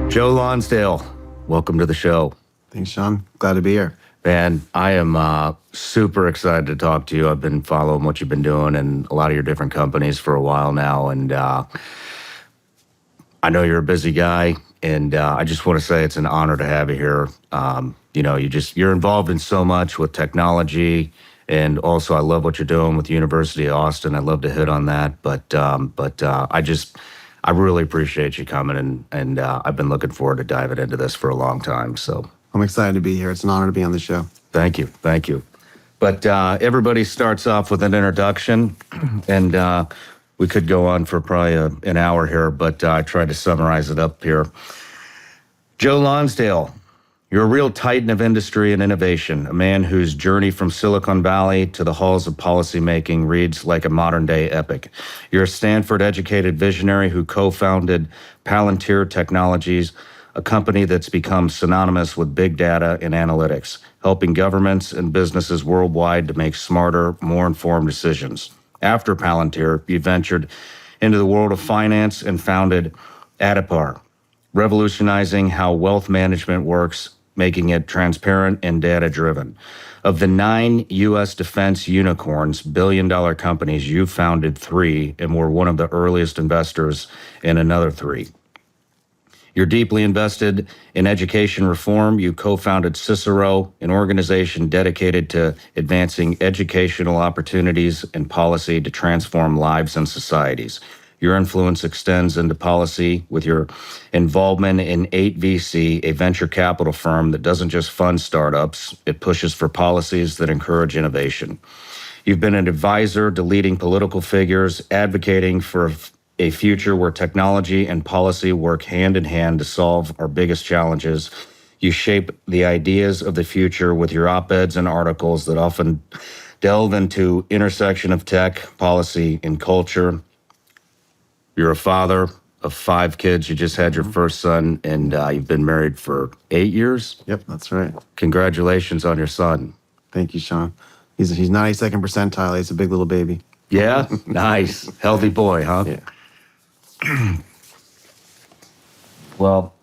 Joe Lonsdale, welcome to the show. Thanks, Sean. Glad to be here. Man, I am super excited to talk to you. I've been following what you've been doing and a lot of your different companies for a while now. And I know you're a busy guy. And I just want to say it's an honor to have you here. You're involved in so much with technology. And also, I love what you're doing with the University of Austin. I'd love to hit on that. But I really appreciate you coming. And I've been looking forward to diving into this for a long time. So I'm excited to be here. It's an honor to be on the show. Thank you. But everybody starts off with an introduction, and we could go on for probably an hour here, but I tried to summarize it up here. Joe Lonsdale, you're a real titan of industry and innovation, a man whose journey from Silicon Valley to the halls of policymaking reads like a modern-day epic. You're a Stanford-educated visionary who co-founded Palantir Technologies, a company that's become synonymous with big data and analytics, helping governments and businesses worldwide to make smarter, more informed decisions. After Palantir, you ventured into the world of finance and founded Adipar, revolutionizing how wealth management works, making it transparent and data-driven. Of the 9 U.S. defense unicorns, billion-dollar companies, you founded 3 and were one of the earliest investors in another 3. You're deeply invested in education reform. You co-founded Cicero, an organization dedicated to advancing educational opportunities and policy to transform lives and societies. Your influence extends into policy with your involvement in 8VC, a venture capital firm that doesn't just fund startups, it pushes for policies that encourage innovation. You've been an advisor to leading political figures, advocating for a future where technology and policy work hand in hand to solve our biggest challenges. You shape the ideas of the future with your op-eds and articles that often delve into intersection of tech, policy, and culture. You're a father of 5 kids. You just had your first son, and you've been married for 8 years? Yep, that's right. Congratulations on your son. Thank you, Sean. He's 92nd percentile. He's a big little baby. Yeah? Nice. Healthy boy, huh? Yeah. Well,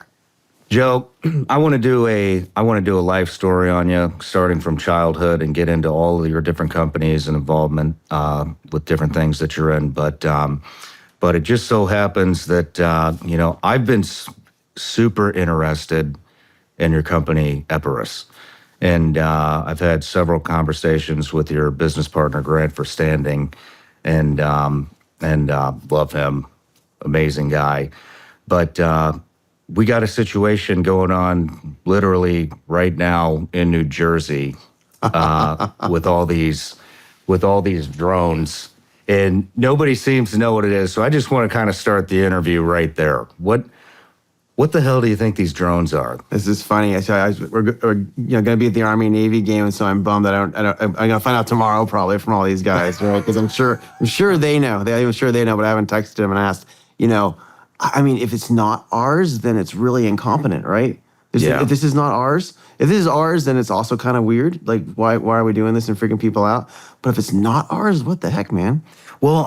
Joe, I want to do a life story on you, starting from childhood, and get into all of your different companies and involvement with different things that you're in. But it just so happens that I've been super interested in your company, Epirus, and I've had several conversations with your business partner, Grant, for Standing, and love him. Amazing guy. But we got a situation going on literally right now in New Jersey with all these drones, and nobody seems to know what it is. So I just want to kind of start the interview right there. What the hell do you think these drones are? This is funny. We're going to be at the Army Navy game, and so I'm bummed that I'm going to find out tomorrow probably from all these guys, right? Because I'm sure they know. I'm sure they know, but I haven't texted them and asked. If it's not ours, then it's really incompetent, right? If this is not ours, if this is ours, then it's also kind of weird. Like, why are we doing this and freaking people out? But if it's not ours, what the heck, man? Well,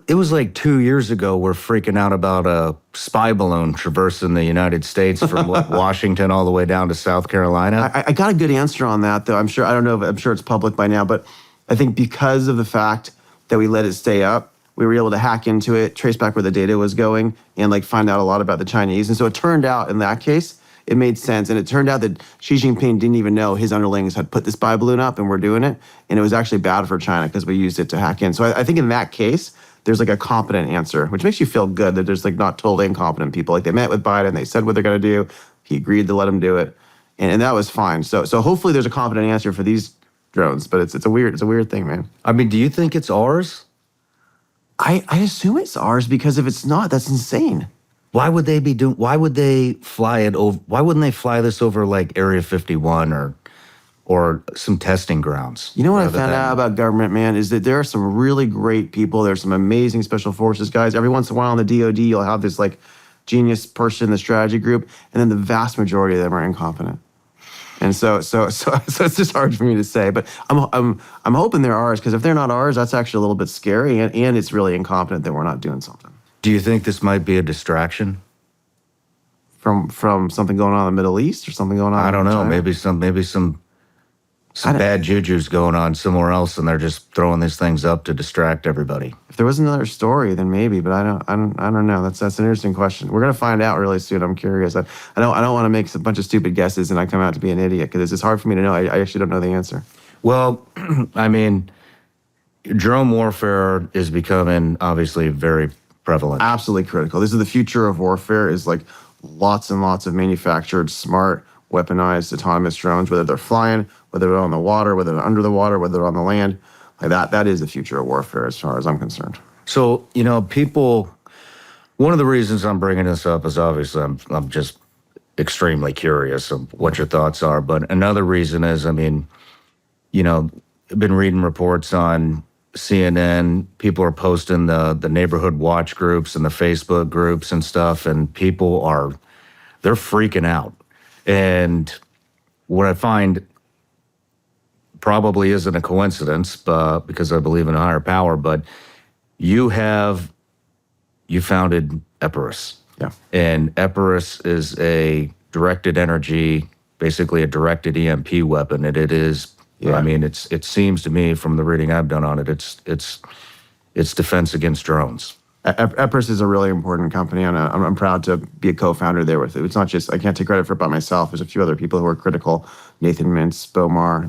it was like 2 years ago, we're freaking out about a spy balloon traversing the United States from Washington all the way down to South Carolina. I got a good answer on that, though. I'm sure it's public by now, but I think because of the fact that we let it stay up, we were able to hack into it, trace back where the data was going, and find out a lot about the Chinese. And so it turned out in that case, it made sense. And it turned out that Xi Jinping didn't even know his underlings had put the spy balloon up and we're doing it. And it was actually bad for China because we used it to hack in. So I think in that case, there's a competent answer, which makes you feel good that there's not totally incompetent people. They met with Biden, they said what they're going to do. He agreed to let them do it. And that was fine. So hopefully there's a competent answer for these drones, but it's a weird thing, man. Do you think it's ours? I assume it's ours, because if it's not, that's insane. Why would they fly it over? Why wouldn't they fly this over Area 51 or some testing grounds? You know what I found out about government, man, is that there are some really great people. There's some amazing special forces guys. Every once in a while in the DOD, you'll have this genius person in the strategy group, and then the vast majority of them are incompetent. And so it's just hard for me to say, but I'm hoping they're ours, because if they're not ours, that's actually a little bit scary, and it's really incompetent that we're not doing something. Do you think this might be a distraction? from something going on in the Middle East or something going on? I don't in know. China? Maybe some bad juju's going on somewhere else, and they're just throwing these things up to distract everybody. If there was another story, then maybe, but I don't know. That's an interesting question. We're gonna find out really soon. I'm curious. I don't want to make a bunch of stupid guesses and I come out to be an idiot because it's hard for me to know. I actually don't know the answer. Well, I mean, drone warfare is becoming obviously very prevalent. Absolutely critical. This is the future of warfare. Is like lots and lots of manufactured, smart, weaponized, autonomous drones. Whether they're flying, whether they're on the water, whether they're under the water, whether they're on the land, like that. That is the future of warfare, as far as I'm concerned. So, people. One of the reasons I'm bringing this up is obviously I'm just extremely curious of what your thoughts are. But another reason is, I've been reading reports on CNN. People are posting the neighborhood watch groups and the Facebook groups and stuff, and they're freaking out. And what I find probably isn't a coincidence, because I believe in a higher power, but you founded Epirus. Yeah. And Epirus is a directed energy, basically a directed EMP weapon. And it is, Yeah. it seems to me from the reading I've done on it, it's defense against drones. Epirus is a really important company, and I'm proud to be a co-founder there with it. It's not just, I can't take credit for it by myself. There's a few other people who are critical. Nathan Mintz, Bomar,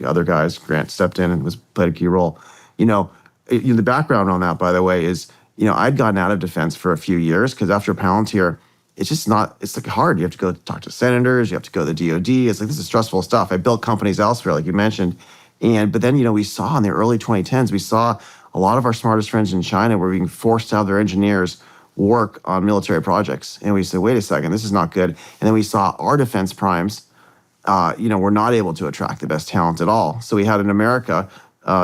other guys. Grant stepped in and played a key role. The background on that, by the way, is, I'd gotten out of defense for a few years because after Palantir, it's like hard. You have to go talk to senators. You have to go to the DOD. It's like, this is stressful stuff. I built companies elsewhere, like you mentioned. But then, we saw in the early 2010s, we saw a lot of our smartest friends in China were being forced to have their engineers work on military projects. And we said, wait a second, this is not good. And then we saw our defense primes, were not able to attract the best talent at all. So we had in America,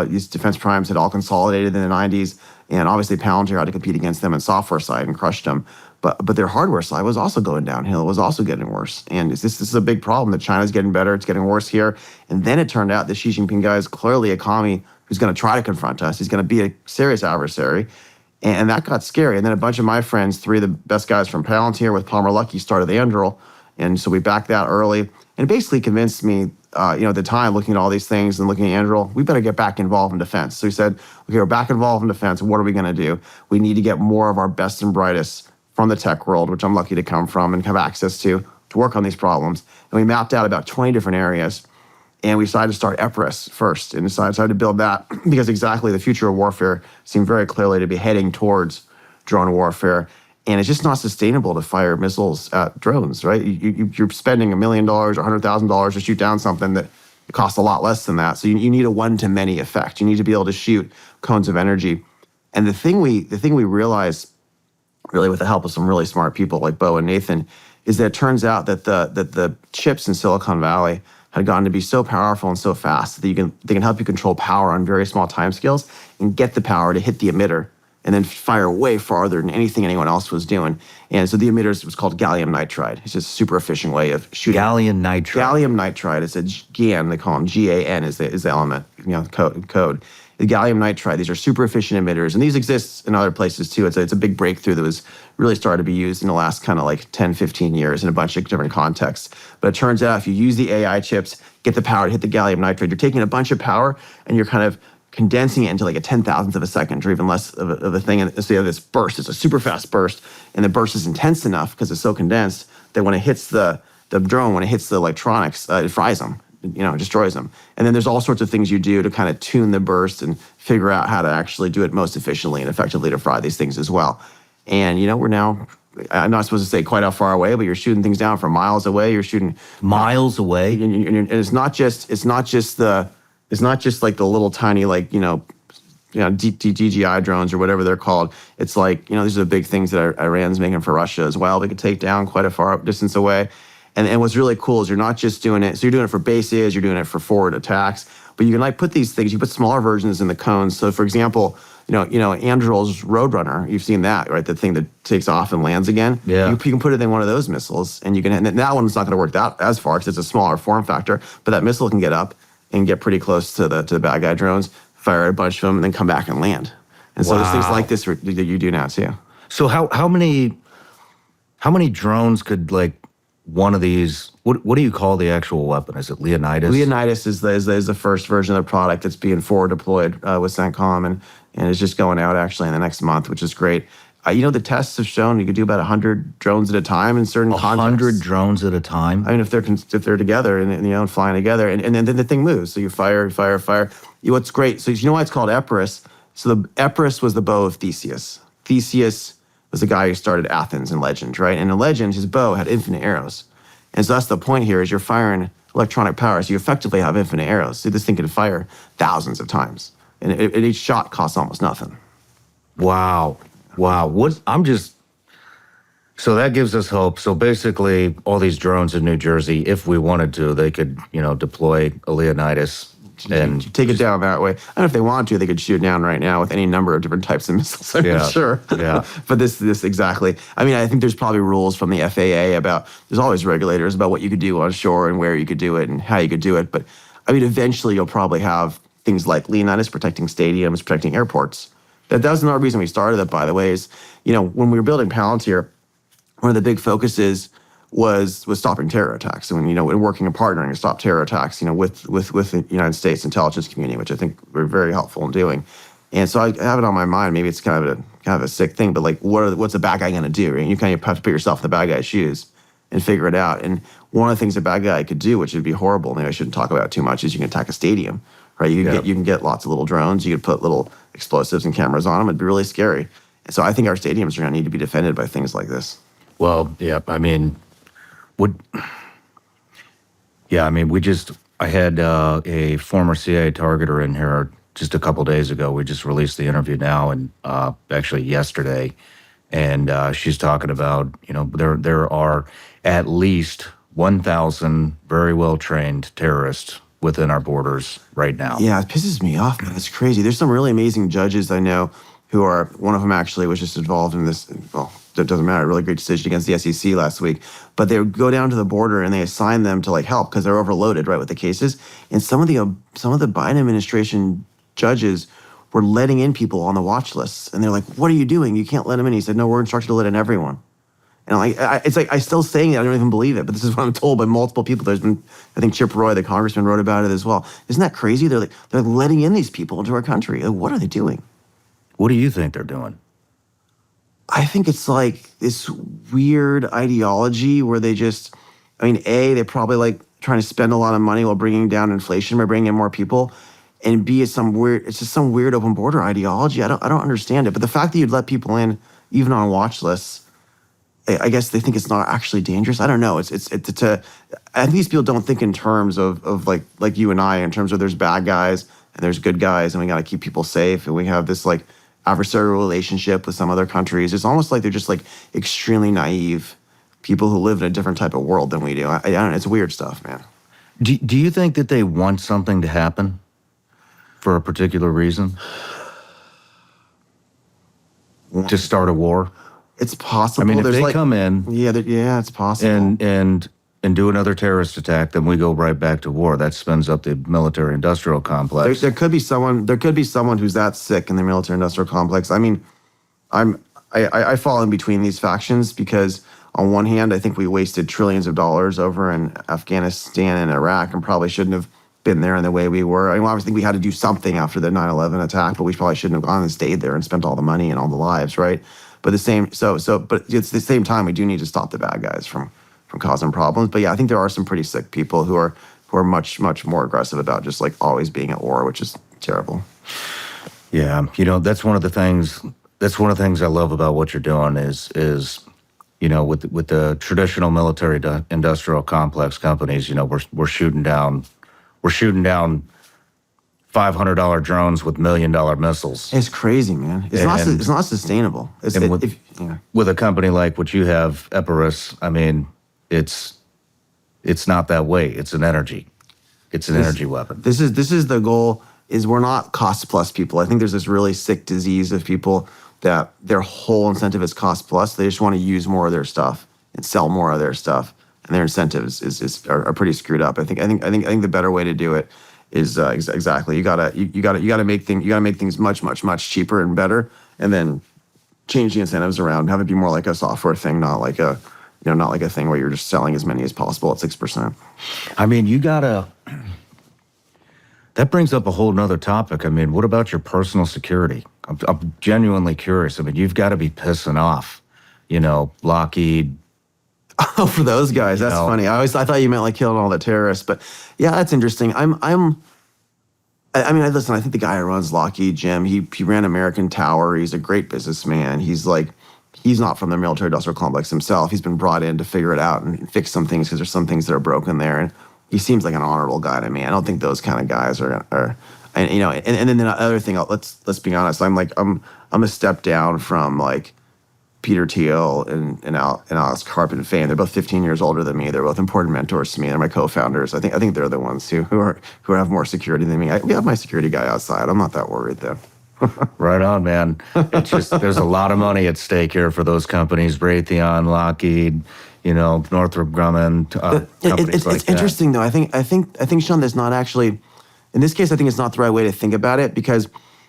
these defense primes had all consolidated in the 90s. And obviously Palantir had to compete against them on software side and crushed them. But their hardware side was also going downhill. It was also getting worse. And this is a big problem that China's getting better. It's getting worse here. And then it turned out that Xi Jinping guy is clearly a commie who's going to try to confront us. He's going to be a serious adversary. And that got scary. And then a bunch of my friends, three of the best guys from Palantir with Palmer Luckey, started the Anduril. And so we backed that early. And it basically convinced me, at the time, looking at all these things and looking at Anduril, we better get back involved in defense. So we said, okay, we're back involved in defense. What are we going to do? We need to get more of our best and brightest from the tech world, which I'm lucky to come from and have access to work on these problems. And we mapped out about 20 different areas. And we decided to start Epirus first and decided to build that because exactly the future of warfare seemed very clearly to be heading towards drone warfare. And it's just not sustainable to fire missiles at drones, right? You're spending $1 million or $100,000 to shoot down something that costs a lot less than that. So you need a one-to-many effect. You need to be able to shoot cones of energy. And the thing we realized, really with the help of some really smart people like Bo and Nathan, is that it turns out that the chips in Silicon Valley had gotten to be so powerful and so fast that they can help you control power on very small timescales and get the power to hit the emitter and then fire way farther than anything anyone else was doing. And so the emitters was called gallium nitride. It's just a super efficient way of shooting. Gallium nitride. Gallium nitride is a GaN, they call them GaN is the element, code. The gallium nitride, these are super efficient emitters, and these exist in other places too. It's a big breakthrough that was really started to be used in the last kind of like 10, 15 years in a bunch of different contexts. But it turns out if you use the AI chips, get the power to hit the gallium nitride, you're taking a bunch of power and you're kind of condensing it into like a 10,000th of a second or even less of a thing. And so you have this burst. It's a super fast burst, and the burst is intense enough because it's so condensed that when it hits the drone, when it hits the electronics, it fries them. It destroys them. And then there's all sorts of things you do to kind of tune the burst and figure out how to actually do it most efficiently and effectively to fry these things as well. And, we're now, I'm not supposed to say quite how far away, but you're shooting things down from miles away. You're shooting miles away. And it's not just like the little tiny, DJI drones or whatever they're called. It's like, these are the big things that Iran's making for Russia as well. They could take down quite a far distance away. And what's really cool is you're not just doing it, so you're doing it for bases, you're doing it for forward attacks, but you can put these things, you put smaller versions in the cones. So for example, Anduril's Roadrunner, you've seen that, right? The thing that takes off and lands again. Yeah. You can put it in one of those missiles, and and that one's not going to work that as far because it's a smaller form factor, but that missile can get up and get pretty close to the bad guy drones, fire a bunch of them, and then come back and land. And so there's things like this that you do now too. So how many drones could one of these. What do you call the actual weapon? Is it Leonidas? Leonidas is the first version of the product that's being forward deployed with CENTCOM, and it's just going out actually in the next month, which is great. The tests have shown you could do about 100 drones at a time in certain contexts. 100 drones at a time? I mean, if they're together and flying together, and then the thing moves. So you fire. What's great, so you know why it's called Epirus? So the Epirus was the bow of Theseus. Theseus was the guy who started Athens in Legend, right? And in Legend, his bow had infinite arrows. And so that's the point here is you're firing electronic power. So you effectively have infinite arrows. So this thing can fire thousands of times. And each shot costs almost nothing. Wow. So that gives us hope. So basically, all these drones in New Jersey, if we wanted to, they could, deploy a Leonidas and take it down that way. I don't know if they want to, they could shoot down right now with any number of different types of missiles, I'm sure. Yeah. But this exactly. I mean, I think there's probably rules from the FAA there's always regulators about what you could do on shore and where you could do it and how you could do it. But I mean, eventually you'll probably have things like Leonidas protecting stadiums, protecting airports. That was another reason we started it, by the way, is, when we were building Palantir, one of the big focuses was stopping terror attacks, and and working and partnering to stop terror attacks, with the United States intelligence community, which I think we're very helpful in doing. And so I have it on my mind. Maybe it's kind of a sick thing, but like, what's a bad guy going to do? Right? You kind of have to put yourself in the bad guy's shoes and figure it out. And one of the things a bad guy could do, which would be horrible, maybe I shouldn't talk about it too much, is you can attack a stadium, right? You can get lots of little drones. You could put little explosives and cameras on them. It'd be really scary. And so I think our stadiums are going to need to be defended by things like this. Well, yeah, I mean, I had a former CIA targeter in here just a couple days ago. We just released the interview now, and actually yesterday, and she's talking about, there are at least 1,000 very well-trained terrorists within our borders right now. Yeah, it pisses me off, man. It's crazy. There's some really amazing judges I know who are, one of them actually was just involved in this, that doesn't matter, really great decision against the SEC last week. But they would go down to the border and they assign them to help because they're overloaded, right, with the cases. And some of the Biden administration judges were letting in people on the watch lists. And they're like, what are you doing? You can't let them in. He said, no, we're instructed to let in everyone. And I still saying it, I don't even believe it, but this is what I'm told by multiple people. There's been, I think Chip Roy, the congressman, wrote about it as well. Isn't that crazy? They're letting in these people into our country. What are they doing? What do you think they're doing? I think it's like this weird ideology where they just, they're probably trying to spend a lot of money while bringing down inflation by bringing in more people. And B, it's just some weird open border ideology. I don't understand it. But the fact that you'd let people in, even on watch lists, I guess they think it's not actually dangerous. I don't know. I think these people don't think in terms of like you and I, in terms of there's bad guys and there's good guys, and we got to keep people safe, and we have this adversarial relationship with some other countries. It's almost like they're just extremely naive people who live in a different type of world than we do. I don't know. It's weird stuff, man. Do you think that they want something to happen for a particular reason? To start a war? It's possible. I mean, if they come in, it's possible, and do another terrorist attack, then we go right back to war. That spins up the military-industrial complex. There could be someone who's that sick in the military-industrial complex. I mean, I fall in between these factions because on one hand, I think we wasted trillions of dollars over in Afghanistan and Iraq and probably shouldn't have been there in the way we were. Obviously we had to do something after the 9/11 attack, but we probably shouldn't have gone and stayed there and spent all the money and all the lives, right? But but it's the same time, we do need to stop the bad guys from causing problems. But yeah, I think there are some pretty sick people who are much, much more aggressive about just always being at war, which is terrible. Yeah, that's one of the things. That's one of the things I love about what you're doing is with the traditional military industrial complex companies, we're shooting down $500 drones with $1 million missiles. It's crazy, man. It's not sustainable. With a company like what you have, Epirus, it's not that way. It's an energy. It's an energy weapon. This is the goal. Is we're not cost plus people. I think there's this really sick disease of people that their whole incentive is cost plus. They just want to use more of their stuff and sell more of their stuff, and their incentives are pretty screwed up. I think the better way to do it is exactly you gotta make things much cheaper and better, and then change the incentives around, have it be more like a software thing, not like a not like a thing where you're just selling as many as possible at 6%. I mean, that brings up a whole nother topic. I mean, what about your personal security? I'm genuinely curious. I mean, you've got to be pissing off, Lockheed. Oh, for those guys, that's funny. I thought you meant like killing all the terrorists, but yeah, that's interesting. I mean, listen. I think the guy who runs Lockheed, Jim, he ran American Tower. He's a great businessman. He's not from the military-industrial complex himself. He's been brought in to figure it out and fix some things because there's some things that are broken there. And he seems like an honorable guy to me. I don't think those kind of guys are and then the other thing. Let's be honest. I'm a step down from like Peter Thiel and Alex Karp fame. They're both 15 years older than me. They're both important mentors to me. They're my co-founders. I think they're the ones who have more security than me. We have my security guy outside. I'm not that worried though. Right on, man. It's just there's a lot of money at stake here for those companies: Raytheon, Lockheed, Northrop Grumman. It's interesting though. I think Sean, that's not actually. In this case, I think it's not the right way to think about it because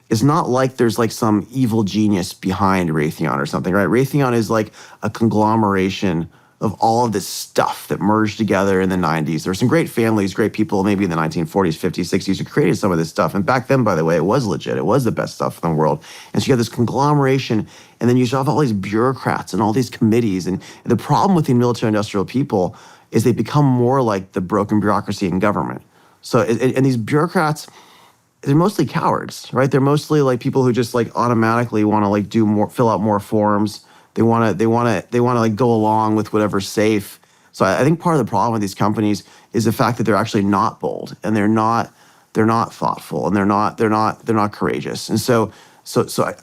it's not like there's like some evil genius behind Raytheon or something, right? Raytheon is like a conglomeration of all of this stuff that merged together in the 90s. There were some great families, great people, maybe in the 1940s, 50s, 60s, who created some of this stuff. And back then, by the way, it was legit. It was the best stuff in the world. And so you have this conglomeration, and then you have all these bureaucrats and all these committees. And the problem with the military-industrial people is they become more like the broken bureaucracy in government. So, and these bureaucrats, they're mostly cowards, right? They're mostly like people who just like automatically want to like do more, fill out more forms. They want to like go along with whatever's safe. So I think part of the problem with these companies is the fact that they're actually not bold and they're not thoughtful and they're not courageous. And so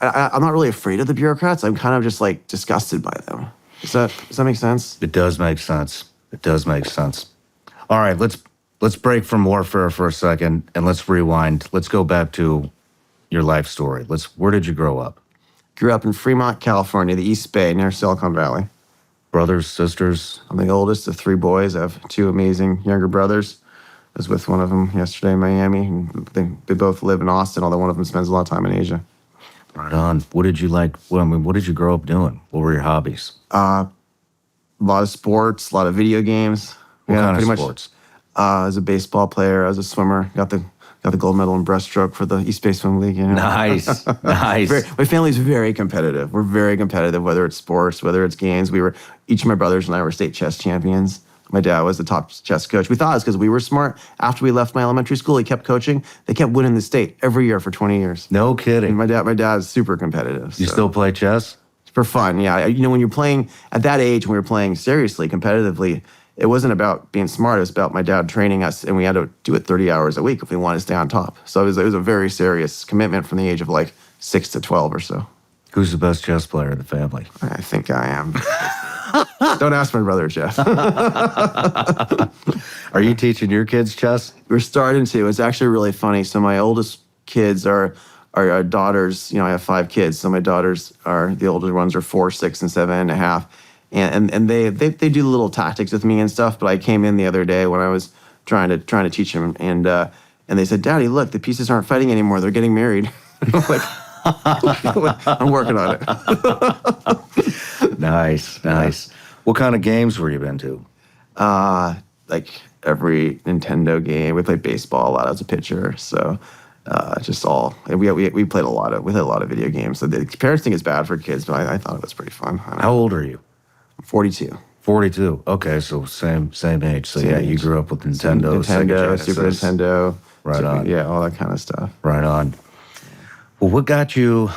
I'm not really afraid of the bureaucrats. I'm kind of just like disgusted by them. Does that make sense? It does make sense. It does make sense. All right, let's break from warfare for a second and let's rewind. Let's go back to your life story. Where did you grow up? Grew up in Fremont, California, the East Bay, near Silicon Valley. Brothers, sisters? I'm the oldest of three boys. I have two amazing younger brothers. I was with one of them yesterday in Miami. And they both live in Austin, although one of them spends a lot of time in Asia. Right on. What did you like? Well, I mean, what did you grow up doing? What were your hobbies? A lot of sports, a lot of video games. What kind of sports? I was a baseball player. I was a swimmer. Got the gold medal in breaststroke for the East Bay Swim League. Nice, nice. My family's very competitive. We're very competitive, whether it's sports, whether it's games. Each of my brothers and I were state chess champions. My dad was the top chess coach. We thought it was because we were smart. After we left my elementary school, he kept coaching. They kept winning the state every year for 20 years. No kidding. And my dad is super competitive. You still play chess? For fun, yeah. When you're playing, at that age, when we were playing seriously, competitively, it wasn't about being smart. It was about my dad training us, and we had to do it 30 hours a week if we wanted to stay on top. So it was a very serious commitment from the age of like 6 to 12 or so. Who's the best chess player in the family? I think I am. Don't ask my brother, Jeff. Are you teaching your kids chess? We're starting to. It's actually really funny. So my oldest kids are daughters. I have 5 kids. So my daughters the older ones are 4, 6, and 7.5. And they do little tactics with me and stuff. But I came in the other day when I was trying to teach them, and they said, "Daddy, look, the pieces aren't fighting anymore. They're getting married." I'm like, I'm working on it. Nice. What kind of games were you into? Like every Nintendo game. We played baseball a lot as a pitcher. So just all we played a lot of video games. So the parents think it's bad for kids, but I thought it was pretty fun. How old are you? 42. 42. Okay, so same age. So yeah, you grew up with Nintendo, Super Nintendo. Right on. Yeah, all that kind of stuff. Right on. Well, what got you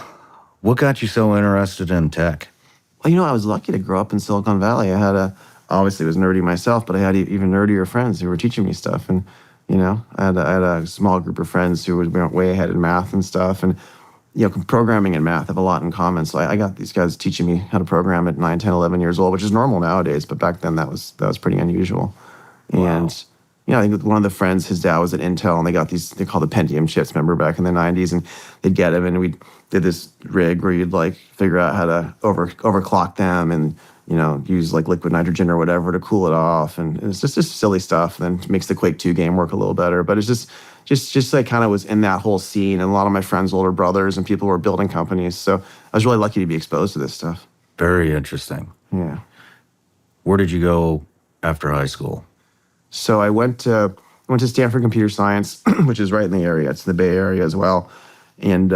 so interested in tech? Well, I was lucky to grow up in Silicon Valley. I had obviously was nerdy myself, but I had even nerdier friends who were teaching me stuff. And, I had a small group of friends who were way ahead in math and stuff. And, programming and math have a lot in common. So I got these guys teaching me how to program at 9, 10, 11 years old, which is normal nowadays. But back then that was pretty unusual. Wow. And, I think one of the friends, his dad was at Intel, and they got these, they called the Pentium chips, remember, back in the 90s, and they'd get them, and we did this rig where you'd, like, figure out how to overclock them and, use, like, liquid nitrogen or whatever to cool it off, and it's just silly stuff, and then makes the Quake 2 game work a little better, but it's just like kind of was in that whole scene, and a lot of my friends' older brothers and people were building companies, so I was really lucky to be exposed to this stuff. Very interesting. Yeah. Where did you go after high school? So I went to Stanford Computer Science, which is right in the area. It's in the Bay Area as well. And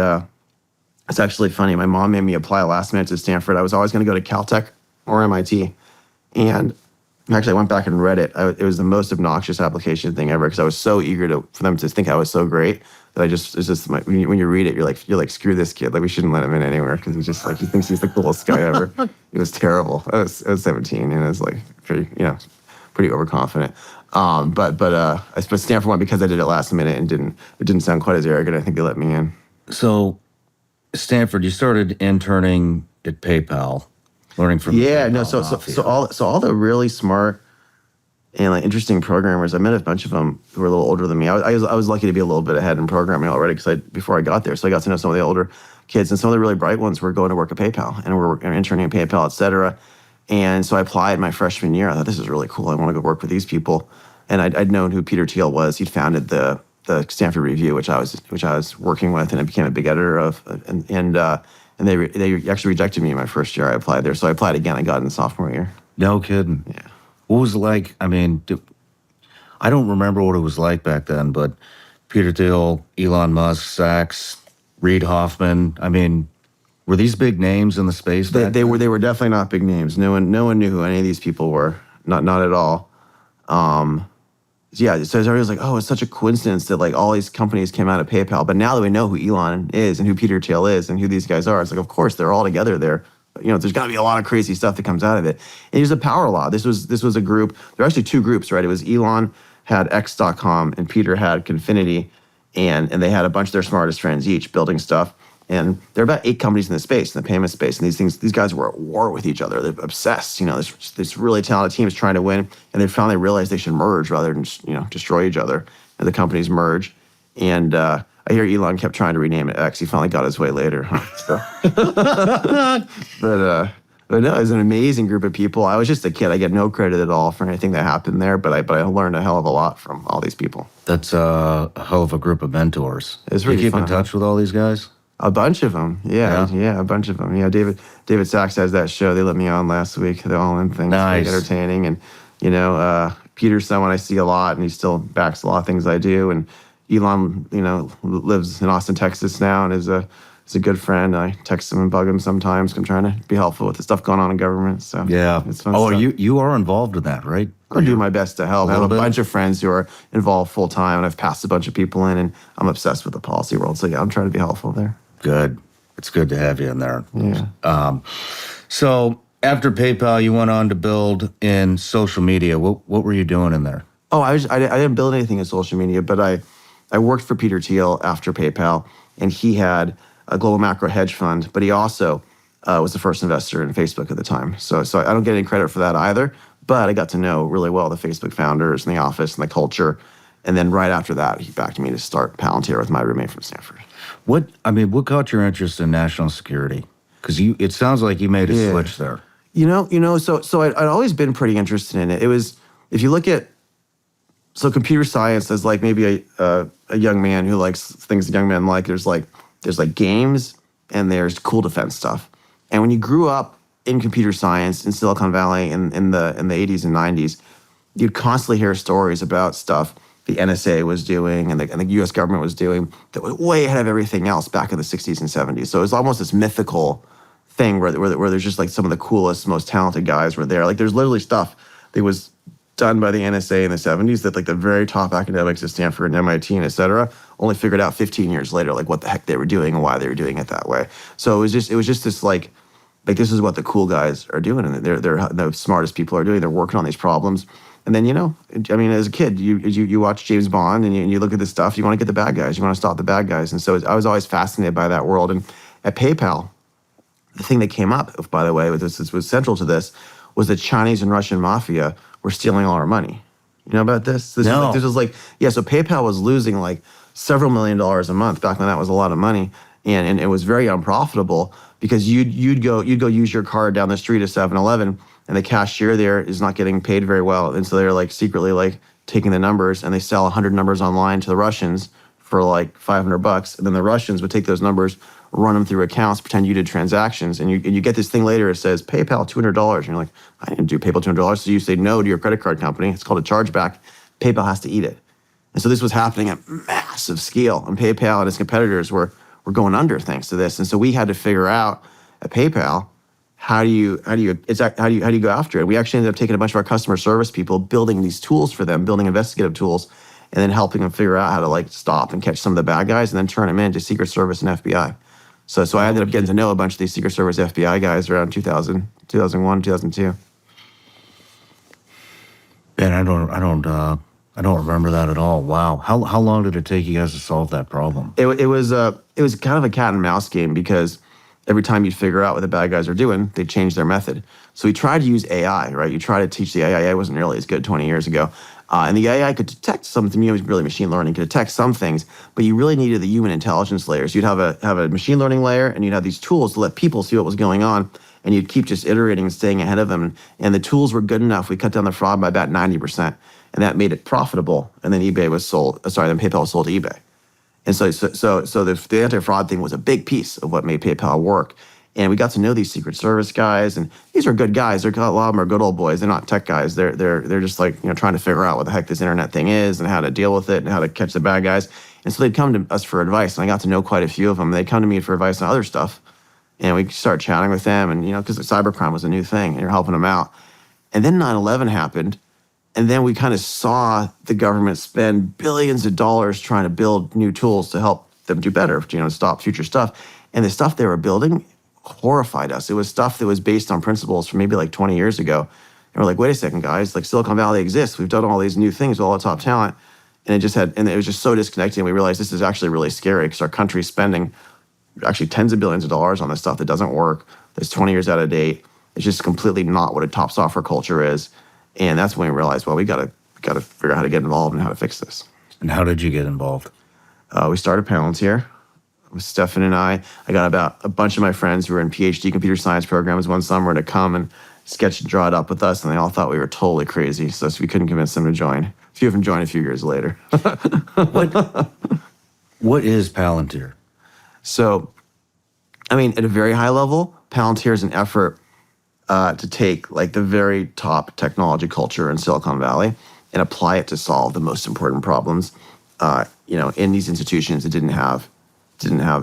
it's actually funny. My mom made me apply last minute to Stanford. I was always going to go to Caltech or MIT. And actually, I went back and read it. It was the most obnoxious application thing ever because I was so eager for them to think I was so great that it's just when you read it, you're like, screw this kid. Like, we shouldn't let him in anywhere because he's just like, he thinks he's the coolest guy ever. It was terrible. I was 17 and I was like, pretty overconfident. But I suppose Stanford went because I did it last minute and it didn't sound quite as arrogant. I think they let me in. So, Stanford, you started interning at PayPal, learning from the PayPal mafia. So all the really smart and like interesting programmers, I met a bunch of them who were a little older than me. I was lucky to be a little bit ahead in programming already before I got there. So I got to know some of the older kids, and some of the really bright ones were going to work at PayPal and were interning at PayPal, et cetera. And so I applied my freshman year. I thought, this is really cool. I want to go work with these people. And I'd known who Peter Thiel was. He'd founded the Stanford Review, which I was working with, and I became a big editor of. And they actually rejected me in my first year. I applied there, so I applied again. I got in the sophomore year. No kidding. Yeah. What was it like? I mean, I don't remember what it was like back then, but Peter Thiel, Elon Musk, Sachs, Reid Hoffman. I mean, were these big names in the space? They were definitely not big names. No one knew who any of these people were. Not at all. Yeah, so everybody was like, oh, it's such a coincidence that like all these companies came out of PayPal. But now that we know who Elon is and who Peter Thiel is and who these guys are, it's like, of course, they're all together there. There's got to be a lot of crazy stuff that comes out of it. And there's a power law. This was a group. There were actually two groups, right? It was Elon had X.com and Peter had Confinity, and they had a bunch of their smartest friends each building stuff. And there are about 8 companies in the space, in the payment space, and these guys were at war with each other. They're obsessed. This really talented team is trying to win, and they finally realized they should merge rather than just, destroy each other. And the companies merge. And I hear Elon kept trying to rename it X. He finally got his way later. So. But no, it was an amazing group of people. I was just a kid. I get no credit at all for anything that happened there, but I learned a hell of a lot from all these people. That's a hell of a group of mentors. It's really you keep fun. in touch with all these guys? A bunch of them, yeah, a bunch of them. Yeah, David Sachs has that show. They let me on last week. The All In thing. Nice. It's very entertaining, and Peter's someone I see a lot, and he still backs a lot of things I do. And Elon, lives in Austin, Texas now, and is a good friend. I text him and bug him sometimes. I'm trying to be helpful with the stuff going on in government. So Yeah. it's fun Oh, stuff. you are involved in that, right? I do my best to help. I have a little bit? bunch of friends who are involved full time, and I've passed a bunch of people in, and I'm obsessed with the policy world. So yeah, I'm trying to be helpful there. Good. It's good to have you in there. Yeah. So after PayPal, you went on to build in social media. What were you doing in there? Oh, I didn't build anything in social media, but I worked for Peter Thiel after PayPal, and he had a global macro hedge fund, but he also was the first investor in Facebook at the time. So I don't get any credit for that either, but I got to know really well the Facebook founders and the office and the culture. And then right after that, he backed me to start Palantir with my roommate from Stanford. What caught your interest in national security? Because it sounds like you made a switch there. So I'd always been pretty interested in it. It was, if you look at, so computer science as like maybe a young man who likes things young men like, there's like games and there's cool defense stuff. And when you grew up in computer science in Silicon Valley in the 80s and 90s, you'd constantly hear stories about stuff the NSA was doing and the U.S. government was doing that was way ahead of everything else back in the 60s and 70s. So it was almost this mythical thing where there's just like some of the coolest, most talented guys were there. Like there's literally stuff that was done by the NSA in the 70s that like the very top academics at Stanford and MIT and et cetera only figured out 15 years later like what the heck they were doing and why they were doing it that way. So it was just this like this is what the cool guys are doing and they're the smartest people are doing. They're working on these problems. And then, as a kid, you watch James Bond and you look at this stuff, you want to get the bad guys, you want to stop the bad guys. And so I was always fascinated by that world. And at PayPal, the thing that came up, by the way, this was central to this, was the Chinese and Russian mafia were stealing all our money. You know about this? So PayPal was losing like several $1 million a month. Back when that was a lot of money. And it was very unprofitable because you'd go use your card down the street at 7-Eleven and the cashier there is not getting paid very well. And so they're like secretly like taking the numbers and they sell 100 numbers online to the Russians for like $500. And then the Russians would take those numbers, run them through accounts, pretend you did transactions, and you get this thing later. It says PayPal $200, and you're like, I didn't do PayPal $200. So you say no to your credit card company. It's called a chargeback. PayPal has to eat it. And so this was happening at massive scale, and PayPal and its competitors were going under thanks to this. And so we had to figure out at PayPal, how do you go after it? We actually ended up taking a bunch of our customer service people, building these tools for them, building investigative tools, and then helping them figure out how to like stop and catch some of the bad guys, and then turn them into Secret Service and FBI. So I ended up getting to know a bunch of these Secret Service FBI guys around 2000, 2001, 2002. And I don't remember that at all. Wow. How long did it take you guys to solve that problem? It was kind of a cat and mouse game, because every time you figure out what the bad guys are doing, they change their method. So we tried to use AI, right? You try to teach the AI. AI wasn't really as good 20 years ago. And the AI could detect something, really machine learning could detect some things, but you really needed the human intelligence layers. You'd have a machine learning layer, and you'd have these tools to let people see what was going on, and you'd keep just iterating and staying ahead of them. And the tools were good enough. We cut down the fraud by about 90%, and that made it profitable. And then PayPal was sold to eBay. And so the anti-fraud thing was a big piece of what made PayPal work. And we got to know these Secret Service guys, and these are good guys. A lot of them are good old boys. They're not tech guys. They're just like, trying to figure out what the heck this internet thing is and how to deal with it and how to catch the bad guys. And so they'd come to us for advice, and I got to know quite a few of them. They'd come to me for advice on other stuff, and we started chatting with them, and because cybercrime was a new thing, and you're helping them out. And then 9/11 happened, and then we kind of saw the government spend billions of dollars trying to build new tools to help them do better, stop future stuff. And the stuff they were building horrified us. It was stuff that was based on principles from maybe like 20 years ago. And we're like, wait a second, guys, like Silicon Valley exists. We've done all these new things with all the top talent. And it was just so disconnected. And we realized this is actually really scary, because our country's spending actually tens of billions of dollars on this stuff that doesn't work, that's 20 years out of date. It's just completely not what a top software culture is. And that's when we realized, well, we got to figure out how to get involved and how to fix this. And how did you get involved? We started Palantir with Stefan and I. I got about a bunch of my friends who were in PhD computer science programs one summer to come and sketch and draw it up with us, and they all thought we were totally crazy, so we couldn't convince them to join. A few of them joined a few years later. What is Palantir? So, at a very high level, Palantir is an effort to take like the very top technology culture in Silicon Valley and apply it to solve the most important problems, in these institutions that didn't have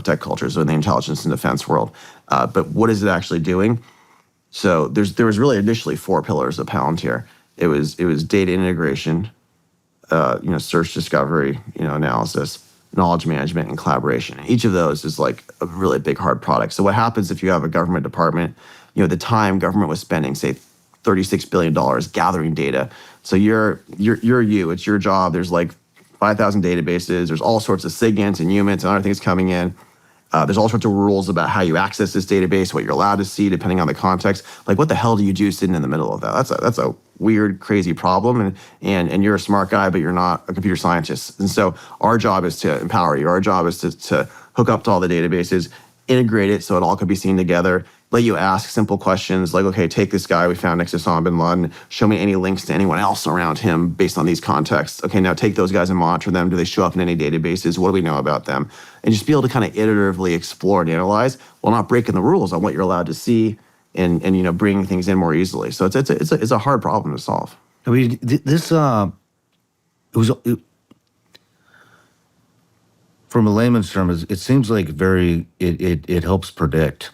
tech cultures, or in the intelligence and defense world. But what is it actually doing? So there was really initially 4 pillars of Palantir. It was data integration, search discovery, analysis, knowledge management, and collaboration. And each of those is like a really big hard product. So what happens if you have a government department? At the time, government was spending, say, $36 billion gathering data. So it's your job. There's like 5,000 databases. There's all sorts of SIGINTs and UMINTs and other things coming in. There's all sorts of rules about how you access this database, what you're allowed to see, depending on the context. Like, what the hell do you do sitting in the middle of that? That's a weird, crazy problem. And you're a smart guy, but you're not a computer scientist. And so our job is to empower you. Our job is to hook up to all the databases, integrate it so it all could be seen together, let you ask simple questions like, okay, take this guy we found next to Osama bin Laden, show me any links to anyone else around him based on these contexts. Okay, now take those guys and monitor them. Do they show up in any databases? What do we know about them? And just be able to kind of iteratively explore and analyze while not breaking the rules on what you're allowed to see, and bringing things in more easily. So it's a hard problem to solve. From a layman's term, it seems like it helps predict.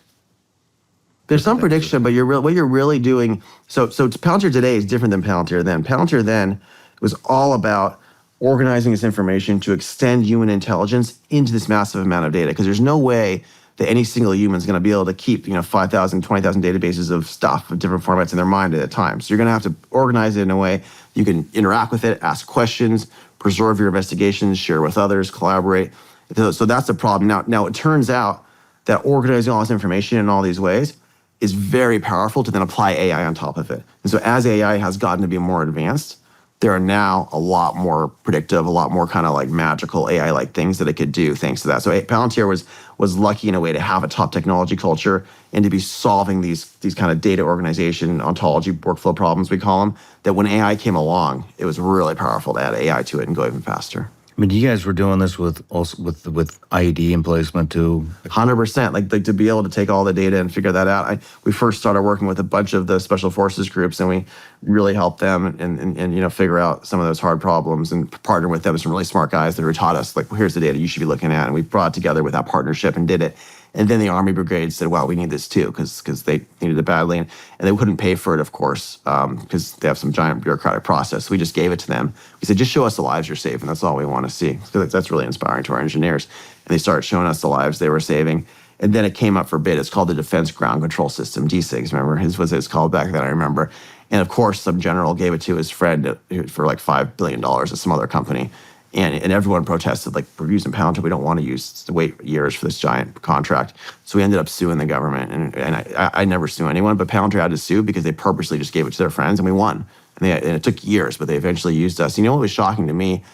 There's some prediction, but what you're really doing. So Palantir today is different than Palantir then. Palantir then was all about organizing this information to extend human intelligence into this massive amount of data, because there's no way that any single human is going to be able to keep 5,000, 20,000 databases of stuff of different formats in their mind at a time. So you're going to have to organize it in a way you can interact with it, ask questions, preserve your investigations, share with others, collaborate. So that's the problem. Now it turns out that organizing all this information in all these ways is very powerful to then apply AI on top of it. And so as AI has gotten to be more advanced, there are now a lot more predictive, a lot more kind of like magical AI-like things that it could do thanks to that. So Palantir was lucky in a way to have a top technology culture and to be solving these kind of data organization, ontology, workflow problems, we call them, that when AI came along, it was really powerful to add AI to it and go even faster. mean, you guys were doing this with IED emplacement too. 100%. Like to be able to take all the data and figure that out. We first started working with a bunch of the special forces groups, and we really helped them and figure out some of those hard problems and partner with them. Some really smart guys that taught us, like, well, here's the data you should be looking at. And we brought it together with that partnership and did it. And then the Army Brigade said, "Wow, we need this too," because they needed it badly, and they couldn't pay for it, of course, because they have some giant bureaucratic process. So we just gave it to them. We said, "Just show us the lives you're saving. That's all we want to see." Because that's really inspiring to our engineers. And they started showing us the lives they were saving. And then it came up for bid. It's called the Defense Ground Control System, DCIGS. Remember, his was it's called back then. I remember. And of course, some general gave it to his friend for like $5 billion at some other company. And everyone protested, like, we're using Palantir. We don't want to wait years for this giant contract. So we ended up suing the government. And I never sue anyone, but Palantir had to sue because they purposely just gave it to their friends, and we won. And it took years, but they eventually used us. You know what was shocking to me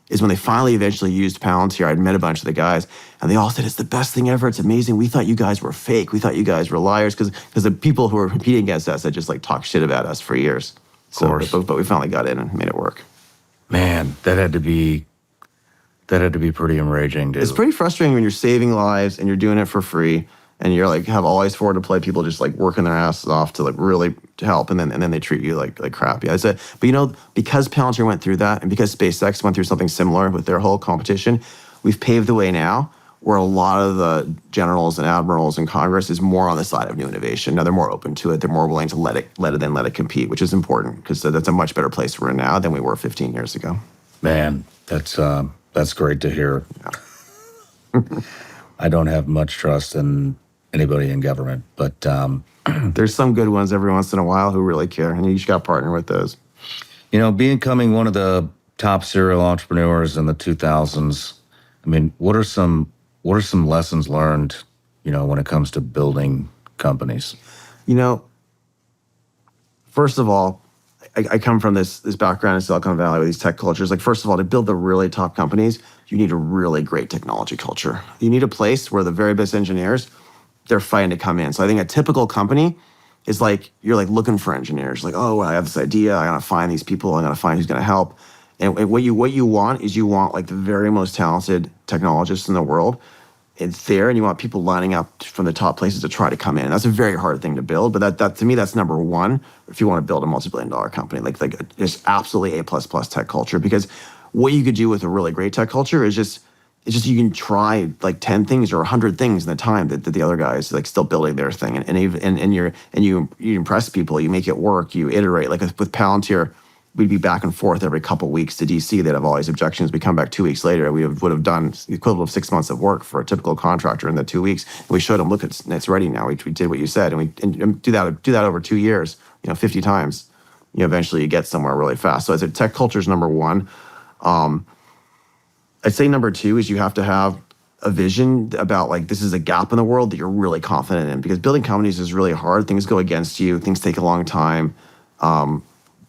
is when they finally eventually used Palantir, I'd met a bunch of the guys, and they all said, "It's the best thing ever. It's amazing. We thought you guys were fake. We thought you guys were liars," because the people who were competing against us had just like talked shit about us for years. Of course. But we finally got in and made it work. Man, that had to be pretty enraging, dude. It's pretty frustrating when you're saving lives and you're doing it for free, and you're like have all these forward to play people just like working their asses off to like really help, and then they treat you like crap. Yeah, but because Palantir went through that, and because SpaceX went through something similar with their whole competition, we've paved the way now where a lot of the generals and admirals in Congress is more on the side of new innovation. Now they're more open to it. They're more willing to let it compete, which is important because that's a much better place we're in now than we were 15 years ago. Man, that's great to hear. I don't have much trust in anybody in government, but there's some good ones every once in a while who really care, and you just got to partner with those. Becoming one of the top serial entrepreneurs in the 2000s, I mean, what are some lessons learned, when it comes to building companies? First of all, I come from this background in Silicon Valley with these tech cultures. Like, first of all, to build the really top companies, you need a really great technology culture. You need a place where the very best engineers, they're fighting to come in. So I think a typical company is like, you're like looking for engineers. Like, oh, well, I have this idea. I gotta find these people. I gotta find who's gonna help. And what you want is like the very most talented technologists in the world. It's there, and you want people lining up from the top places to try to come in. And that's a very hard thing to build, but that to me, that's number one if you want to build a multi-billion-dollar company. Like just absolutely A++ tech culture. Because what you could do with a really great tech culture is just you can try like 10 things or 100 things in the time that the other guys like still building their thing, and you impress people, you make it work, you iterate. Like with Palantir, we'd be back and forth every couple of weeks to DC. They'd have all these objections. We come back 2 weeks later. We would have done the equivalent of 6 months of work for a typical contractor in the 2 weeks. And we showed them, look, it's ready now. We did what you said, and do that over 2 years. 50 times. Eventually you get somewhere really fast. So I said tech culture is number one. I'd say number two is you have to have a vision about like this is a gap in the world that you're really confident in, because building companies is really hard. Things go against you. Things take a long time.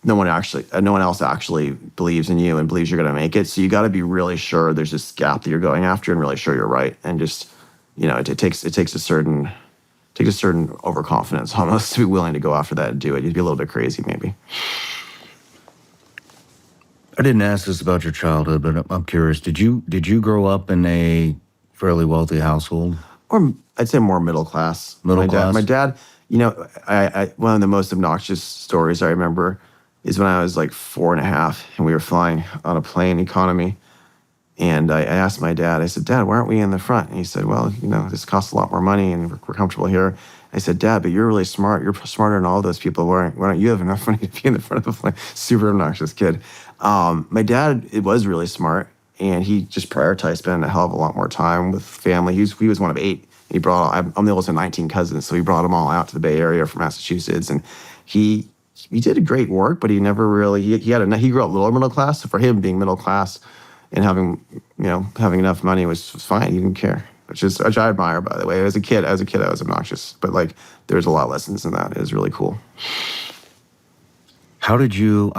No one else actually believes in you and believes you're going to make it. So you got to be really sure there's this gap that you're going after and really sure you're right. And just, it takes a certain overconfidence almost to be willing to go after that and do it. You'd be a little bit crazy maybe. I didn't ask this about your childhood, but I'm curious. Did you grow up in a fairly wealthy household? Or I'd say more middle class. Middle class? My dad, I one of the most obnoxious stories I remember is when I was like 4.5 and we were flying on a plane economy. And I asked my dad, I said, "Dad, why aren't we in the front?" And he said, "Well, this costs a lot more money and we're comfortable here." I said, "Dad, but you're really smart. You're smarter than all those people. Why don't you have enough money to be in the front of the plane?" Super obnoxious kid. My dad, it was really smart, and he just prioritized spending a hell of a lot more time with family. He was one of 8. He I'm the oldest of 19 cousins, so he brought them all out to the Bay Area from Massachusetts, and he did great work, but he never really he grew up lower middle class. So for him, being middle class and having enough money was fine. He didn't care, which I admire, by the way. As a kid, I was obnoxious, but like there's a lot of lessons in that. It was really cool. How did you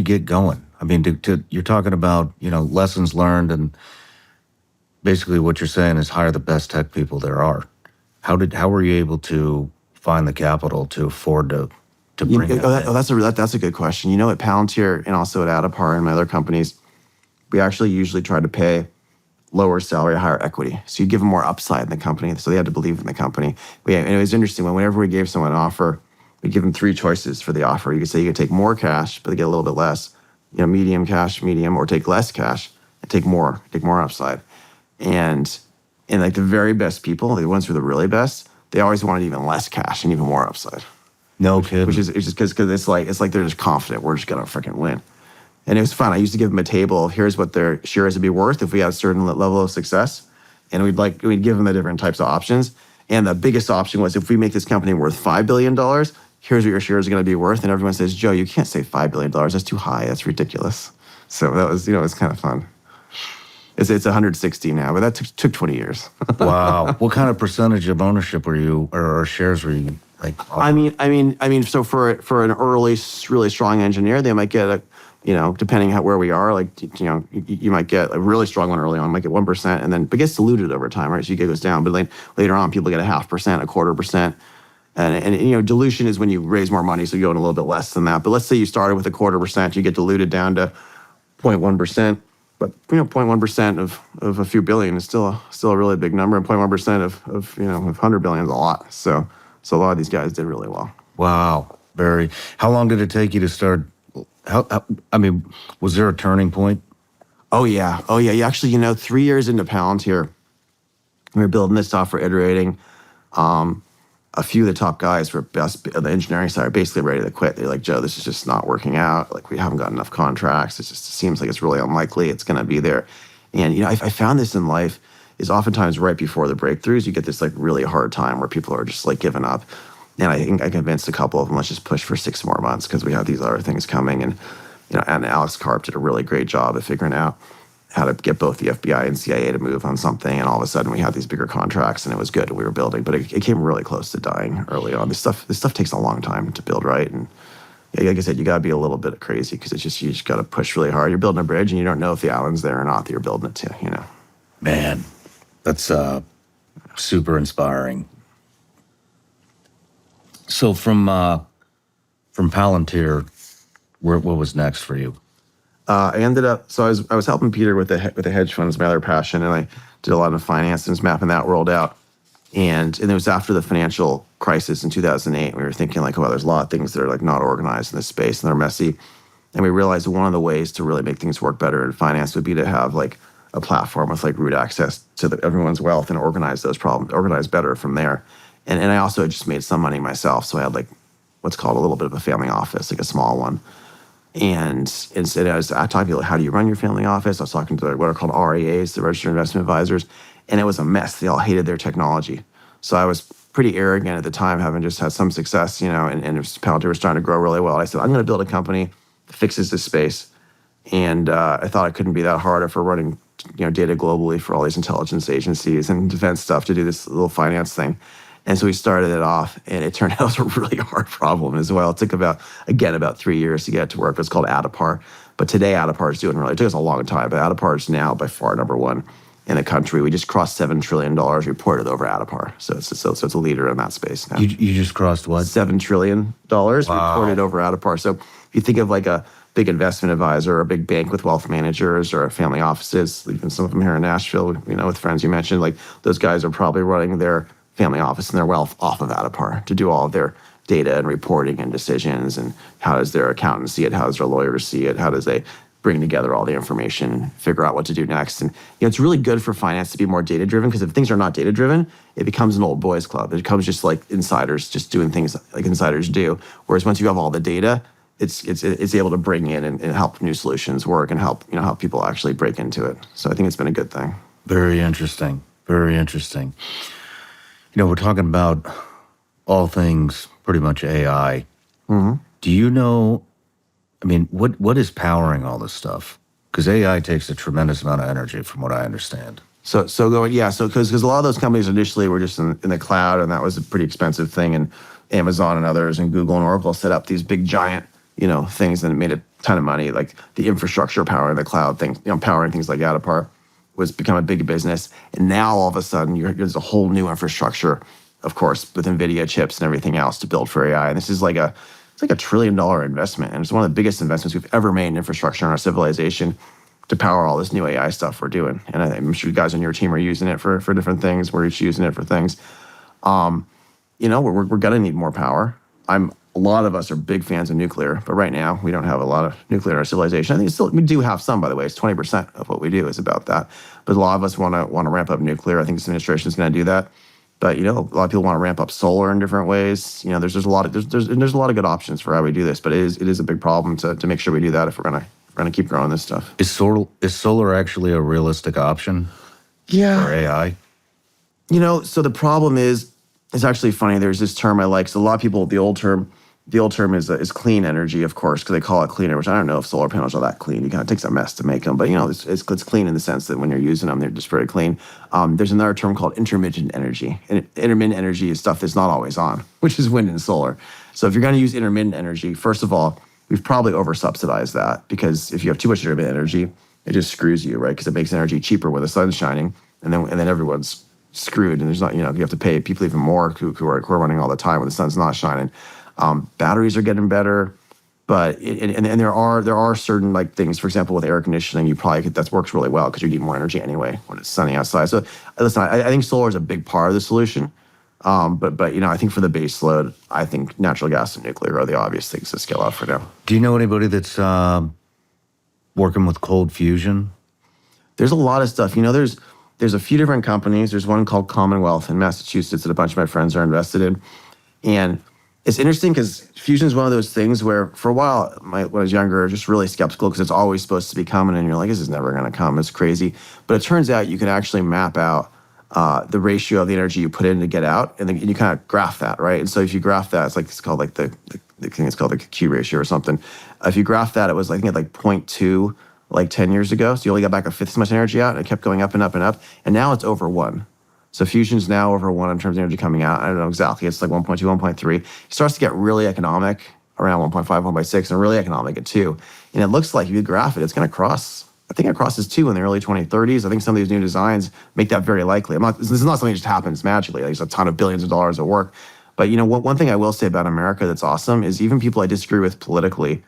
get going? I mean, you're talking about, lessons learned, and basically what you're saying is hire the best tech people there are. How were you able to find the capital to afford to to bring that in? That's a good question. You know, at Palantir and also at Adapar and my other companies, we actually usually try to pay lower salary, higher equity. So you give them more upside in the company. So they had to believe in the company. And it was interesting whenever we gave someone an offer, we give them 3 choices for the offer. You could say you could take more cash, but they get a little bit less. You know, medium cash, medium, or take less cash and take more upside. And like the very best people, the ones who are the really best, they always wanted even less cash and even more upside. No kidding. Which is it's just because it's like they're just confident we're just gonna freaking win. And it was fun. I used to give them a table. Here's what their shares would be worth if we had a certain level of success, and we'd give them the different types of options. And the biggest option was if we make this company worth $5 billion, here's what your shares are going to be worth. And everyone says, Joe, you can't say $5 billion. That's too high. That's ridiculous. So that was, it's kind of fun. It's 160 now, but that took 20 years. Wow. What kind of percentage of ownership were you, or shares were you like? I mean, so for an early, really strong engineer, they might get depending on where we are, like, you might get a really strong one early on, might get 1%, and then it gets diluted over time, right? So it goes down, but later on, people get 0.5%, 0.25%. And dilution is when you raise more money, so you go in a little bit less than that. But let's say you started with 0.25%, you get diluted down to 0.1%. But 0.1% of a few billion is still a really big number, and 0.1% of 100 billion is a lot. So a lot of these guys did really well. Wow, How long did it take you to start? Was there a turning point? Oh yeah. Actually, 3 years into Palantir, we were building this software, iterating. A few of the top guys were best on the engineering side are basically ready to quit. They're like, Joe, this is just not working out. Like, we haven't got enough contracts. It seems like it's really unlikely it's going to be there. And, I found this in life is oftentimes right before the breakthroughs, you get this like really hard time where people are just like giving up. And I think I convinced a couple of them, let's just push for 6 more months because we have these other things coming. And, and Alex Karp did a really great job of figuring out how to get both the FBI and CIA to move on something, and all of a sudden we had these bigger contracts, and it was good. We were building, but it came really close to dying early on. This stuff takes a long time to build, right? And like I said, you got to be a little bit crazy because you just got to push really hard. You're building a bridge, and you don't know if the island's there or not that you're building it to. Man, that's super inspiring. So from Palantir, what was next for you? I ended up, so I was helping Peter with the hedge funds, my other passion, and I did a lot of finance and was mapping that world out. And it was after the financial crisis in 2008. We were thinking like, there's a lot of things that are like not organized in this space and they're messy. And we realized one of the ways to really make things work better in finance would be to have like a platform with like root access to everyone's wealth and organize those problems, organize better from there. And I also had just made some money myself, so I had like what's called a little bit of a family office, like a small one. And instead, I talked to people, how do you run your family office? I was talking to what are called REAs, the Registered Investment Advisors, and it was a mess. They all hated their technology. So I was pretty arrogant at the time, having just had some success, and Palantir was trying to grow really well. I said, I'm going to build a company that fixes this space. And I thought it couldn't be that hard if we're running data globally for all these intelligence agencies and defense stuff to do this little finance thing. And so we started it off, and it turned out it was a really hard problem as well. It took about 3 years to get it to work. It was called Adapar. But today, Adapar is doing really, it took us a long time, but Adapar is now by far number one in the country. We just crossed $7 trillion reported over Adapar. So it's a leader in that space now. You just crossed what? $7 trillion reported over Adapar. So if you think of like a big investment advisor or a big bank with wealth managers or family offices, even some of them here in Nashville, with friends you mentioned, like those guys are probably running their family office and their wealth off of Adapar to do all of their data and reporting and decisions, and how does their accountant see it, how does their lawyers see it, how does they bring together all the information and figure out what to do next. And it's really good for finance to be more data-driven, because if things are not data-driven, it becomes an old boys club. It becomes just like insiders just doing things like insiders do. Whereas once you have all the data, it's able to bring in and help new solutions work and help people actually break into it. So I think it's been a good thing. Very interesting. Very interesting. We're talking about all things pretty much AI. Mm-hmm. Do you know, what is powering all this stuff? Because AI takes a tremendous amount of energy from what I understand. So because a lot of those companies initially were just in the cloud, and that was a pretty expensive thing, and Amazon and others and Google and Oracle set up these big giant, things that made a ton of money, like the infrastructure powering the cloud thing, powering things like Adapar was become a big business. And now all of a sudden there's a whole new infrastructure, of course, with NVIDIA chips and everything else to build for AI. And this is like it's like $1 trillion investment. And it's one of the biggest investments we've ever made in infrastructure in our civilization to power all this new AI stuff we're doing. And I'm sure you guys on your team are using it for different things. We're each using it for things. We're going to need more power. A lot of us are big fans of nuclear, but right now we don't have a lot of nuclear in our civilization. I think we do have some, by the way. It's 20% of what we do is about that. But a lot of us want to ramp up nuclear. I think this administration is going to do that. But a lot of people want to ramp up solar in different ways. There's a lot of good options for how we do this. But it is a big problem to make sure we do that if we're gonna keep growing this stuff. Is solar actually a realistic option? Yeah. For AI? So the problem is, it's actually funny. There's this term I like. So a lot of people, the old term is clean energy, of course, because they call it cleaner, which I don't know if solar panels are that clean. It takes a mess to make them, but it's clean in the sense that when you're using them, they're just very clean. There's another term called intermittent energy. And intermittent energy is stuff that's not always on, which is wind and solar. So if you're going to use intermittent energy, first of all, we've probably over-subsidized that, because if you have too much intermittent energy, it just screws you, right? Because it makes energy cheaper when the sun's shining, and then everyone's screwed, and there's not, you have to pay people even more who are running all the time when the sun's not shining. Batteries are getting better, but there are certain like things. For example, with air conditioning, that works really well because you need more energy anyway when it's sunny outside. So listen, I think solar is a big part of the solution, but I think for the base load, I think natural gas and nuclear are the obvious things to scale out for now. Do you know anybody that's working with cold fusion? There's a lot of stuff. There's a few different companies. There's one called Commonwealth in Massachusetts that a bunch of my friends are invested in. And it's interesting because fusion is one of those things where for a while, when I was younger, I was just really skeptical because it's always supposed to be coming and you're like, this is never going to come. It's crazy. But it turns out you can actually map out the ratio of the energy you put in to get out, and then you kind of graph that, right? And so if you graph that, it's called like the thing, it's called like a Q ratio or something. If you graph that, it was I think at like 0.2 like 10 years ago. So you only got back a fifth as much energy out, and it kept going up and up and up. And now it's over 1. So fusion's now over 1 in terms of energy coming out. I don't know exactly. It's like 1.2, 1.3. It starts to get really economic around 1.5, 1.6, and really economic at 2. And it looks like if you graph it, it's going to cross. I think it crosses 2 in the early 2030s. I think some of these new designs make that very likely. This is not something that just happens magically. There's a ton of billions of dollars of work. But one thing I will say about America that's awesome is even people I disagree with politically,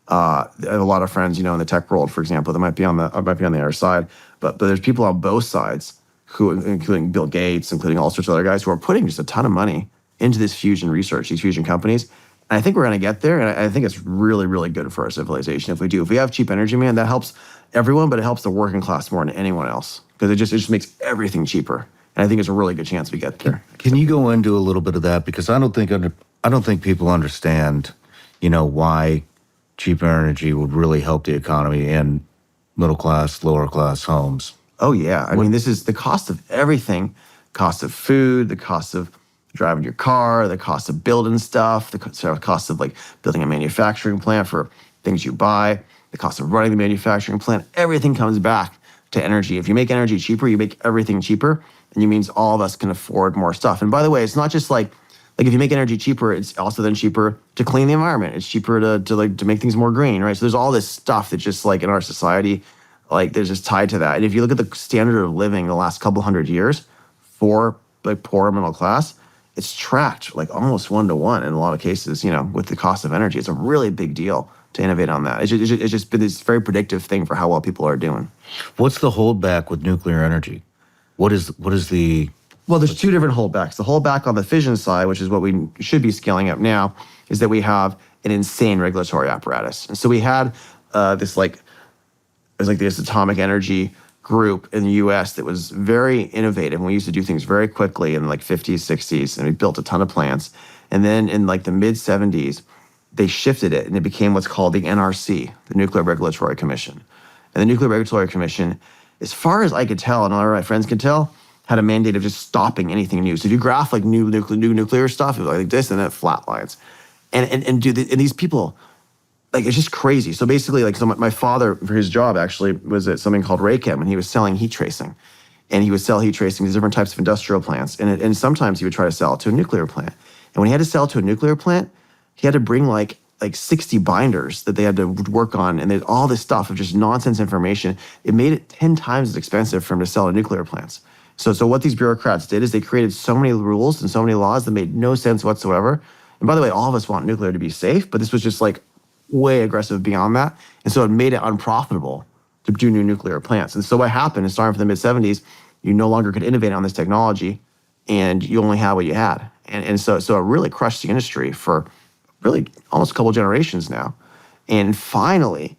I have a lot of friends, in the tech world, for example, that might be on the other side. But there's people on both sides, including Bill Gates, including all sorts of other guys, who are putting just a ton of money into this fusion research, these fusion companies. And I think we're going to get there. And I think it's really, really good for our civilization if we do. If we have cheap energy, man, that helps everyone, but it helps the working class more than anyone else, because it just makes everything cheaper. And I think it's a really good chance we get there. Can you go into a little bit of that? Because I don't think people understand, why cheaper energy would really help the economy and middle class, lower class homes. Oh, yeah. I mean, this is the cost of everything, cost of food, the cost of driving your car, the cost of building stuff, the cost of like building a manufacturing plant for things you buy, the cost of running the manufacturing plant. Everything comes back to energy. If you make energy cheaper, you make everything cheaper, and it means all of us can afford more stuff. And by the way, it's not just like if you make energy cheaper, it's also then cheaper to clean the environment. It's cheaper to make things more green, right? So there's all this stuff that just like in our society, like there's just tied to that. And if you look at the standard of living the last couple hundred years for like poor middle class, it's tracked like almost 1-to-1 in a lot of cases, with the cost of energy. It's a really big deal to innovate on that. It's just been this very predictive thing for how well people are doing. What's the holdback with nuclear energy? What is the... Well, there's 2 different holdbacks. The holdback on the fission side, which is what we should be scaling up now, is that we have an insane regulatory apparatus. And so we had this atomic energy group in the U.S. that was very innovative. And we used to do things very quickly in the 50s, 60s, and we built a ton of plants. And then in the mid 70s, they shifted it, and it became what's called the NRC, the Nuclear Regulatory Commission. And the Nuclear Regulatory Commission, as far as I could tell, and all of my friends could tell, had a mandate of just stopping anything new. So if you graph new nuclear stuff, it was like this, and then it flatlines. And these people, it's just crazy. So basically, so my father, for his job, actually was at something called Raychem, and he was selling heat tracing. And he would sell heat tracing to different types of industrial plants. And sometimes he would try to sell it to a nuclear plant. And when he had to sell it to a nuclear plant, he had to bring like 60 binders that they had to work on. And there's all this stuff of just nonsense information. It made it 10 times as expensive for him to sell to nuclear plants. So what these bureaucrats did is they created so many rules and so many laws that made no sense whatsoever. And by the way, all of us want nuclear to be safe, but this was just like way aggressive beyond that. And so it made it unprofitable to do new nuclear plants. And so what happened is starting from the mid 70s, you no longer could innovate on this technology and you only had what you had. And so it really crushed the industry for really almost a couple generations now. And finally,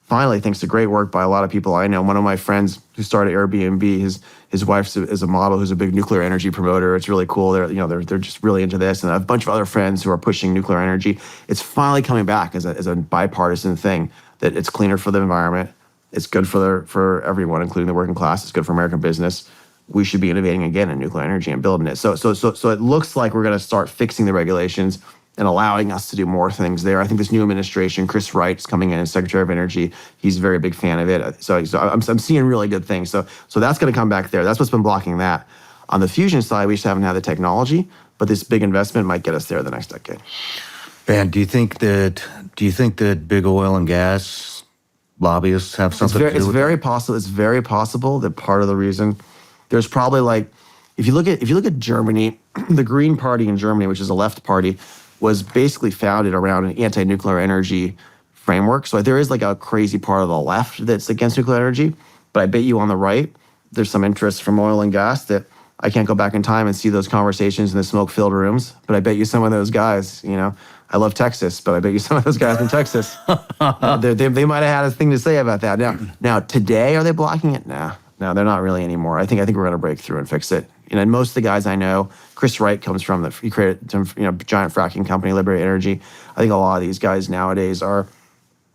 thanks to great work by a lot of people I know, one of my friends who started Airbnb, his wife is a model who's a big nuclear energy promoter. It's really cool. They're just really into this, and a bunch of other friends who are pushing nuclear energy. It's finally coming back as a bipartisan thing, that it's cleaner for the environment, it's good for everyone, including the working class. It's good for American business. We should be innovating again in nuclear energy and building it. So it looks like we're going to start fixing the regulations and allowing us to do more things there. I think this new administration, Chris Wright's coming in as Secretary of Energy. He's a very big fan of it. So I'm seeing really good things. So that's going to come back there. That's what's been blocking that. On the fusion side, we just haven't had the technology, but this big investment might get us there the next decade. Ben, do you think that big oil and gas lobbyists have something to do with it? It's very possible that part of the reason there's probably like, if you look at Germany, the Green Party in Germany, which is a left party, was basically founded around an anti-nuclear energy framework. So there is like a crazy part of the left that's against nuclear energy, but I bet you on the right, there's some interest from oil and gas that I can't go back in time and see those conversations in the smoke-filled rooms, but I bet you some of those guys, I love Texas, but I bet you some of those guys in Texas, they might have had a thing to say about that. Now today, are they blocking it? No, they're not really anymore. I think we're going to break through and fix it. And most of the guys I know, Chris Wright comes from he created some giant fracking company, Liberate Energy. I think a lot of these guys nowadays are,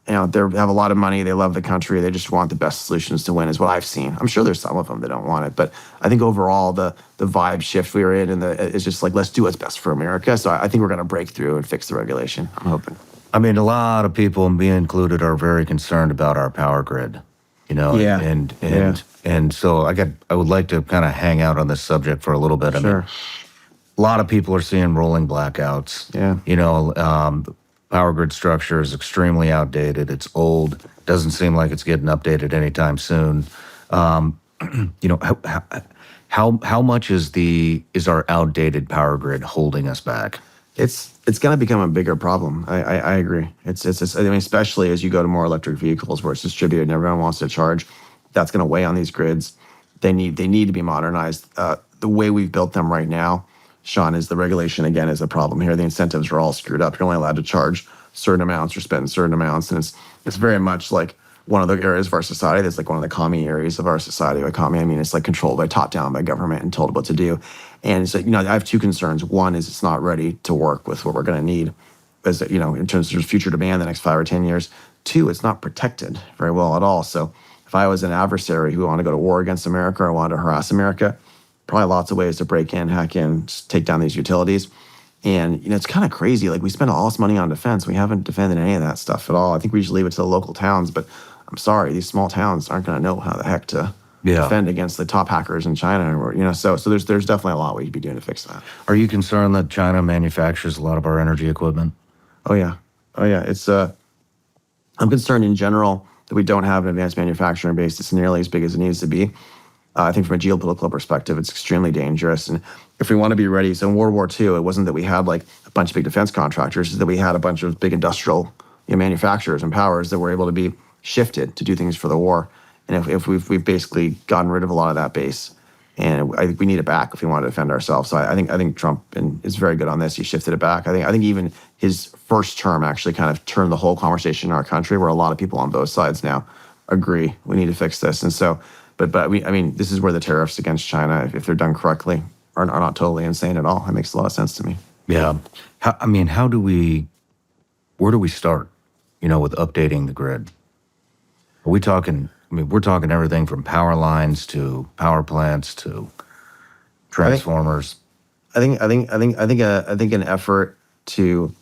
they have a lot of money, they love the country, they just want the best solutions to win, is what I've seen. I'm sure there's some of them that don't want it, but I think overall the vibe shift we're in, and it's just like, let's do what's best for America. So I think we're going to break through and fix the regulation. I'm hoping. I mean, a lot of people, me included, are very concerned about our power grid. Yeah. And so I would like to kind of hang out on this subject for a little bit. Sure. A lot of people are seeing rolling blackouts. Yeah. Power grid structure is extremely outdated. It's old. Doesn't seem like it's getting updated anytime soon. How much is our outdated power grid holding us back? It's going to become a bigger problem. I agree. It's especially as you go to more electric vehicles where it's distributed and everyone wants to charge. That's going to weigh on these grids. They need to be modernized. The way we've built them right now, Sean, is the regulation again is a problem here. The incentives are all screwed up. You're only allowed to charge certain amounts or spend certain amounts, and it's very much like one of the areas of our society that's like one of the commie areas of our society. By commie, I mean it's like controlled by top down by government and told what to do. And so I have two concerns. One is it's not ready to work with what we're going to need, as in terms of future demand the next 5 or 10 years. Two, it's not protected very well at all. So if I was an adversary who wanted to go to war against America or wanted to harass America, probably lots of ways to break in, hack in, take down these utilities. And it's kind of crazy. Like we spend all this money on defense. We haven't defended any of that stuff at all. I think we should leave it to the local towns, but I'm sorry, these small towns aren't going to know how the heck to defend against the top hackers in China. So there's definitely a lot we could be doing to fix that. Are you concerned that China manufactures a lot of our energy equipment? Oh yeah. It's I'm concerned in general that we don't have an advanced manufacturing base that's nearly as big as it needs to be. I think from a geopolitical perspective, it's extremely dangerous. And if we want to be ready, so in World War II, it wasn't that we had like a bunch of big defense contractors, it's that we had a bunch of big industrial manufacturers and powers that were able to be shifted to do things for the war. And if we've basically gotten rid of a lot of that base, and I think we need it back if we want to defend ourselves. So I think Trump is very good on this. He shifted it back. I think even his first term actually kind of turned the whole conversation in our country, where a lot of people on both sides now agree we need to fix this. And so, but this is where the tariffs against China, if they're done correctly, are not totally insane at all. It makes a lot of sense to me. Yeah. Where do we start, with updating the grid? Are we talking, we're talking everything from power lines to power plants to transformers. I think an effort to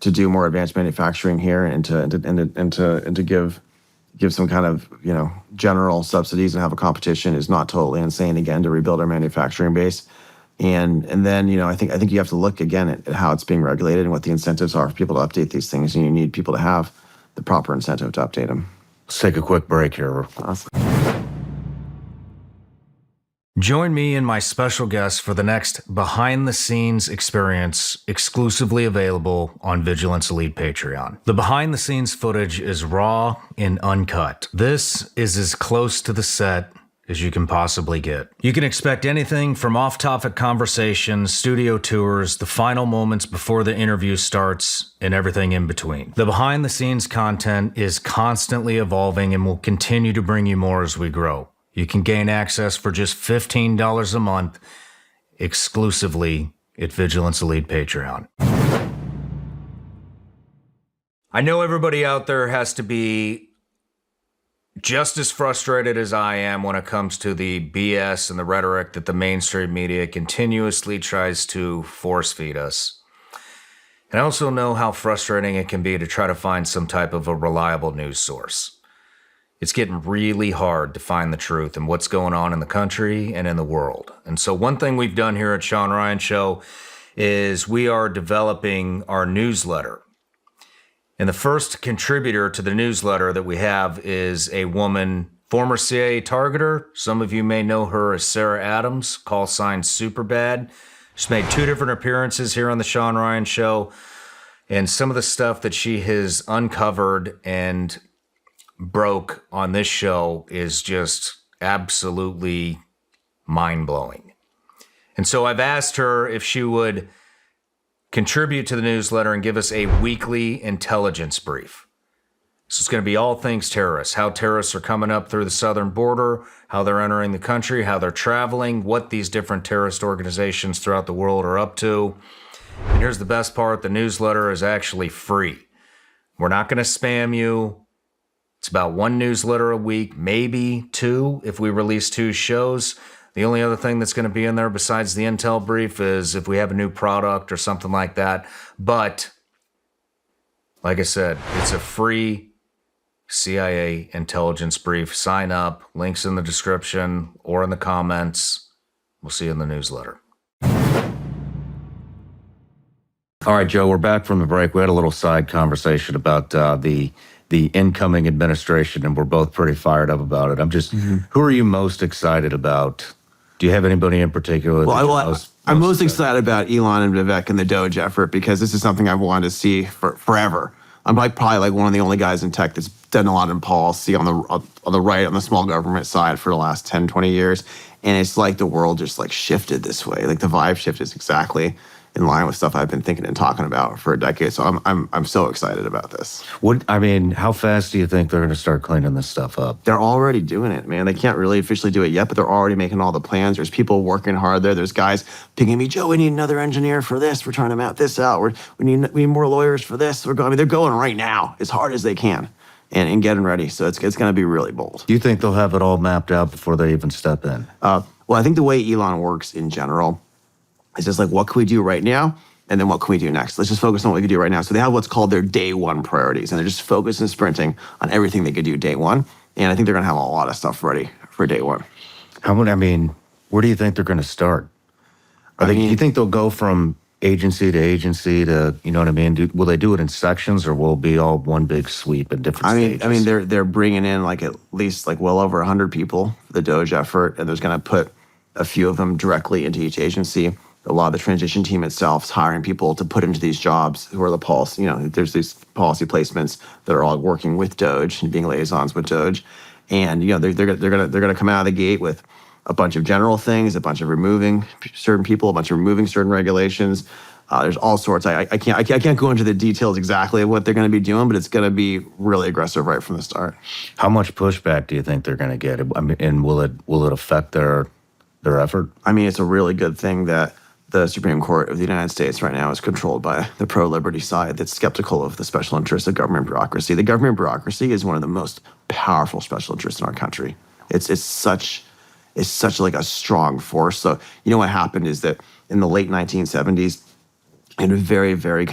do more advanced manufacturing here and to give some kind of general subsidies and have a competition is not totally insane again to rebuild our manufacturing base. And then I think you have to look again at how it's being regulated and what the incentives are for people to update these things, and you need people to have the proper incentive to update them. Let's take a quick break here. Awesome. Join me and my special guest for the next behind-the-scenes experience exclusively available on Vigilance Elite Patreon. The behind-the-scenes footage is raw and uncut. This is as close to the set as you can possibly get. You can expect anything from off-topic conversations, studio tours, the final moments before the interview starts, and everything in between. The behind-the-scenes content is constantly evolving and will continue to bring you more as we grow. You can gain access for just $15 a month exclusively at Vigilance Elite Patreon. I know everybody out there has to be just as frustrated as I am when it comes to the BS and the rhetoric that the mainstream media continuously tries to force feed us. And I also know how frustrating it can be to try to find some type of a reliable news source. It's getting really hard to find the truth and what's going on in the country and in the world. And so one thing we've done here at Sean Ryan Show is we are developing our newsletter. And the first contributor to the newsletter that we have is a woman, former CIA targeter. Some of you may know her as Sarah Adams, call sign Superbad. She's made 2 different appearances here on the Sean Ryan Show. And some of the stuff that she has uncovered and broke on this show is just absolutely mind-blowing. And so I've asked her if she would contribute to the newsletter and give us a weekly intelligence brief. So it's going to be all things terrorists, how terrorists are coming up through the southern border, how they're entering the country, how they're traveling, what these different terrorist organizations throughout the world are up to. And here's the best part, the newsletter is actually free. We're not going to spam you. It's about 1 newsletter a week, maybe 2 if we release 2 shows. The only other thing that's going to be in there besides the intel brief is if we have a new product or something like that. But, like I said, it's a free CIA intelligence brief. Sign up. Links in the description or in the comments. We'll see you in the newsletter. All right, Joe, we're back from the break. We had a little side conversation about the incoming administration, and we're both pretty fired up about it. I'm just, who are you most excited about? Do you have anybody in particular? Well, I'm most excited about Elon and Vivek and the Doge effort because this is something I've wanted to see for forever. I'm probably one of the only guys in tech that's done a lot in policy on the right, on the small government side for the last 10, 20 years. And it's like the world just shifted this way. Like the vibe shift is exactly in line with stuff I've been thinking and talking about for a decade. So I'm so excited about this. How fast do you think they're going to start cleaning this stuff up? They're already doing it, man. They can't really officially do it yet, but they're already making all the plans. There's people working hard there. There's guys pinging me, Joe, we need another engineer for this. We're trying to map this out. We need more lawyers for this. They're going right now as hard as they can and getting ready. So it's going to be really bold. Do you think they'll have it all mapped out before they even step in? Well, I think the way Elon works in general, it's just what can we do right now? And then what can we do next? Let's just focus on what we can do right now. So they have what's called their day 1 priorities, and they're just focused and sprinting on everything they could do day 1. And I think they're going to have a lot of stuff ready for day 1. Where do you think they're going to start? Do you think they'll go from agency to agency to, you know what I mean? Will they do it in sections, or will it be all one big sweep at different stages? They're bringing in at least well over 100 people for the Doge effort, and there's going to put a few of them directly into each agency. A lot of the transition team itself is hiring people to put into these jobs who are the policy, there's these policy placements that are all working with Doge and being liaisons with Doge. And, they're gonna come out of the gate with a bunch of general things, a bunch of removing certain people, a bunch of removing certain regulations. There's all sorts. I can't go into the details exactly of what they're going to be doing, but it's going to be really aggressive right from the start. How much pushback do you think they're going to get? And will it affect their effort? It's a really good thing that the Supreme Court of the United States right now is controlled by the pro-liberty side that's skeptical of the special interests of government bureaucracy. The government bureaucracy is one of the most powerful special interests in our country. It's such a strong force. So what happened is that in the late 1970s, in a very, very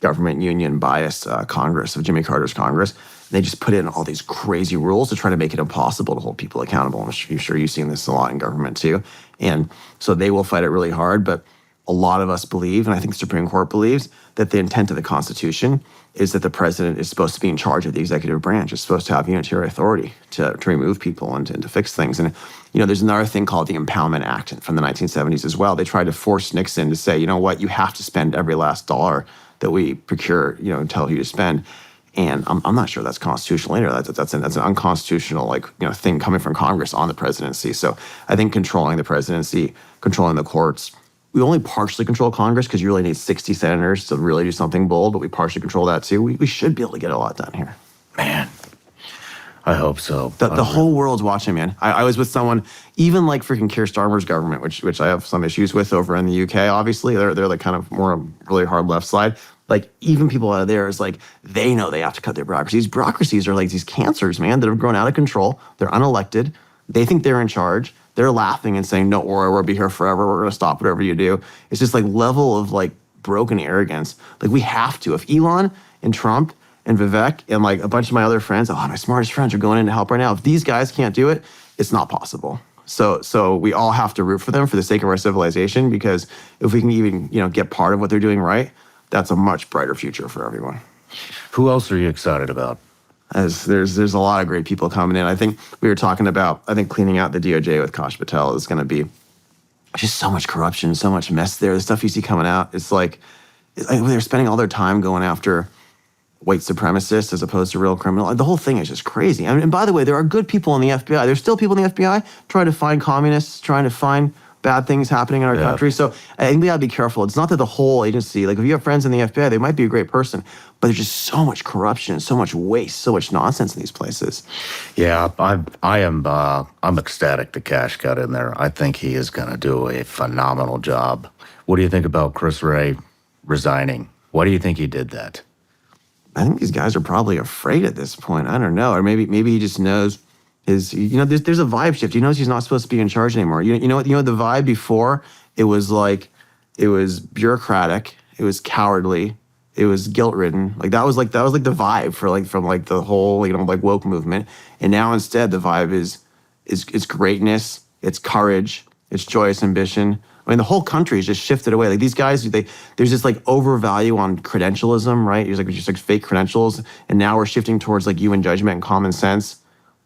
government union biased Congress of Jimmy Carter's Congress, they just put in all these crazy rules to try to make it impossible to hold people accountable. I'm sure you've seen this a lot in government too. And so they will fight it really hard. But a lot of us believe, and I think the Supreme Court believes, that the intent of the Constitution is that the president is supposed to be in charge of the executive branch. It's supposed to have unitary authority to remove people and to fix things. And, there's another thing called the Impoundment Act from the 1970s as well. They tried to force Nixon to say, you know what, you have to spend every last dollar that we procure, and tell you to spend. And I'm not sure that's constitutional either. That's an unconstitutional thing coming from Congress on the presidency. So I think controlling the presidency, controlling the courts. We only partially control Congress because you really need 60 senators to really do something bold, but we partially control that too. We should be able to get a lot done here. Man, I hope so. The whole world's watching, man. I was with someone, even like freaking Keir Starmer's government, which I have some issues with over in the UK, obviously. They're like kind of more really hard left side. Like even people out of there is like, they know they have to cut their bureaucracies. Bureaucracies are like these cancers, man, that have grown out of control. They're unelected. They think they're in charge. They're laughing and saying, "Don't worry, we'll be here forever. We're going to stop whatever you do." It's just like level of like broken arrogance. Like we have to. If Elon and Trump and Vivek and like a bunch of my other friends, my smartest friends are going in to help right now. If these guys can't do it, it's not possible. So we all have to root for them for the sake of our civilization, because if we can even, get part of what they're doing right, that's a much brighter future for everyone. Who else are you excited about? As there's a lot of great people coming in. I think we were talking about, cleaning out the DOJ with Kash Patel is going to be just so much corruption, so much mess there. The stuff you see coming out, it's like they're spending all their time going after white supremacists as opposed to real criminal. The whole thing is just crazy. And by the way, there are good people in the FBI. There's still people in the FBI trying to find communists, trying to find bad things happening in our country. So I think we gotta be careful. It's not that the whole agency, like if you have friends in the FBI, they might be a great person, but there's just so much corruption, so much waste, so much nonsense in these places. Yeah, I'm ecstatic that Cash got in there. I think he is going to do a phenomenal job. What do you think about Chris Wray resigning? Why do you think he did that? I think these guys are probably afraid at this point. I don't know. Or maybe he just knows there's a vibe shift. He knows he's not supposed to be in charge anymore. You know the vibe before, it was bureaucratic, it was cowardly, it was guilt-ridden. That was the vibe from the whole woke movement. And now instead the vibe is greatness, it's courage, it's joyous ambition. The whole country has just shifted away. These guys, there's this overvalue on credentialism, right? There's just fake credentials, and now we're shifting towards human judgment and common sense.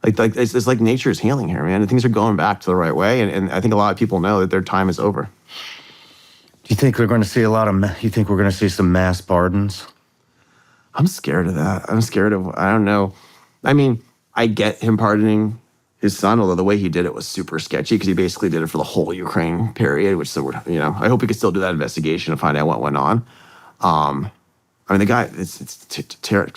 It's like nature's healing here, man. And things are going back to the right way, and I think a lot of people know that their time is over. Do you think we're going to see you think we're going to see some mass pardons? I'm scared of that. I don't know. I get him pardoning his son, although the way he did it was super sketchy because he basically did it for the whole Ukraine period, which, I hope he could still do that investigation and find out what went on. The guy, it's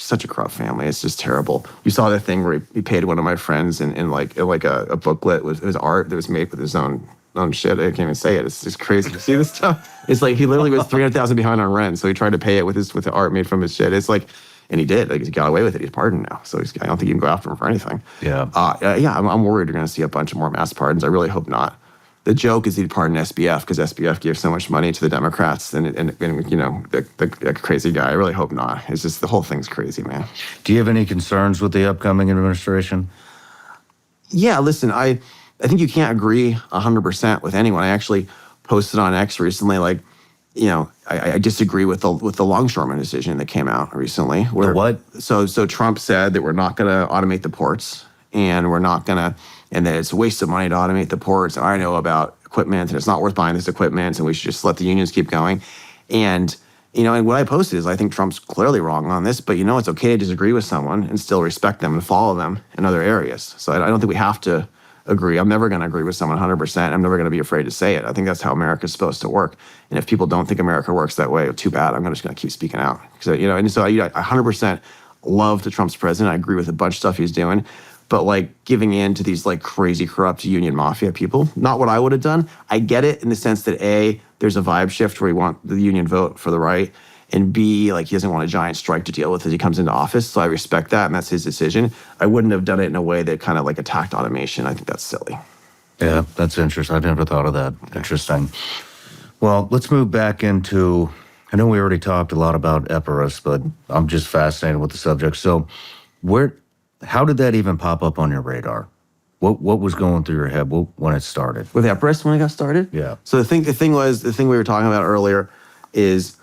such a corrupt family. It's just terrible. You saw that thing where he paid one of my friends in a booklet with his art that was made with his own shit. I can't even say it. It's just crazy to see this stuff. It's he literally was $300,000 behind on rent, so he tried to pay it with the art made from his shit. It's and he did. He got away with it. He's pardoned now, so I don't think you can go after him for anything. Yeah. I'm worried we're going to see a bunch of more mass pardons. I really hope not. The joke is he'd pardon SBF because SBF gave so much money to the Democrats and the crazy guy. I really hope not. It's just the whole thing's crazy, man. Do you have any concerns with the upcoming administration? Yeah, listen, I think you can't agree 100% with anyone. I actually posted on X recently, I disagree with the longshoreman decision that came out recently. The what? So Trump said that we're not going to automate the ports, and we're not going to, and that it's a waste of money to automate the ports. I know about equipment, and it's not worth buying this equipment, and we should just let the unions keep going. And and what I posted is I think Trump's clearly wrong on this, but it's okay to disagree with someone and still respect them and follow them in other areas. So I don't think we have to agree. I'm never going to agree with someone 100%. I'm never going to be afraid to say it. I think that's how America's supposed to work. And if people don't think America works that way, too bad. I'm just going to keep speaking out. So, and so I 100% love the Trump's president. I agree with a bunch of stuff he's doing. But giving in to these crazy corrupt union mafia people, not what I would have done. I get it in the sense that A, there's a vibe shift where we want the union vote for the right, and B, he doesn't want a giant strike to deal with as he comes into office. So I respect that, and that's his decision. I wouldn't have done it in a way that kind of attacked automation. I think that's silly. Yeah, that's interesting. I've never thought of that. Interesting. Well, let's move back into, I know we already talked a lot about SRS, but I'm just fascinated with the subject. So how did that even pop up on your radar? What was going through your head when it started? With Everest when it got started? Yeah. So the thing we were talking about earlier is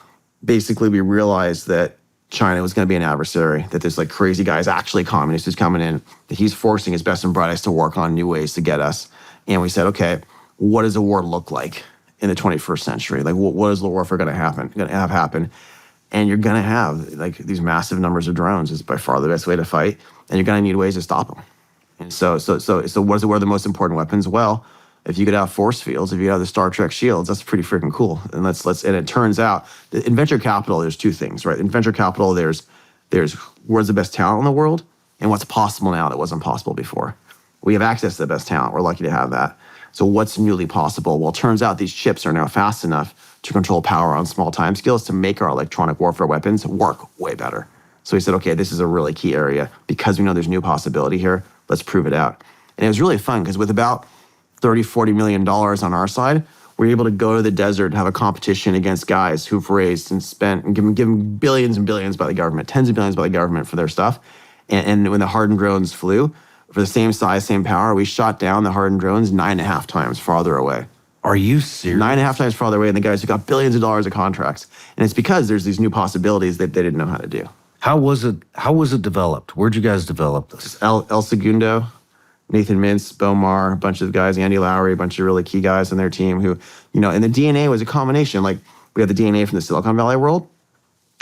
basically we realized that China was going to be an adversary, that this like crazy guy is actually communist who's coming in, that he's forcing his best and brightest to work on new ways to get us. And we said, okay, what does a war look like in the 21st century? Like, what is the warfare going to happen? And you're going to have like these massive numbers of drones is by far the best way to fight, and you're going to need ways to stop them. And so what are the most important weapons? Well, if you could have force fields, if you have the Star Trek shields, that's pretty freaking cool. And and it turns out that in venture capital, there's two things, right? In venture capital, there's where's the best talent in the world and what's possible now that wasn't possible before. We have access to the best talent. We're lucky to have that. So what's newly possible? Well, it turns out these chips are now fast enough to control power on small timescales to make our electronic warfare weapons work way better. So we said, okay, this is a really key area because we know there's new possibility here. Let's prove it out. And it was really fun because with about $30-40 million on our side, we're able to go to the desert and have a competition against guys who've raised and spent and given billions and billions by the government, tens of billions by the government for their stuff. And when the hardened drones flew, for the same size, same power, we shot down the hardened drones 9.5 times farther away. Are you serious? 9.5 times farther away than the guys who got billions of dollars of contracts. And it's because there's these new possibilities that they didn't know how to do. How was it developed? Where'd you guys develop this? El Segundo, Nathan Mintz, Bo Maher, a bunch of guys, Andy Lowry, a bunch of really key guys on their team who, and the DNA was a combination. Like we had the DNA from the Silicon Valley world,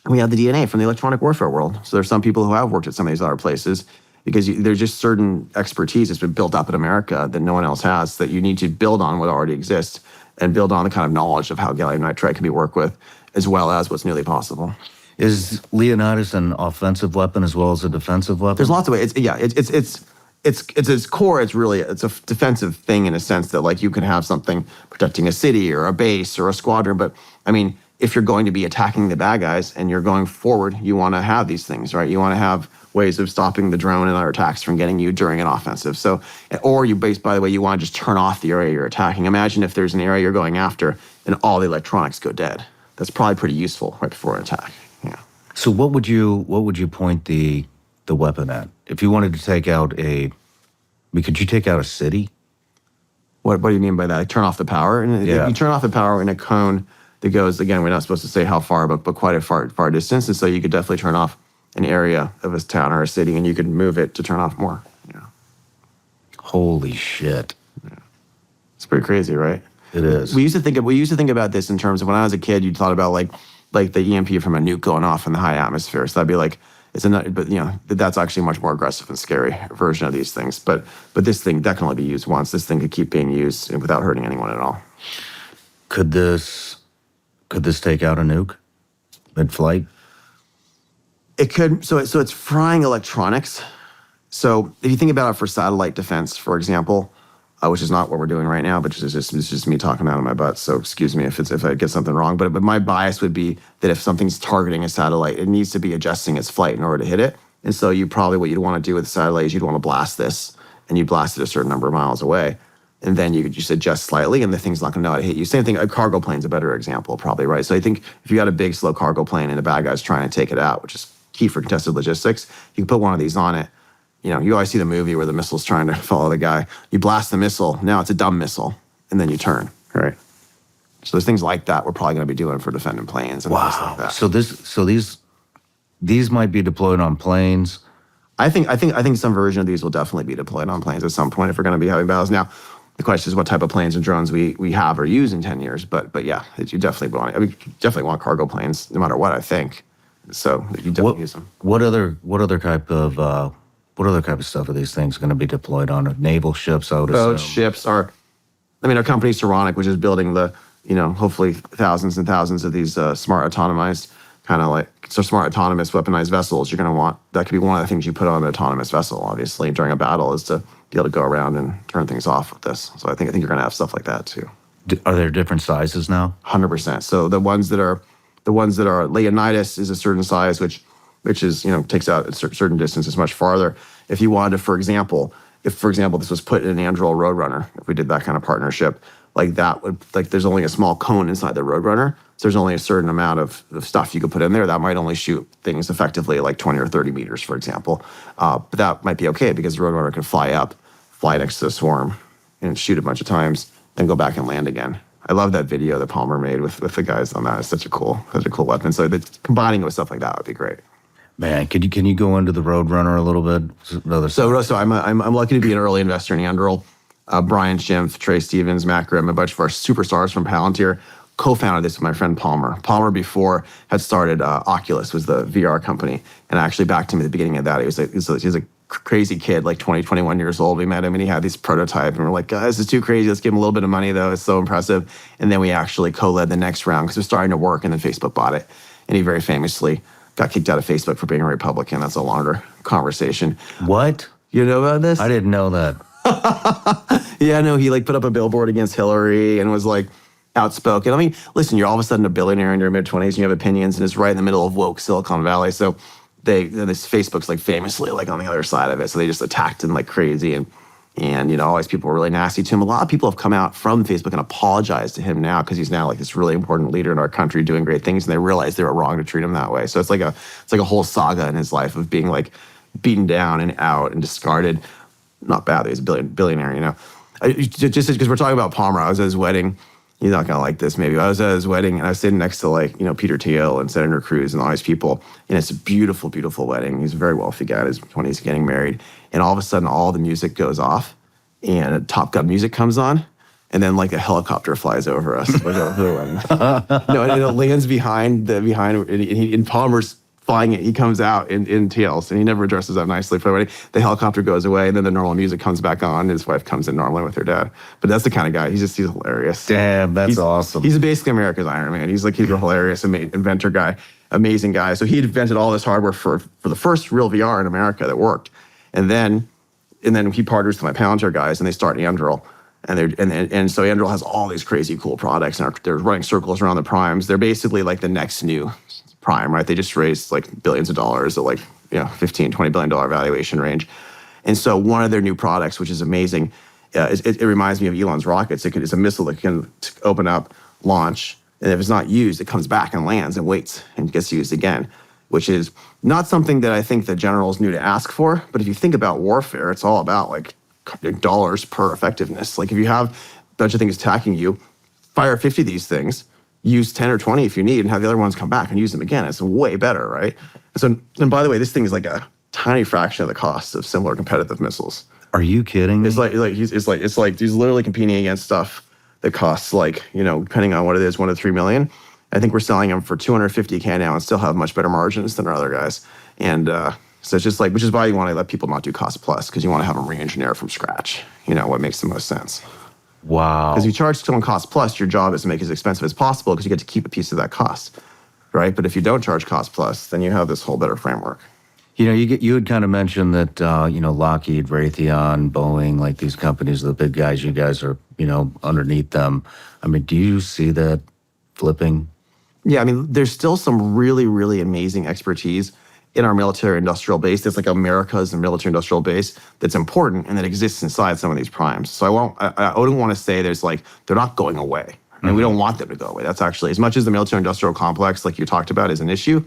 and we had the DNA from the electronic warfare world. So there's some people who have worked at some of these other places because there's just certain expertise that's been built up in America that no one else has that you need to build on what already exists and build on the kind of knowledge of how gallium nitride can be worked with as well as what's newly possible. Is Leonidas an offensive weapon as well as a defensive weapon? There's lots of ways. It's its core. It's a defensive thing in a sense that like you can have something protecting a city or a base or a squadron. But I mean, if you're going to be attacking the bad guys and you're going forward, you want to have these things, right? You want to have ways of stopping the drone and other attacks from getting you during an offensive. So, or you by the way, you want to just turn off the area you're attacking. Imagine if there's an area you're going after and all the electronics go dead. That's probably pretty useful right before an attack. Yeah. So what would you point the weapon at? If you wanted to take out could you take out a city? What do you mean by that? Like turn off the power? And Yeah. you turn off the power in a cone that goes, again, we're not supposed to say how far, but quite a far distance. And so you could definitely turn off an area of a town or a city, and you could move it to turn off more. Yeah. Holy shit. It's pretty crazy, right? It is. We used to think about this in terms of when I was a kid, you thought about like the EMP from a nuke going off in the high atmosphere. So that'd be like, that's actually a much more aggressive and scary version of these things. But this thing that can only be used once. This thing could keep being used without hurting anyone at all. Could this take out a nuke mid-flight? It could. So it's frying electronics. So if you think about it for satellite defense, for example, which is not what we're doing right now, but it's just me talking out of my butt. So excuse me if I get something wrong. But my bias would be that if something's targeting a satellite, it needs to be adjusting its flight in order to hit it. And so what you'd want to do with the satellite is you'd want to blast this, and you blast it a certain number of miles away. And then you could just adjust slightly, and the thing's not going to know how to hit you. Same thing, a cargo plane's a better example, probably, right? So I think if you got a big, slow cargo plane and a bad guy's trying to take it out, which is key for contested logistics, you can put one of these on it. You always see the movie where the missile's trying to follow the guy. You blast the missile, now it's a dumb missile, and then you turn, right? So there's things like that we're probably going to be doing for defending planes and things like that. So these might be deployed on planes. I think some version of these will definitely be deployed on planes at some point if we're going to be having battles. Now, the question is what type of planes and drones we have or use in 10 years. But yeah, you definitely want cargo planes no matter what, I think. So you definitely use them. What other type of stuff are these things going to be deployed on? Naval ships, I would assume. Boats, ships our company Saronic, which is building the, hopefully thousands and thousands of these smart autonomized smart autonomous weaponized vessels. You're going to want, that could be one of the things you put on an autonomous vessel, obviously, during a battle is to be able to go around and turn things off with this. So I think you're going to have stuff like that too. Are there different sizes now? 100%. So the ones that are Leonidas is a certain size, which is, takes out a certain distances much farther. If you wanted to, for example, this was put in an Anduril Roadrunner, if we did that kind of partnership, there's only a small cone inside the Roadrunner. So there's only a certain amount of stuff you could put in there that might only shoot things effectively like 20 or 30 meters, for example. But that might be okay because the Roadrunner can fly up fly next to the swarm and shoot a bunch of times, then go back and land again. I love that video that Palmer made with the guys on that. It's such a cool weapon. So combining it with stuff like that would be great. Man, can you go into the Roadrunner a little bit? So I'm lucky to be an early investor in Anduril. Brian Schimpf, Trey Stevens, Matt Grimm, a bunch of our superstars from Palantir co-founded this with my friend Palmer. Palmer before had started Oculus, was the VR company, and I actually backed him at the beginning of that. He was a crazy kid, like 20, 21 years old. We met him and he had this prototype and we're like, guys, this is too crazy. Let's give him a little bit of money though. It's so impressive. And then we actually co-led the next round because it was starting to work, and then Facebook bought it. And he very famously got kicked out of Facebook for being a Republican. That's a longer conversation. What? You know about this? I didn't know that. Yeah, no, he like put up a billboard against Hillary and was like outspoken. I mean, listen, you're all of a sudden a billionaire in your mid-20s and you have opinions, and it's right in the middle of woke Silicon Valley. So this Facebook's like famously like on the other side of it. So they just attacked him like crazy, and you know, all these people were really nasty to him. A lot of people have come out from Facebook and apologized to him now because he's now like this really important leader in our country doing great things, and they realized they were wrong to treat him that way. So it's like a whole saga in his life of being like beaten down and out and discarded. Not bad that he's a billionaire, you know. Just because we're talking about Palmer, I was at his wedding. He's not gonna like this, maybe. I was at his wedding and I was sitting next to like, you know, Peter Thiel and Senator Cruz and all these people. And it's a beautiful, beautiful wedding. He's a very wealthy guy in his 20s getting married. And all of a sudden, all the music goes off and Top Gun music comes on. And then like a helicopter flies over us. Like over the wedding. No, and it lands behind, and Palmer's flying it. He comes out in Thiel's, and he never dresses up nicely for the wedding. The helicopter goes away, and then the normal music comes back on, and his wife comes in normally with her dad. But that's the kind of guy. He's hilarious. Damn, he's awesome. He's basically America's Iron Man. He's a hilarious inventor guy, amazing guy. So he invented all this hardware for the first real VR in America that worked. And then he partners with my Palantir guys, and they start Anduril. And so Anduril has all these crazy cool products, and they're running circles around the primes. They're basically like the next new prime, right? They just raised like billions of dollars at like, you know, $15, $20 billion valuation range. And so one of their new products, which is amazing, it reminds me of Elon's rockets. It's a missile that can open up, launch, and if it's not used, it comes back and lands and waits and gets used again, which is not something that I think the generals knew to ask for. But if you think about warfare, it's all about like dollars per effectiveness. Like if you have a bunch of things attacking you, fire 50 of these things, use 10 or 20 if you need, and have the other ones come back and use them again. It's way better, right? And by the way, this thing is like a tiny fraction of the cost of similar competitive missiles. Are you kidding me? It's like he's literally competing against stuff that costs like, you know, depending on what it is, $1 to $3 million. I think we're selling them for $250K now and still have much better margins than our other guys. And so it's just like, which is why you want to let people not do cost plus, because you want to have them re-engineer from scratch. You know, what makes the most sense. Wow. Because if you charge someone cost plus, your job is to make it as expensive as possible because you get to keep a piece of that cost, right? But if you don't charge cost plus, then you have this whole better framework. You know, you had kind of mentioned that, you know, Lockheed, Raytheon, Boeing, like these companies, the big guys, you guys are, you know, underneath them. I mean, do you see that flipping? Yeah, I mean, there's still some really, really amazing expertise in our military industrial base. That's like America's military industrial base that's important and that exists inside some of these primes. So I wouldn't want to say there's like, they're not going away. And we don't want them to go away. That's actually, as much as the military industrial complex, like you talked about, is an issue,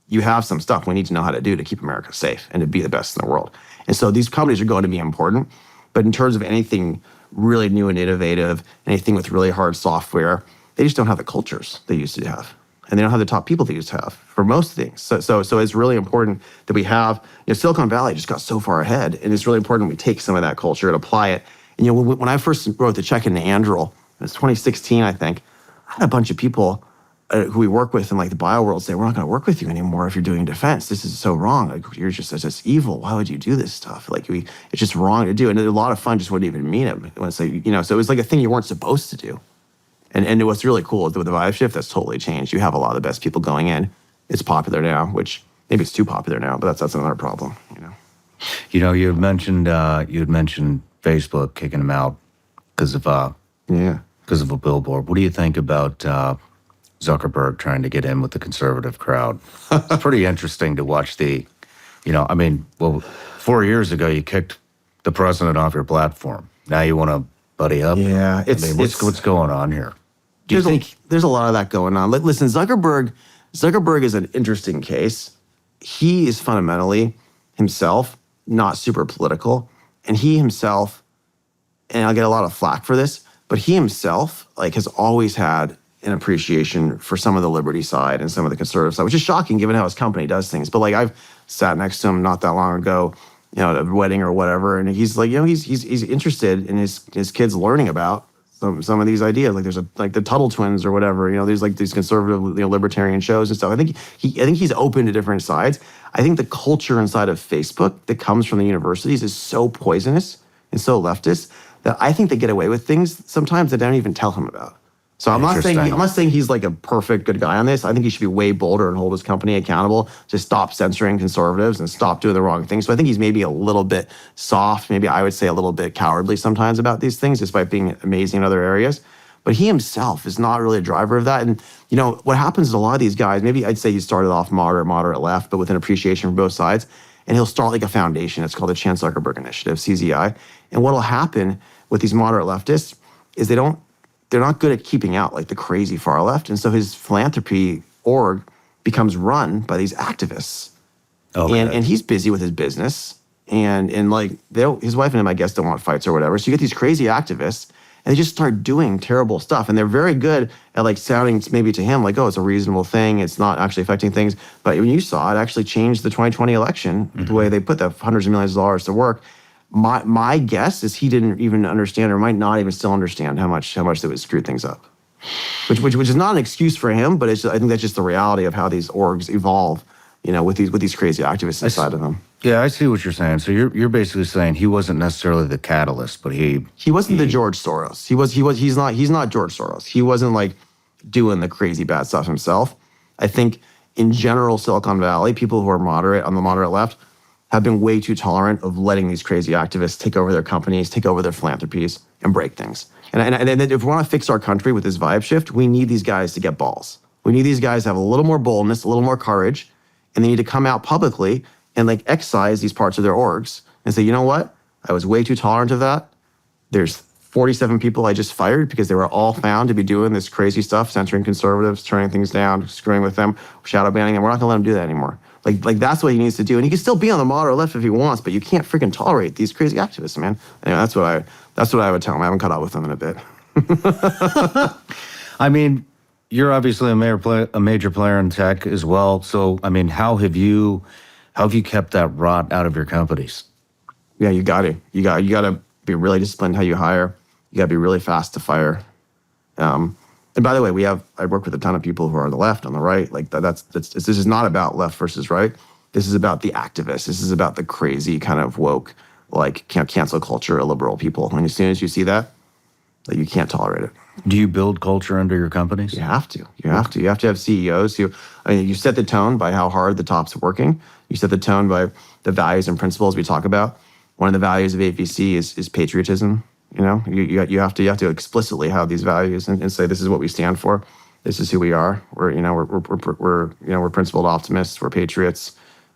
you have some stuff we need to know how to do to keep America safe and to be the best in the world. And so these companies are going to be important. But in terms of anything really new and innovative, anything with really hard software, they just don't have the cultures they used to have. And they don't have the top people they used to have for most things. So it's really important that we have, you know, Silicon Valley just got so far ahead, and it's really important we take some of that culture and apply it. And, you know, when I first wrote the check into Anduril, it was 2016, I think, I had a bunch of people who we work with in like the bio world say, we're not going to work with you anymore if you're doing defense. This is so wrong. Like, you're just evil. Why would you do this stuff? Like, it's just wrong to do. And a lot of fun just wouldn't even mean it. When it's like, you know, so it was like a thing you weren't supposed to do. And what's really cool is with the Vive shift, that's totally changed. You have a lot of the best people going in. It's popular now, which maybe it's too popular now, but that's another problem, you know. You know, you had mentioned Facebook kicking them out because of a billboard. What do you think about Zuckerberg trying to get in with the conservative crowd? It's pretty interesting to watch the, you know, I mean, well, 4 years ago you kicked the president off your platform. Now you want to buddy up? Yeah, what's going on here? There's a lot of that going on. Listen, Zuckerberg is an interesting case. He is fundamentally himself not super political, and he himself and I'll get a lot of flack for this, but he himself like has always had an appreciation for some of the liberty side and some of the conservative side, which is shocking given how his company does things. But like I've sat next to him not that long ago, at a wedding or whatever, and he's like, he's interested in his kids learning about some of these ideas. Like there's like the Tuttle Twins or whatever. There's like these conservative, libertarian shows and stuff. I think he's open to different sides. I think the culture inside of Facebook that comes from the universities is so poisonous and so leftist that I think they get away with things sometimes that they don't even tell him about. So I'm not saying he's like a perfect good guy on this. I think he should be way bolder and hold his company accountable to stop censoring conservatives and stop doing the wrong things. So I think he's maybe a little bit soft, maybe I would say a little bit cowardly sometimes about these things, despite being amazing in other areas. But he himself is not really a driver of that. And what happens is a lot of these guys, maybe I'd say he started off moderate left, but with an appreciation for both sides. And he'll start like a foundation. It's called the Chan Zuckerberg Initiative, CZI. And what'll happen with these moderate leftists is they're not good at keeping out like the crazy far left. And so his philanthropy org becomes run by these activists. Okay. And he's busy with his business. And like his wife and him, I guess, don't want fights or whatever. So you get these crazy activists and they just start doing terrible stuff. And they're very good at like sounding maybe to him like, oh, it's a reasonable thing. It's not actually affecting things. But when you saw it actually changed the 2020 election, the way they put the hundreds of millions of dollars to work. My guess is he didn't even understand, or might not even still understand how much they would screw things up, which is not an excuse for him, but I think that's just the reality of how these orgs evolve, with these crazy activists inside of them. Yeah, I see what you're saying. So you're basically saying he wasn't necessarily the catalyst, but he wasn't the George Soros. He's not George Soros. He wasn't like doing the crazy bad stuff himself. I think in general, Silicon Valley, people who are moderate on the moderate left have been way too tolerant of letting these crazy activists take over their companies, take over their philanthropies, and break things. And if we want to fix our country with this vibe shift, we need these guys to get balls. We need these guys to have a little more boldness, a little more courage, and they need to come out publicly and like excise these parts of their orgs and say, you know what? I was way too tolerant of that. There's 47 people I just fired because they were all found to be doing this crazy stuff, censoring conservatives, turning things down, screwing with them, shadow banning them. We're not going to let them do that anymore. Like that's what he needs to do. And he can still be on the moderate left if he wants, but you can't freaking tolerate these crazy activists, man. Anyway, that's what I would tell him. I haven't caught up with them in a bit. I mean, you're obviously a major player in tech as well. So, I mean, how have you kept that rot out of your companies? Yeah, you got to be really disciplined how you hire. You got to be really fast to fire. And by the way, I work with a ton of people who are on the left, on the right. Like this is not about left versus right. This is about the activists. This is about the crazy kind of woke, like cancel culture, liberal people. And as soon as you see that, like, you can't tolerate it. Do you build culture under your companies? You have to. You have to have CEOs who, you set the tone by how hard the top's working. You set the tone by the values and principles we talk about. One of the values of AVC is patriotism. You have to explicitly have these values and say this is what we stand for. This is who we are. We're principled optimists. We're patriots.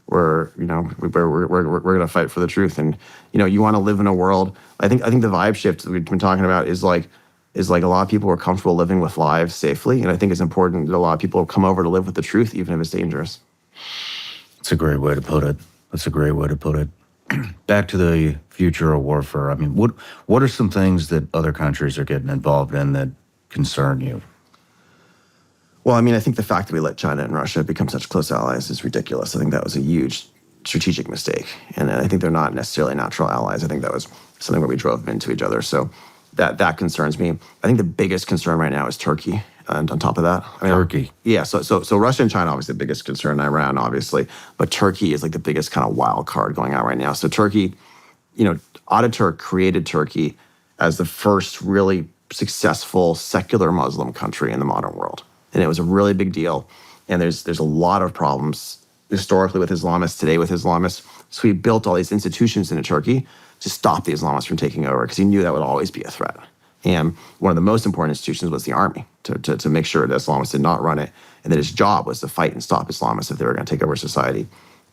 We're going to fight for the truth. And you want to live in a world. I think the vibe shift that we've been talking about is like a lot of people are comfortable living with lives safely, and I think it's important that a lot of people come over to live with the truth, even if it's dangerous. That's a great way to put it. Back to the future of warfare. I mean, what are some things that other countries are getting involved in that concern you? Well, I mean, I think the fact that we let China and Russia become such close allies is ridiculous. I think that was a huge strategic mistake. And I think they're not necessarily natural allies. I think that was something where we drove into each other. So that concerns me. I think the biggest concern right now is Turkey. And on top of that, Turkey. Yeah, so Russia and China obviously the biggest concern, Iran obviously, but Turkey is like the biggest kind of wild card going out right now. So Turkey, Ataturk created Turkey as the first really successful secular Muslim country in the modern world. And it was a really big deal. And there's a lot of problems historically with Islamists, today with Islamists. So he built all these institutions into Turkey to stop the Islamists from taking over because he knew that would always be a threat. And one of the most important institutions was the army to make sure that Islamists did not run it and that his job was to fight and stop Islamists if they were going to take over society.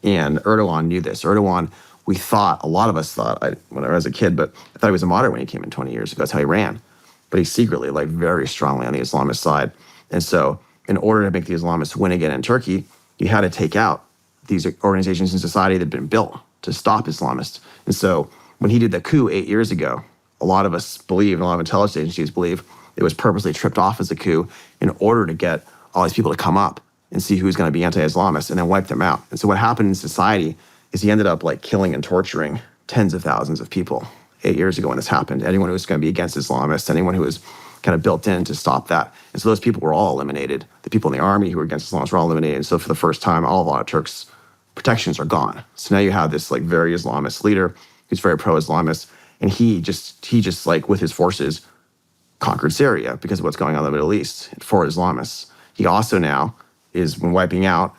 And Erdogan knew this. Erdogan, a lot of us thought, when I was a kid, but I thought he was a moderate when he came in 20 years ago. That's how he ran. But he's secretly like very strongly on the Islamist side. And so in order to make the Islamists win again in Turkey, you had to take out these organizations in society that had been built to stop Islamists. And so when he did the coup 8 years ago, a lot of us believe, and a lot of intelligence agencies believe, it was purposely tripped off as a coup in order to get all these people to come up and see who's going to be anti-Islamist and then wipe them out. And so what happened in society is he ended up like killing and torturing tens of thousands of people 8 years ago when this happened. Anyone who was going to be against Islamists, anyone who was kind of built in to stop that. And so those people were all eliminated. The people in the army who were against Islamists were all eliminated. And so for the first time, all of Ataturk's protections are gone. So now you have this like very Islamist leader who's very pro-Islamist, and he just like with his forces conquered Syria because of what's going on in the Middle East for Islamists. He also now is wiping out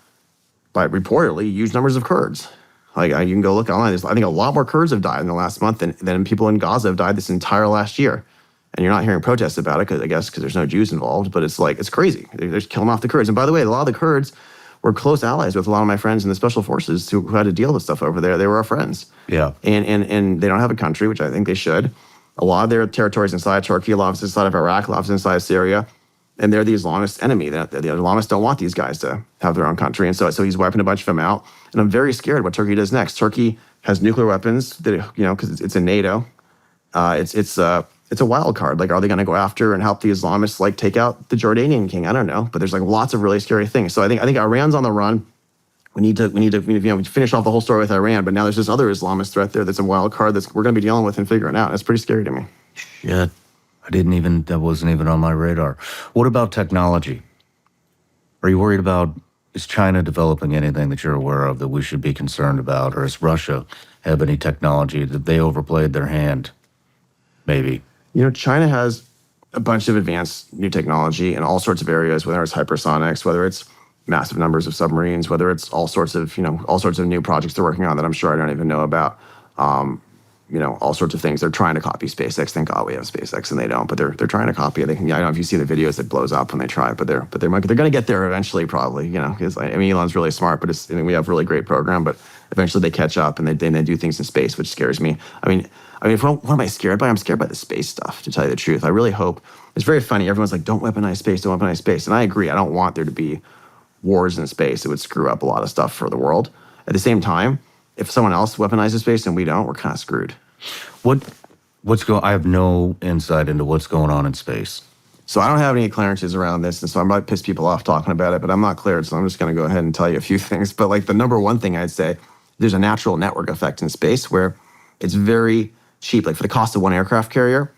by reportedly huge numbers of Kurds. Like you can go look online. I think a lot more Kurds have died in the last month than people in Gaza have died this entire last year. And you're not hearing protests about it because there's no Jews involved. But it's like it's crazy. They're just killing off the Kurds. And by the way, a lot of the Kurds were close allies with a lot of my friends in the special forces who had to deal with stuff over there. They were our friends. Yeah. And they don't have a country, which I think they should. A lot of their territories inside Turkey, a lot of inside of Iraq, a lot of inside of Syria. And they're the Islamist enemy. The Islamists don't want these guys to have their own country. And so he's wiping a bunch of them out. And I'm very scared what Turkey does next. Turkey has nuclear weapons that, because it's in NATO. It's a wild card. Like, are they going to go after and help the Islamists like take out the Jordanian king? I don't know. But there's like lots of really scary things. So I think Iran's on the run. We need to finish off the whole story with Iran. But now there's this other Islamist threat there that's a wild card that we're going to be dealing with and figuring out. It's pretty scary to me. Shit. That wasn't even on my radar. What about technology? Are you worried about, is China developing anything that you're aware of that we should be concerned about? Or does Russia have any technology that they overplayed their hand? Maybe. China has a bunch of advanced new technology in all sorts of areas, whether it's hypersonics, whether it's massive numbers of submarines, whether it's all sorts of new projects they're working on that I'm sure I don't even know about. All sorts of things. They're trying to copy SpaceX. Thank God we have SpaceX and they don't, but they're trying to copy it. I don't know if you see the videos that blows up when they try, but they're going to get there eventually, probably. Because Elon's really smart, but we have a really great program, but eventually they catch up and they do things in space, which scares me. What am I scared by? I'm scared by the space stuff, to tell you the truth. I really hope. It's very funny. Everyone's like, don't weaponize space, don't weaponize space. And I agree. I don't want there to be wars in space. It would screw up a lot of stuff for the world. At the same time, if someone else weaponizes space and we don't, we're kind of screwed. I have no insight into what's going on in space. So I don't have any clearances around this, and so I might piss people off talking about it, but I'm not cleared, so I'm just going to go ahead and tell you a few things. But like the number one thing I'd say, there's a natural network effect in space where it's very cheap. Like for the cost of one aircraft carrier,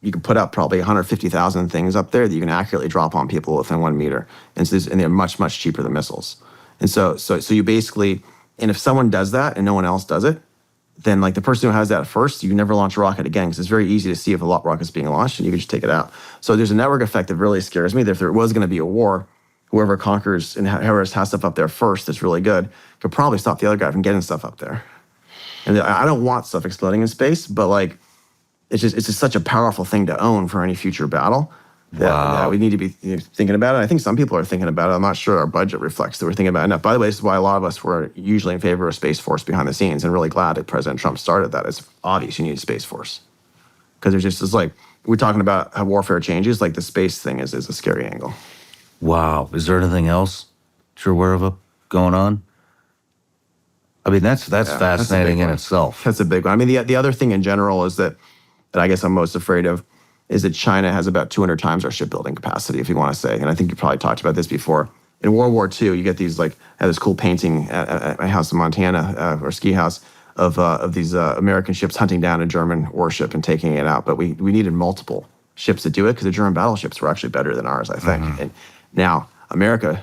you can put up probably 150,000 things up there that you can accurately drop on people within 1 meter. And they're much, much cheaper than missiles. And so you basically, and if someone does that and no one else does it, then like the person who has that first, you can never launch a rocket again because it's very easy to see if a rocket's being launched and you can just take it out. So there's a network effect that really scares me that if there was going to be a war, whoever conquers and whoever has stuff up there first that's really good could probably stop the other guy from getting stuff up there. And I don't want stuff exploding in space, but like it's just such a powerful thing to own for any future battle that we need to be thinking about it. I think some people are thinking about it. I'm not sure our budget reflects that we're thinking about it enough. By the way, this is why a lot of us were usually in favor of Space Force behind the scenes and really glad that President Trump started that. It's obvious you need a Space Force. Because it's like, we're talking about how warfare changes, like the space thing is a scary angle. Wow. Is there anything else that you're aware of going on? That's fascinating in itself. That's a big one. The other thing in general is that I guess I'm most afraid of is that China has about 200 times our shipbuilding capacity, if you want to say. And I think you probably talked about this before. In World War II, you get these I had this cool painting at my house in Montana, or ski house, of these American ships hunting down a German warship and taking it out. But we needed multiple ships to do it because the German battleships were actually better than ours, I think. Mm-hmm. And now America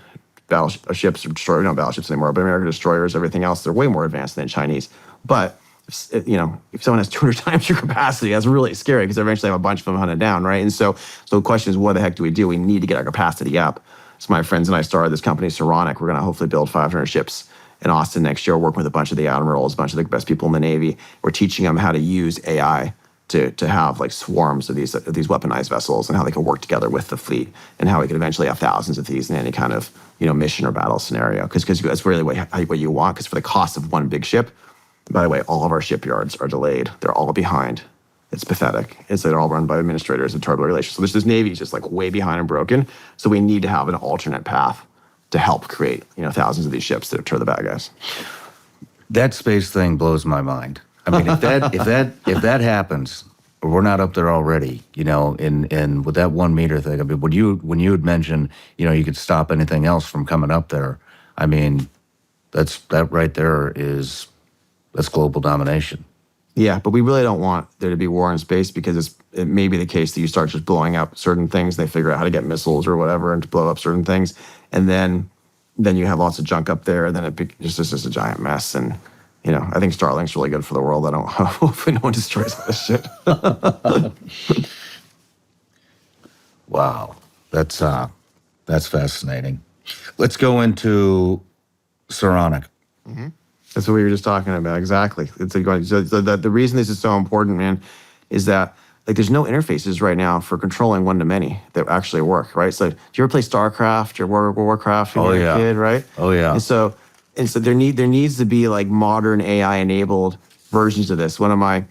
ships are destroyers, not battleships anymore, but American destroyers, everything else, they're way more advanced than Chinese. But if someone has 200 times your capacity, that's really scary because eventually have a bunch of them hunted down, right? And so the question is, what the heck do we do? We need to get our capacity up. So my friends and I started this company, Saronic. We're going to hopefully build 500 ships in Austin next year, working with a bunch of the admirals, a bunch of the best people in the Navy. We're teaching them how to use AI to have like swarms of these weaponized vessels and how they can work together with the fleet and how we could eventually have thousands of these in any kind of mission or battle scenario. Because that's really what you want. Because for the cost of one big ship, by the way, all of our shipyards are delayed. They're all behind. It's pathetic. They're all run by administrators and turbulent relations. So this Navy is just like way behind and broken. So we need to have an alternate path to help create thousands of these ships that deter the bad guys. That space thing blows my mind. If that happens, we're not up there already, and with that 1 meter thing. I mean, when you had mentioned, you could stop anything else from coming up there. I mean, that right there that's global domination. Yeah, but we really don't want there to be war in space because it may be the case that you start just blowing up certain things. They figure out how to get missiles or whatever and to blow up certain things, and then you have lots of junk up there, and then it's just a giant mess. And I think Starlink's really good for the world. I don't hopefully no one destroys all this shit. Wow, that's fascinating. Let's go into Saronic. That's what we were just talking about. Exactly. It's like, so the reason this is so important, man, is that like there's no interfaces right now for controlling one-to-many that actually work, right? So do you ever play StarCraft or Warcraft when you were a kid, right? Oh yeah. And so there needs to be like modern AI-enabled versions of this. One of my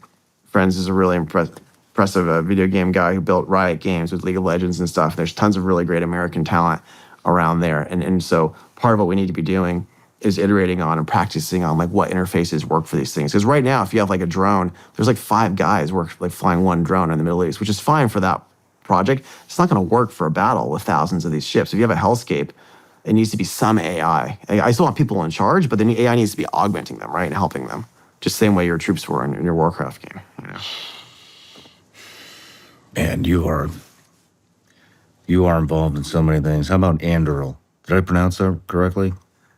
friends is a really impressive video game guy who built Riot Games with League of Legends and stuff. There's tons of really great American talent around there. And so part of what we need to be doing is iterating on and practicing on like what interfaces work for these things. Because right now, if you have like a drone, there's like 5 guys like flying one drone in the Middle East, which is fine for that project. It's not going to work for a battle with thousands of these ships. If you have a hellscape, it needs to be some AI. I still want people in charge, but the AI needs to be augmenting them, right, and helping them. Just the same way your troops were in your Warcraft game. And you are involved in so many things. How about Anduril? Did I pronounce that correctly?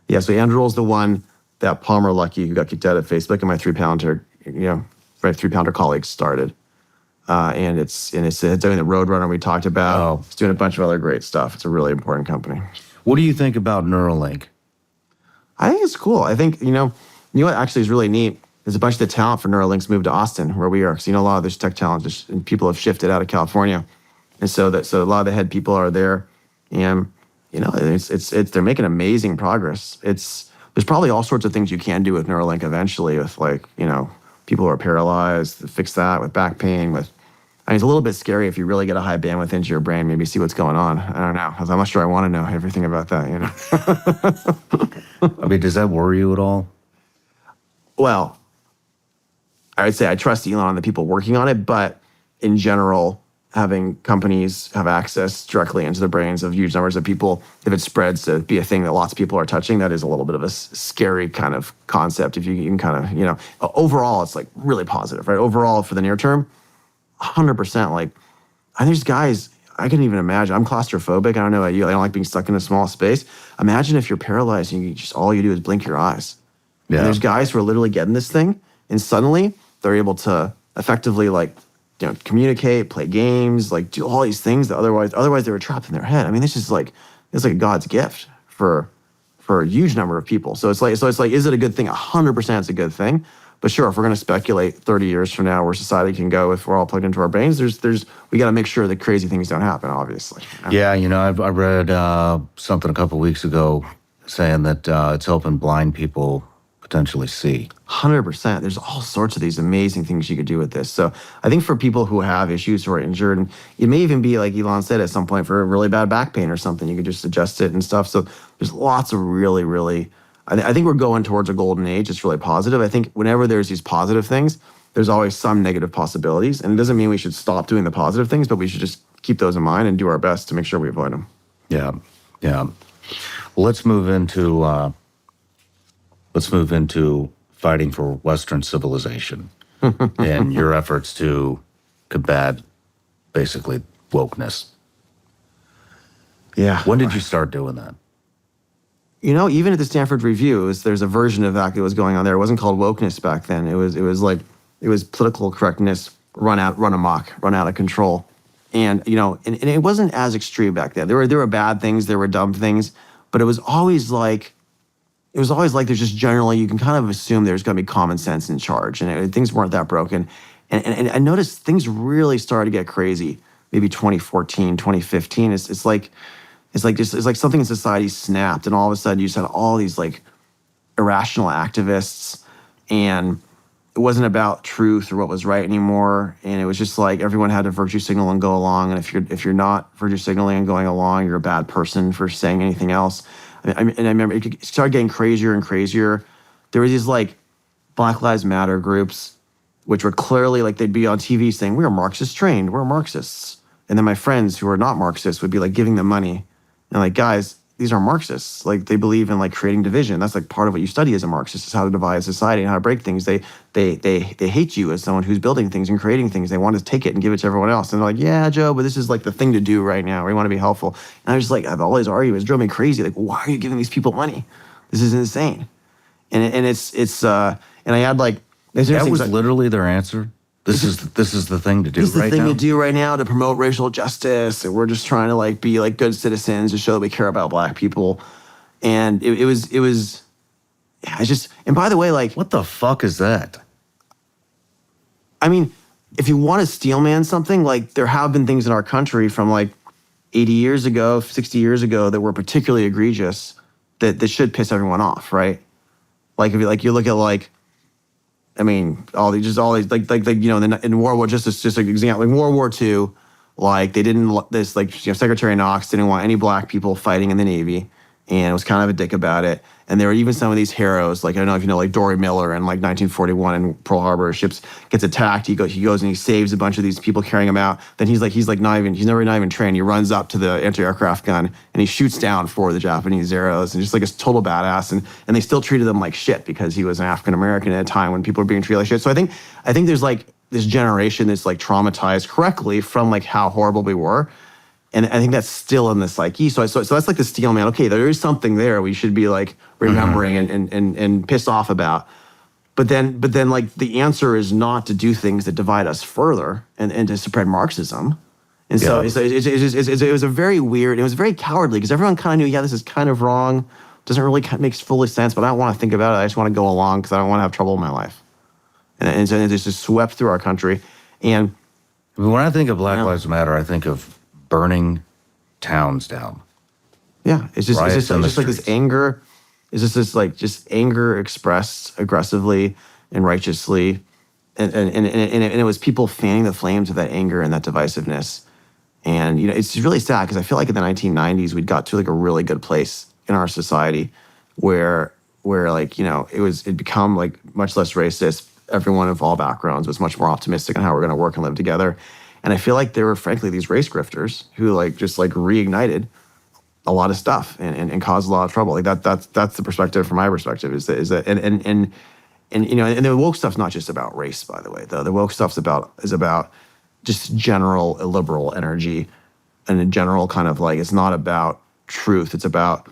Yeah, so Anduril is the one that Palmer Luckey, who got kicked out of Facebook, and my 3-pounder, my 3-pounder colleagues started. And it's doing the Roadrunner we talked about. Oh. It's doing a bunch of other great stuff. It's a really important company. What do you think about Neuralink? I think it's cool. I think, you know what actually is really neat? There's a bunch of the talent for Neuralink's moved to Austin, where we are. Because, a lot of this tech talent, and people have shifted out of California. And so a lot of the head people are there. And, they're making amazing progress. There's probably all sorts of things you can do with Neuralink eventually with people who are paralyzed, fix that with back pain, it's a little bit scary if you really get a high bandwidth into your brain, maybe see what's going on. I don't know. I'm not sure I want to know everything about that, I mean, does that worry you at all? Well, I would say I trust Elon and the people working on it, but in general, having companies have access directly into the brains of huge numbers of people, if it spreads to be a thing that lots of people are touching, that is a little bit of a scary kind of concept. If you can kind of, overall, it's like really positive, right? Overall, for the near term, 100%. Like, and there's guys, I couldn't even imagine. I'm claustrophobic. I don't know about you. I don't like being stuck in a small space. Imagine if you're paralyzed and all you do is blink your eyes. Yeah. And there's guys who are literally getting this thing, and suddenly they're able to effectively communicate, play games, do all these things that otherwise they were trapped in their head. I mean, it's like God's gift for a huge number of people. So it's like, is it a good thing? 100% it's a good thing. But sure, if we're going to speculate 30 years from now where society can go if we're all plugged into our brains, we got to make sure that crazy things don't happen, obviously. Yeah, I read something a couple of weeks ago saying that it's helping blind people potentially see. 100%. There's all sorts of these amazing things you could do with this. So I think for people who have issues who are injured, and it may even be like Elon said at some point for really bad back pain or something, you could just adjust it and stuff. So there's lots of really, really, I think we're going towards a golden age. It's really positive. I think whenever there's these positive things, there's always some negative possibilities. And it doesn't mean we should stop doing the positive things, but we should just keep those in mind and do our best to make sure we avoid them. Yeah, yeah. Well, let's move into fighting for Western civilization and your efforts to combat basically wokeness. Yeah. When did you start doing that? Even at the Stanford Review, there's a version of that was going on there. It wasn't called wokeness back then. It was political correctness run amok, run out of control. And and it wasn't as extreme back then. There were bad things, there were dumb things, but it was always like there's just generally, you can kind of assume there's going to be common sense in charge, and things weren't that broken. And I noticed things really started to get crazy, maybe 2014, 2015. It's like something in society snapped, and all of a sudden you just had all these irrational activists, and it wasn't about truth or what was right anymore. And it was just like everyone had to virtue signal and go along. And if you're not virtue signaling and going along, you're a bad person for saying anything else. I remember it started getting crazier and crazier. There were these Black Lives Matter groups which were clearly like they'd be on TV saying, we're Marxist trained, we're Marxists. And then my friends who are not Marxists would be like giving them money. And like, guys, these are Marxists. Like they believe in like creating division. That's like part of what you study as a Marxist is how to divide society and how to break things. They hate you as someone who's building things and creating things. They want to take it and give it to everyone else. And they're like, yeah, Joe, but this is like the thing to do right now. We want to be helpful. And I was just like, I've always argued, it's drove me crazy. Like, why are you giving these people money? This is insane. And I had like, That was literally their answer. This is the thing to do right now. This is the thing to do right now to promote racial justice. And we're just trying to like be like good citizens to show that we care about black people. And it was, yeah, it's just, and by the way, like, What the fuck is that? I mean, if you want to steel man something, like there have been things in our country from like 80 years ago, 60 years ago that were particularly egregious that should piss everyone off, right? Like if you look at like, I mean, all these like you know, in World War, just an example, in World War II, like they didn't Secretary Knox didn't want any black people fighting in the Navy, and was kind of a dick about it. And there were even some of these heroes, like I don't know if you know, like Dory Miller in like 1941 in Pearl Harbor, ships gets attacked. He goes and he saves a bunch of these people carrying him out. Then he's never not even trained. He runs up to the anti-aircraft gun and he shoots down 4 of the Japanese arrows, and just like a total badass. And they still treated him like shit because he was an African American at a time when people were being treated like shit. So I think there's like this generation that's like traumatized correctly from like how horrible we were. And I think that's still in the psyche. So that's like the steel man. Okay, there is something there we should be like remembering and pissed off about. But then like the answer is not to do things that divide us further and to spread Marxism. And so it was a very weird, it was very cowardly because everyone kind of knew, yeah, this is kind of wrong. Doesn't really make fully sense, but I don't want to think about it. I just want to go along because I don't want to have trouble in my life. And so it's just swept through our country. And when I think of Black Lives Matter, I think of burning towns down. Yeah, it's just like this streets. anger. It's just anger expressed aggressively and righteously, and it was people fanning the flames of that anger and that divisiveness. And you know, it's really sad because I feel like in the 1990s we'd got to like a really good place in our society where like, you know, it'd become like much less racist. Everyone of all backgrounds was much more optimistic on how we're going to work and live together. And I feel like there were, frankly, these race grifters who like just like reignited a lot of stuff and caused a lot of trouble. Like that's the perspective from my perspective is that and you know, and the woke stuff's not just about race, by the way. Though the woke stuff's is about just general illiberal energy and a general kind of like, it's not about truth. It's about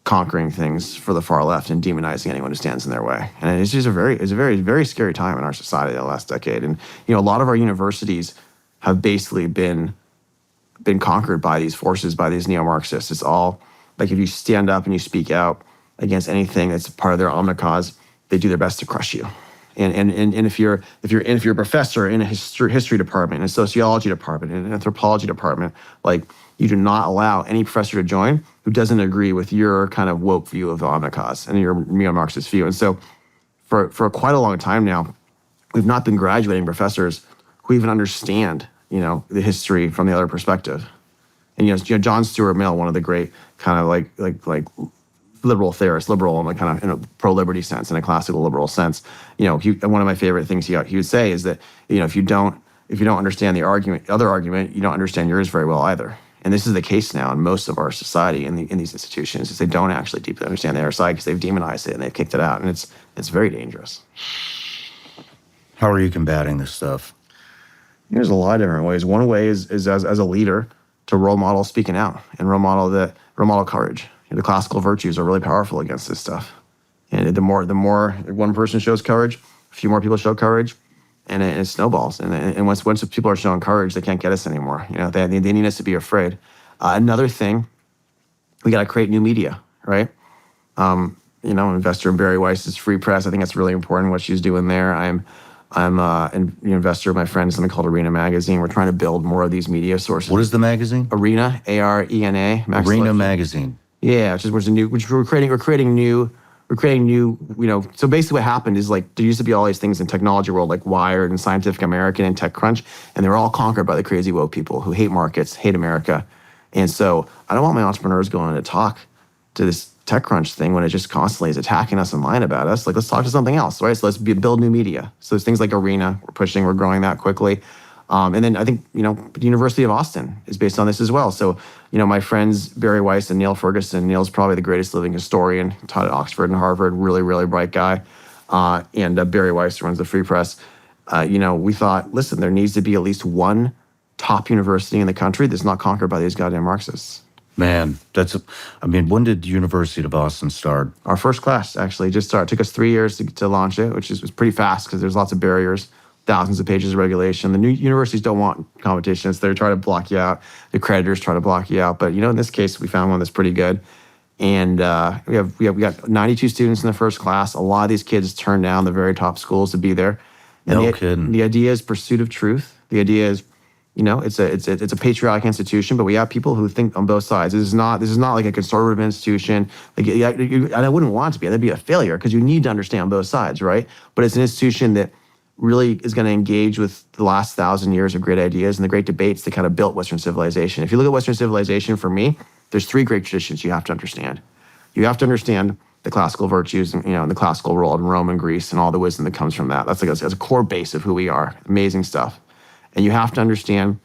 conquering things for the far left and demonizing anyone who stands in their way. And it's just a very, very scary time in our society the last decade. And you know, a lot of our universities have basically been conquered by these forces, by these neo-Marxists. It's all like if you stand up and you speak out against anything that's part of their omnicause, they do their best to crush you. And if you're a professor in a history department, in a sociology department, in an anthropology department, like you do not allow any professor to join who doesn't agree with your kind of woke view of the omnicause and your neo-Marxist view. And so for quite a long time now, we've not been graduating professors who even understand, you know, the history from the other perspective. And you know, John Stuart Mill, one of the great kind of like liberal theorists, liberal in a kind of in a pro-liberty sense, in a classical liberal sense. You know, one of my favorite things he would say is that, you know, if you don't understand the other argument, you don't understand yours very well either. And this is the case now in most of our society in these institutions, is they don't actually deeply understand the other side because they've demonized it and they've kicked it out, and it's very dangerous. How are you combating this stuff? There's a lot of different ways. One way is as a leader to role model speaking out and role model courage. You know, the classical virtues are really powerful against this stuff. And the more one person shows courage, a few more people show courage, and it snowballs. And once people are showing courage, they can't get us anymore. You know, they need us to be afraid. Another thing, we got to create new media, right? You know, I'm an investor in Barry Weiss's Free Press. I think that's really important what she's doing there. I'm an investor. My friend in something called Arena Magazine. We're trying to build more of these media sources. What is the magazine? Arena, ARENA. Arena Magazine. Yeah, we're creating new. You know, so basically what happened is like there used to be all these things in technology world like Wired and Scientific American and TechCrunch, and they were all conquered by the crazy woke people who hate markets, hate America. And so I don't want my entrepreneurs going to talk to this TechCrunch thing when it just constantly is attacking us and lying about us. Like, let's talk to something else, right? So let's build new media. So there's things like Arena, we're growing that quickly. And then I think, the University of Austin is based on this as well. So, my friends, Barry Weiss and Neil Ferguson. Neil's probably the greatest living historian, taught at Oxford and Harvard, really, really bright guy. And Barry Weiss runs the Free Press. We thought, listen, there needs to be at least one top university in the country that's not conquered by these goddamn Marxists. Man, when did University of Austin start? Our first class actually just started. It took us 3 years to launch it, which was pretty fast because there's lots of barriers, thousands of pages of regulation. The new universities don't want competition, so they try to block you out. The accreditors try to block you out. But in this case, we found one that's pretty good. And we got 92 students in the first class. A lot of these kids turn down the very top schools to be there. And No kidding. The idea is pursuit of truth. The idea is, it's a patriotic institution, but we have people who think on both sides. This is not like a conservative institution. And I wouldn't want it to be. That'd be a failure because you need to understand both sides, right? But it's an institution that really is going to engage with the last 1,000 years of great ideas and the great debates that kind of built Western civilization. If you look at Western civilization, for me, there's 3 great traditions you have to understand. You have to understand the classical virtues, and the classical world in Rome and Greece and all the wisdom that comes from that. That's a core base of who we are. Amazing stuff. And you have to understand,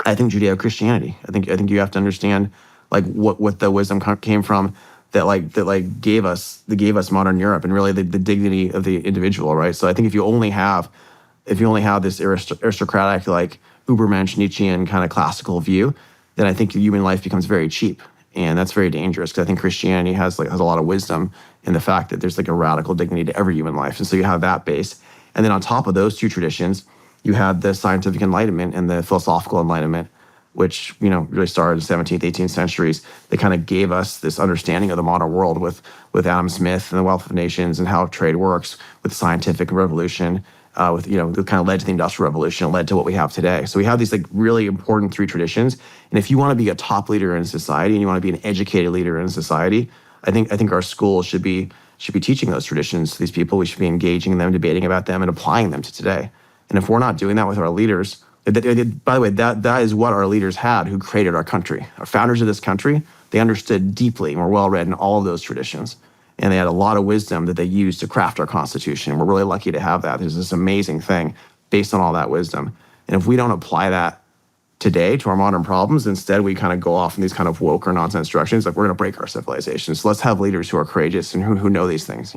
I think, Judeo-Christianity. I think you have to understand what the wisdom came from that gave us modern Europe and really the dignity of the individual, right? So I think if you only have this aristocratic Ubermensch Nietzschean kind of classical view, then I think human life becomes very cheap. And that's very dangerous because I think Christianity has a lot of wisdom in the fact that there's a radical dignity to every human life. And so you have that base. And then on top of those 2 traditions, you had the scientific enlightenment and the philosophical enlightenment, which, really started in the 17th, 18th centuries. They kind of gave us this understanding of the modern world with Adam Smith and the Wealth of Nations and how trade works, with the scientific revolution, that kind of led to the Industrial Revolution, and led to what we have today. So we have these really important 3 traditions. And if you want to be a top leader in society and you want to be an educated leader in society, I think our schools should be teaching those traditions to these people. We should be engaging them, debating about them, and applying them to today. And if we're not doing that with our leaders, by the way, that is what our leaders had who created our country. Our founders of this country, they understood deeply and were well-read in all of those traditions. And they had a lot of wisdom that they used to craft our Constitution. We're really lucky to have that. There's this amazing thing based on all that wisdom. And if we don't apply that today to our modern problems, instead we kind of go off in these kind of woke or nonsense directions, we're going to break our civilization. So let's have leaders who are courageous and who know these things,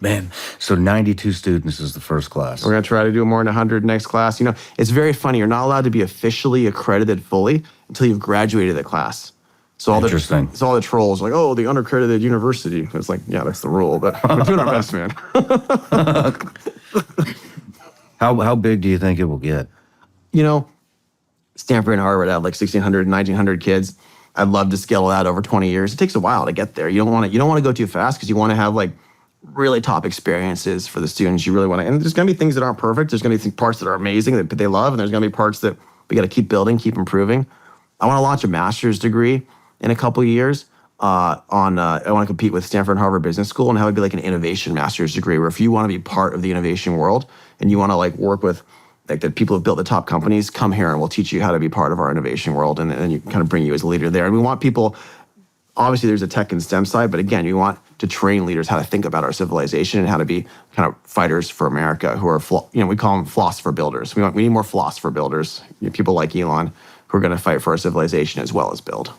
Man, so 92 students is the first class. We're going to try to do more than 100 next class. It's very funny. You're not allowed to be officially accredited fully until you've graduated the class. So Interesting. all the trolls oh, the unaccredited university. It's yeah, that's the rule, but we're doing our best, man. How big do you think it will get? Stanford and Harvard have 1,600, 1,900 kids. I'd love to scale that over 20 years. It takes a while to get there. You don't want to go too fast because you want to have really top experiences for the students. You really want to, and there's going to be things that aren't perfect. There's going to be parts that are amazing that they love, and there's going to be parts that we got to keep building, keep improving. I want to launch a master's degree in a couple of years. I want to compete with Stanford and Harvard Business School and have it be an innovation master's degree, where if you want to be part of the innovation world and you want to work with the people who've built the top companies, come here and we'll teach you how to be part of our innovation world, and then you kind of bring you as a leader there. And we want people. Obviously, there's a tech and STEM side, but again, you want to train leaders how to think about our civilization and how to be kind of fighters for America who are, we call them philosopher builders. We need more philosopher builders, people like Elon, who are going to fight for our civilization as well as build.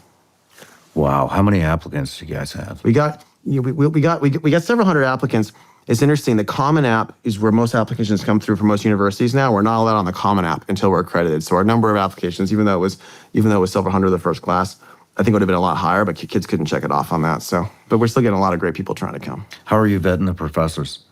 Wow, how many applicants do you guys have? We got several hundred applicants. It's interesting. The Common App is where most applications come through for most universities now. We're not allowed on the Common App until we're accredited. So our number of applications, even though it was several hundred the first class, I think it would have been a lot higher, but kids couldn't check it off on that. So, but we're still getting a lot of great people trying to come. How are you vetting the professors?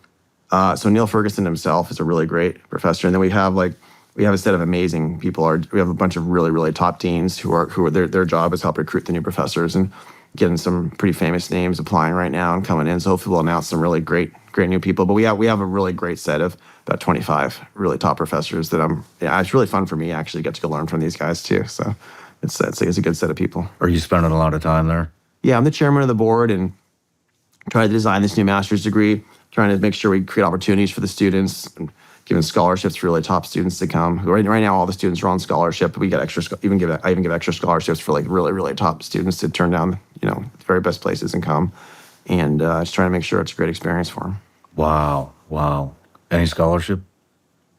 So Neil Ferguson himself is a really great professor, and then we have a set of amazing people. We have a bunch of really, really top deans who are their job is help recruit the new professors, and getting some pretty famous names applying right now and coming in. So hopefully we'll announce some really great new people. But we have a really great set of about 25 really top professors that it's really fun for me actually to get to go learn from these guys too. So. It's a good set of people. Are you spending a lot of time there? Yeah, I'm the chairman of the board and trying to design this new master's degree, trying to make sure we create opportunities for the students, and giving scholarships for really top students to come. Right now, all the students are on scholarship, but we get extra. I even give extra scholarships for really, really top students to turn down, very best places and come. And just trying to make sure it's a great experience for them. Wow. Any scholarship?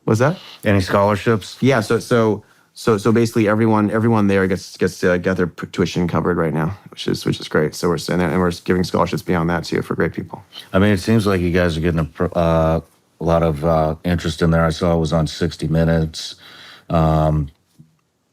What's that? Any scholarships? Yeah. So basically everyone there gets to get their tuition covered right now, which is great. So we're giving scholarships beyond that too for great people. I mean, it seems like you guys are getting a lot of interest in there. I saw it was on 60 Minutes.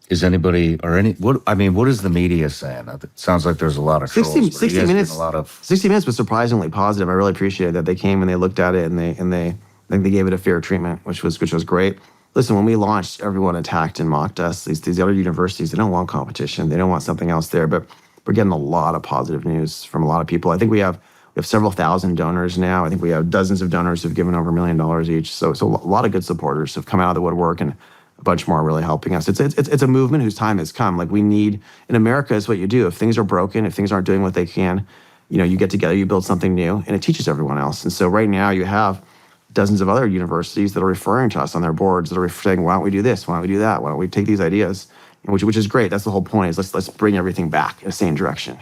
Is anybody what is the media saying? It sounds like there's a lot of trolls. 60 Minutes. A lot of 60 Minutes was surprisingly positive. I really appreciated that they came and they looked at it and they I think they gave it a fair treatment, which was great. Listen, when we launched, everyone attacked and mocked us. These other universities, they don't want competition. They don't want something else there. But we're getting a lot of positive news from a lot of people. I think we have several thousand donors now. I think we have dozens of donors who've given over $1 million each. So a lot of good supporters have come out of the woodwork, and a bunch more are really helping us. It's a movement whose time has come. Like, we need, in America, is what you do. If things are broken, if things aren't doing what they can, you get together, you build something new, and it teaches everyone else. And so right now you have dozens of other universities that are referring to us on their boards, that are saying, why don't we do this? Why don't we do that? Why don't we take these ideas? Which is great. That's the whole point, is let's bring everything back in the same direction,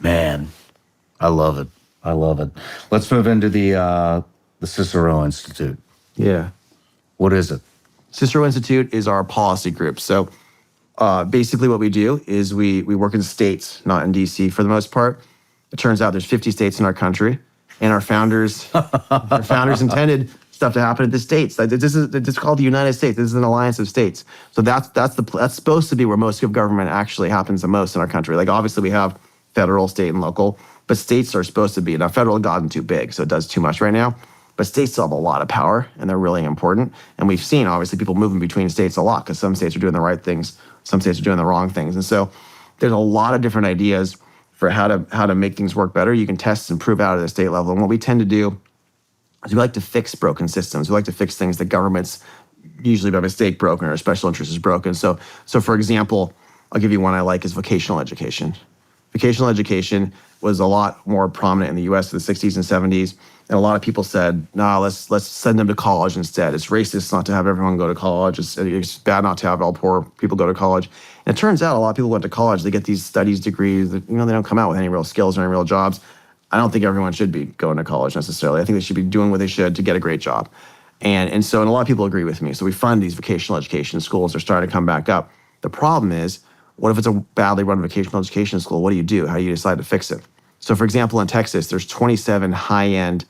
Man, I love it. Let's move into the Cicero Institute. Yeah. What is it? Cicero Institute is our policy group. So basically what we do is we work in states, not in DC for the most part. It turns out there's 50 states in our country, and our founders intended stuff to happen at the states. Like, this is called the United States. This is an alliance of states. So that's supposed to be where most of government actually happens the most in our country. Like, obviously we have federal, state, and local, but states are supposed to be. Now, federal has gotten too big, so it does too much right now. But states still have a lot of power, and they're really important. And we've seen, obviously, people moving between states a lot, because some states are doing the right things, some states are doing the wrong things. And so there's a lot of different ideas for how to make things work better. You can test and prove out at the state level. And what we tend to do is we like to fix broken systems. We like to fix things that government's usually by mistake broken or special interest is broken. So for example, I'll give you one I like, is vocational education. Vocational education was a lot more prominent in the US in the 60s and 70s. And a lot of people said, nah, let's send them to college instead. It's racist not to have everyone go to college. It's bad not to have all poor people go to college. And it turns out a lot of people went to college. They get these studies degrees that, they don't come out with any real skills or any real jobs. I don't think everyone should be going to college necessarily. I think they should be doing what they should to get a great job. And a lot of people agree with me. So we fund these vocational education schools. They're starting to come back up. The problem is, what if it's a badly run vocational education school? What do? How do you decide to fix it? So for example, in Texas, there's 27 high-end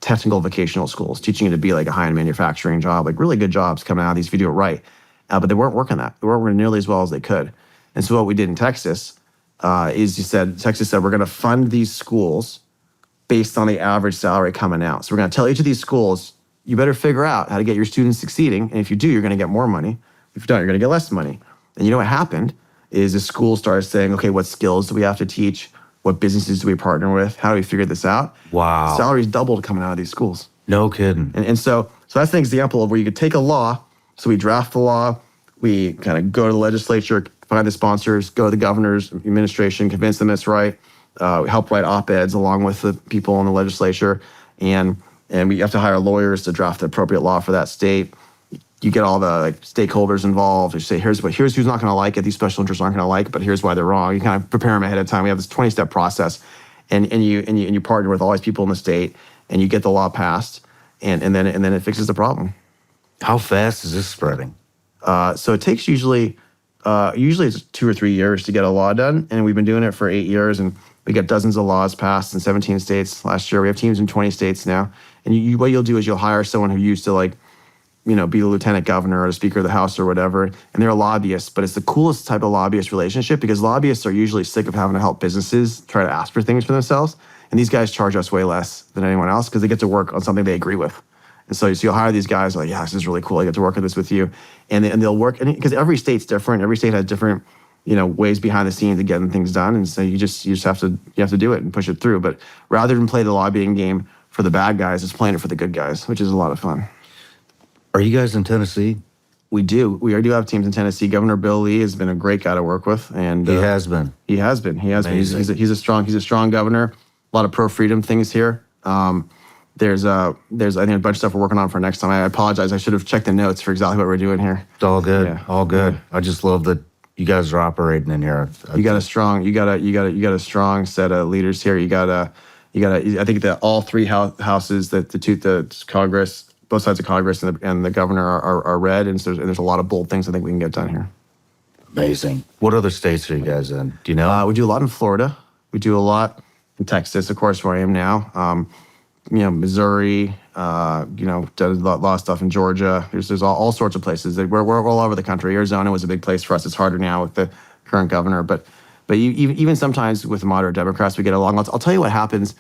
technical vocational schools teaching you to be like a high-end manufacturing job, like really good jobs coming out of these if you do it right. But they weren't working that. They weren't working nearly as well as they could. And so what we did in Texas is Texas said, we're going to fund these schools based on the average salary coming out. So we're going to tell each of these schools, you better figure out how to get your students succeeding. And if you do, you're going to get more money. If you don't, you're going to get less money. And you know what happened is the school started saying, okay, what skills do we have to teach? What businesses do we partner with? How do we figure this out? Wow. Salaries doubled coming out of these schools. No kidding. And so that's an example of where you could take a law. So we draft the law, we kind of go to the legislature, find the sponsors, go to the governor's administration, convince them it's right, help write op-eds along with the people in the legislature, and we have to hire lawyers to draft the appropriate law for that state. You get all the stakeholders involved. You say, here's who's not going to like it. These special interests aren't going to like it, but here's why they're wrong. You kind of prepare them ahead of time. We have this 20-step process, and you partner with all these people in the state, and you get the law passed, and then it fixes the problem. How fast is this spreading? So it takes usually it's 2 or 3 years to get a law done, and we've been doing it for 8 years, and we got dozens of laws passed in 17 states last year. We have teams in 20 states now, and what you'll do is you'll hire someone who used to be the lieutenant governor or the speaker of the house or whatever, and they're a lobbyist, but it's the coolest type of lobbyist relationship because lobbyists are usually sick of having to help businesses try to ask for things for themselves, and these guys charge us way less than anyone else because they get to work on something they agree with. And so you'll hire these guys like, yeah, this is really cool. I get to work on this with you. And they'll work, because every state's different. Every state has different, ways behind the scenes of getting things done. And so you just have to do it and push it through. But rather than play the lobbying game for the bad guys, it's playing it for the good guys, which is a lot of fun. Are you guys in Tennessee? We do. We do have teams in Tennessee. Governor Bill Lee has been a great guy to work with. And He has been. He has been. He's a strong governor. A lot of pro-freedom things here. There's I think a bunch of stuff we're working on for next time. I apologize. I should have checked the notes for exactly what we're doing here. It's all good. Yeah. All good. I just love that you guys are operating in here. You got a strong set of leaders here. I think that all three houses, the Congress, both sides of Congress and the governor are red, and so there's a lot of bold things I think we can get done here. Amazing. What other states are you guys in? Do you know? We do a lot in Florida. We do a lot in Texas, of course, where I am now. Missouri. Done a lot of stuff in Georgia. There's all sorts of places. We're all over the country. Arizona was a big place for us. It's harder now with the current governor, but even sometimes with moderate Democrats, we get along. I'll tell you what happens.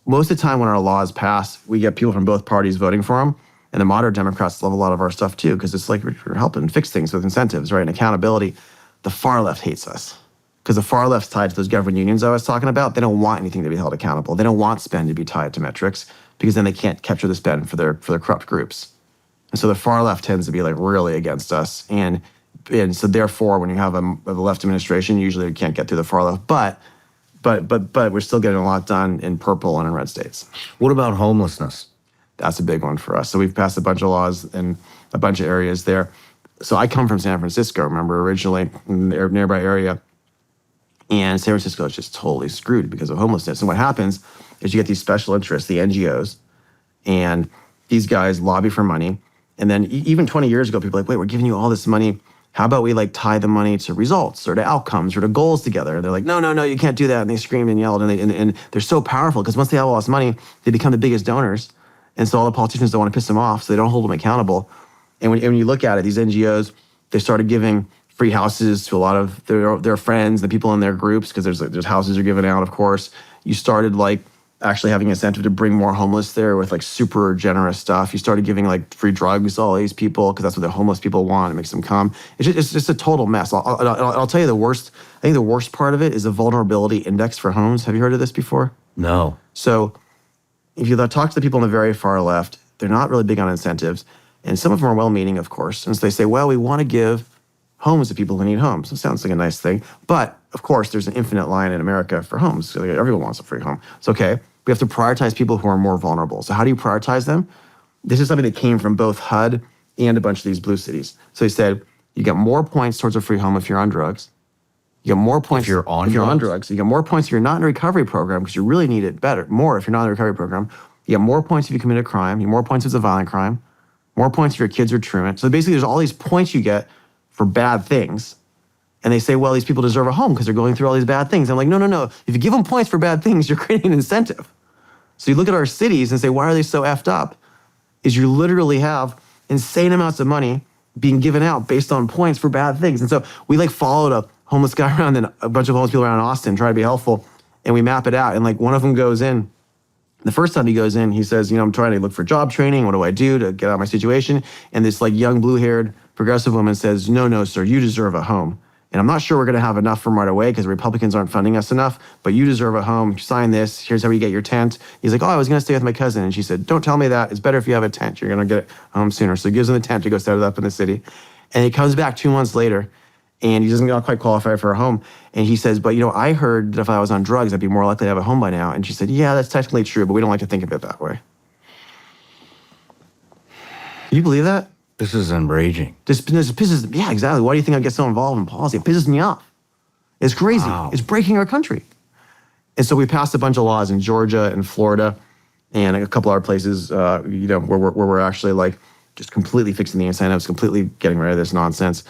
Most of the time when our laws pass, we get people from both parties voting for them, and the moderate Democrats love a lot of our stuff too, because it's like we're helping fix things with incentives, right, and accountability. The far left hates us because the far left's tied to those government unions I was talking about. They don't want anything to be held accountable. They don't want spend to be tied to metrics because then they can't capture the spend for their corrupt groups. And so the far left tends to be like really against us, and so therefore when you have a left administration, usually you can't get through the far left, but we're still getting a lot done in purple and in red states. What about homelessness? That's a big one for us. So we've passed a bunch of laws in a bunch of areas there. So I come from San Francisco, remember, originally, in the nearby area. And San Francisco is just totally screwed because of homelessness. And what happens is you get these special interests, the NGOs, and these guys lobby for money. And then even 20 years ago, people were like, wait, we're giving you all this money. How about we like tie the money to results or to outcomes or to goals together? And they're like, no, you can't do that. And they screamed and yelled, and they're so powerful because once they have all this money, they become the biggest donors. And so all the politicians don't want to piss them off, so they don't hold them accountable. And when you look at it, these NGOs, they started giving free houses to a lot of their friends, the people in their groups, because there's houses are given out, of course. You started like actually having an incentive to bring more homeless there with like super generous stuff. You started giving like free drugs to all these people because that's what the homeless people want. It makes them come. It's just a total mess. I'll tell you the worst. I think the worst part of it is the vulnerability index for homes. Have you heard of this before? No. So if you talk to the people on the very far left, they're not really big on incentives. And some of them are well-meaning, of course. And so they say, well, we want to give homes to people who need homes. It sounds like a nice thing. But, of course, there's an infinite line in America for homes. So everyone wants a free home. It's okay. We have to prioritize people who are more vulnerable. So how do you prioritize them? This is something that came from both HUD and a bunch of these blue cities. So he said, you get more points towards a free home if you're on drugs. You get more points if you're on drugs. You get more points if you're not in a recovery program because you really need it more if you're not in a recovery program. You get more points if you commit a crime. You get more points if it's a violent crime. More points if your kids are truant. So basically there's all these points you get for bad things. And they say, well, these people deserve a home because they're going through all these bad things. I'm like, no. If you give them points for bad things, you're creating an incentive. So you look at our cities and say, why are they so effed up? Is you literally have insane amounts of money being given out based on points for bad things. And so we like followed a homeless guy around and a bunch of homeless people around Austin, try to be helpful. And we map it out. And like one of them goes in. The first time he goes in, he says, I'm trying to look for job training. What do I do to get out of my situation? And this like young blue-haired progressive woman says, no, sir, you deserve a home. And I'm not sure we're going to have enough from right away because Republicans aren't funding us enough, but you deserve a home. Sign this. Here's how you get your tent. He's like, I was going to stay with my cousin. And she said, don't tell me that. It's better if you have a tent. You're going to get home sooner. So he gives him the tent to go set it up in the city. And he comes back 2 months later, and he doesn't quite qualify for a home. And he says, but I heard that if I was on drugs, I'd be more likely to have a home by now. And she said, yeah, that's technically true, but we don't like to think of it that way. Can you believe that? This is enraging. This pisses, yeah, exactly. Why do you think I get so involved in policy? It pisses me off. It's crazy. Wow. It's breaking our country. And so we passed a bunch of laws in Georgia and Florida and a couple other places, where we're actually like just completely fixing the incentives, completely getting rid of this nonsense.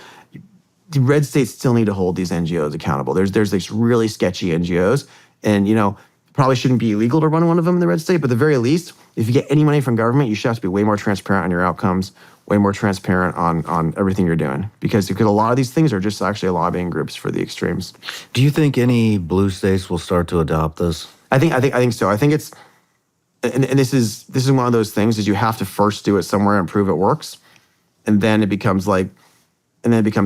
The red states still need to hold these NGOs accountable. There's these really sketchy NGOs, and probably shouldn't be illegal to run one of them in the red state, but at the very least, if you get any money from government, you should have to be way more transparent on your outcomes, way more transparent on everything you're doing. Because a lot of these things are just actually lobbying groups for the extremes. Do you think any blue states will start to adopt this? I think so. I think it's, and this is one of those things is you have to first do it somewhere and prove it works, and then it becomes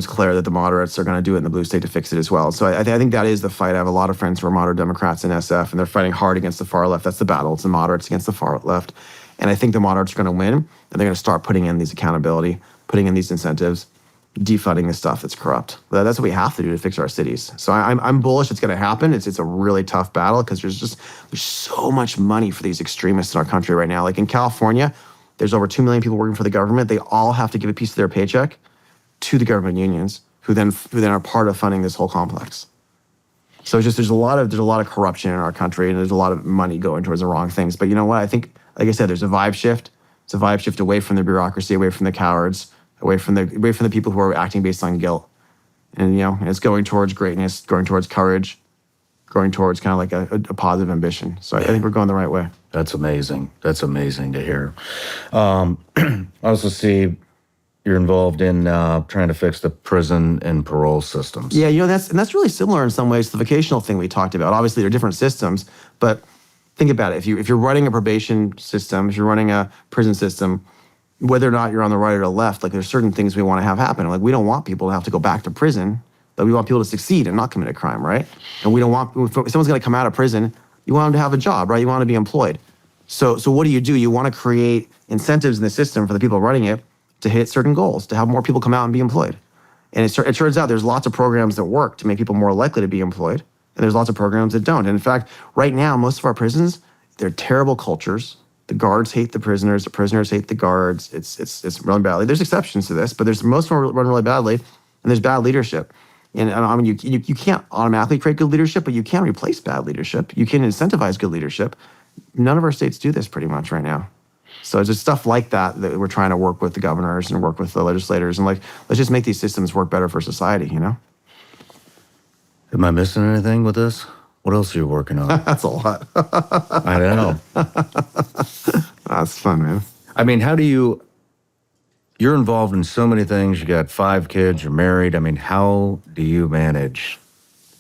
clear that the moderates are going to do it in the blue state to fix it as well. So I think that is the fight. I have a lot of friends who are moderate Democrats in SF, and they're fighting hard against the far left. That's the battle. It's the moderates against the far left. And I think the moderates are going to win, and they're going to start putting in these accountability, putting in these incentives, defunding the stuff that's corrupt. That's what we have to do to fix our cities. So I'm bullish it's going to happen. It's a really tough battle because there's so much money for these extremists in our country right now. Like in California, there's over 2 million people working for the government. They all have to give a piece of their paycheck to the government unions who then are part of funding this whole complex. So it's just there's a lot of corruption in our country, and there's a lot of money going towards the wrong things. But you know what? I think, like I said, there's a vibe shift. It's a vibe shift away from the bureaucracy, away from the cowards, away from the people who are acting based on guilt. And it's going towards greatness, going towards courage, going towards kind of like a positive ambition. So I think we're going the right way. That's amazing. That's amazing to hear. I also see you're involved in trying to fix the prison and parole systems. Yeah, that's really similar in some ways to the vocational thing we talked about. Obviously, they're different systems, but think about it. If you're running a probation system, if you're running a prison system, whether or not you're on the right or the left, like there's certain things we want to have happen. Like we don't want people to have to go back to prison, but we want people to succeed and not commit a crime, right? And we don't want, if someone's going to come out of prison, you want them to have a job, right? You want them to be employed. So what do? You want to create incentives in the system for the people running it to hit certain goals, to have more people come out and be employed. And it turns out there's lots of programs that work to make people more likely to be employed, and there's lots of programs that don't. And in fact, right now, most of our prisons, they're terrible cultures. The guards hate the prisoners hate the guards. It's run badly. There's exceptions to this, but most of them run really badly, and there's bad leadership. And I mean, you can't automatically create good leadership, but you can replace bad leadership. You can incentivize good leadership. None of our states do this pretty much right now. So it's just stuff like that we're trying to work with the governors and work with the legislators, and like, let's just make these systems work better for society, Am I missing anything with this? What else are you working on? That's a lot. I don't know. That's fun, man. I mean, you're involved in so many things. You got 5 kids, you're married. I mean, how do you manage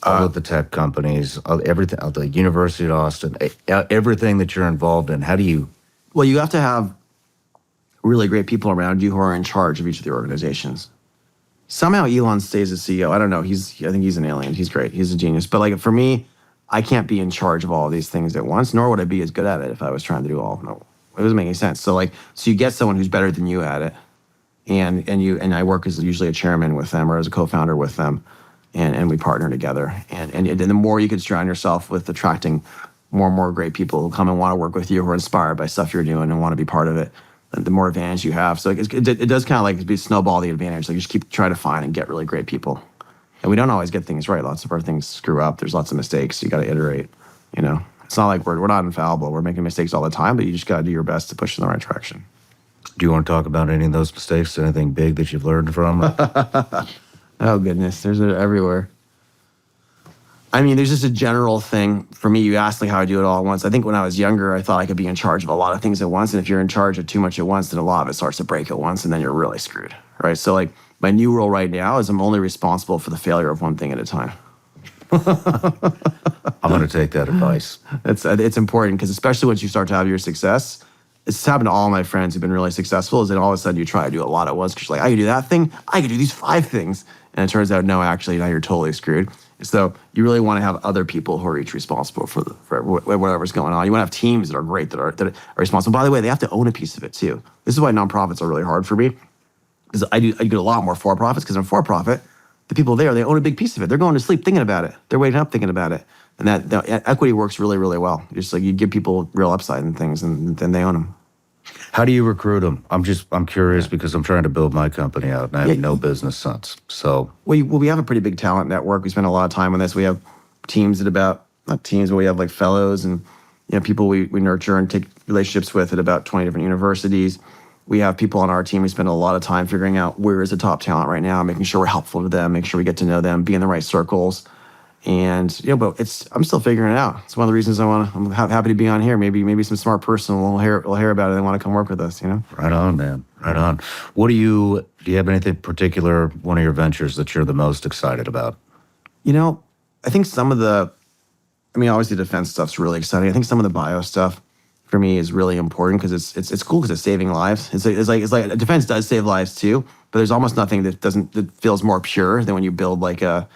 all of the tech companies, everything, the University of Austin, everything that you're involved in? How do you? Well, you have to have really great people around you who are in charge of each of the organizations. Somehow Elon stays as CEO. I don't know. I think he's an alien. He's great. He's a genius. But like for me, I can't be in charge of all of these things at once, nor would I be as good at it if I was trying to do all of them. It doesn't make any sense. So you get someone who's better than you at it, and I work as usually a chairman with them or as a co-founder with them, and we partner together. And the more you can surround yourself with attracting more and more great people who come and want to work with you, who are inspired by stuff you're doing and want to be part of it, the more advantage you have. So it does kind of like be snowball the advantage. Like you just keep trying to find and get really great people. And we don't always get things right. Lots of our things screw up. There's lots of mistakes. You got to iterate. It's not like we're not infallible. We're making mistakes all the time, but you just got to do your best to push in the right direction. Do you want to talk about any of those mistakes? Anything big that you've learned from? Oh goodness, there's it everywhere. I mean, there's just a general thing for me. You asked like how I do it all at once. I think when I was younger, I thought I could be in charge of a lot of things at once. And if you're in charge of too much at once, then a lot of it starts to break at once, and then you're really screwed, right? So like my new role right now is I'm only responsible for the failure of one thing at a time. I'm going to take that advice. It's important because especially once you start to have your success, it's happened to all my friends who've been really successful, is that all of a sudden you try to do a lot at once because you're like, I can do that thing, I can do these 5 things. And it turns out, no, actually, now you're totally screwed. So you really want to have other people who are each responsible for whatever's going on. You want to have teams that are great, that are responsible. By the way, they have to own a piece of it too. This is why nonprofits are really hard for me, because I do a lot more for-profits, because in for-profit, the people there, they own a big piece of it. They're going to sleep thinking about it. They're waking up thinking about it. And that equity works really, really well. Just like you give people real upside and things, and then they own them. How do you recruit them? I'm curious because I'm trying to build my company out and I have no business sense. So we have a pretty big talent network. We spend a lot of time on this. We have teams not teams, but we have like fellows and people we nurture and take relationships with at about 20 different universities. We have people on our team. We spend a lot of time figuring out where is the top talent right now, making sure we're helpful to them, make sure we get to know them, be in the right circles. And but I'm still figuring it out. It's one of the reasons I'm happy to be on here. Maybe some smart person will hear about it and want to come work with us. Right on, man. Right on. Do you have anything particular, one of your ventures that you're the most excited about? I think obviously defense stuff's really exciting. I think some of the bio stuff for me is really important because it's cool because it's saving lives. It's like defense does save lives too, but there's almost nothing that feels more pure than when you build like a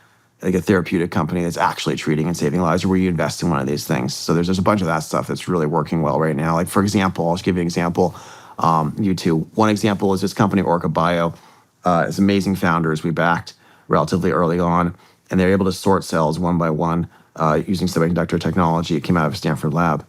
therapeutic company that's actually treating and saving lives, or where you invest in one of these things. So there's a bunch of that stuff that's really working well right now. Like for example, I'll just give you an example. You two. One example is this company, Orca Bio. It's amazing founders we backed relatively early on, and they're able to sort cells one by one using semiconductor technology. It came out of a Stanford lab.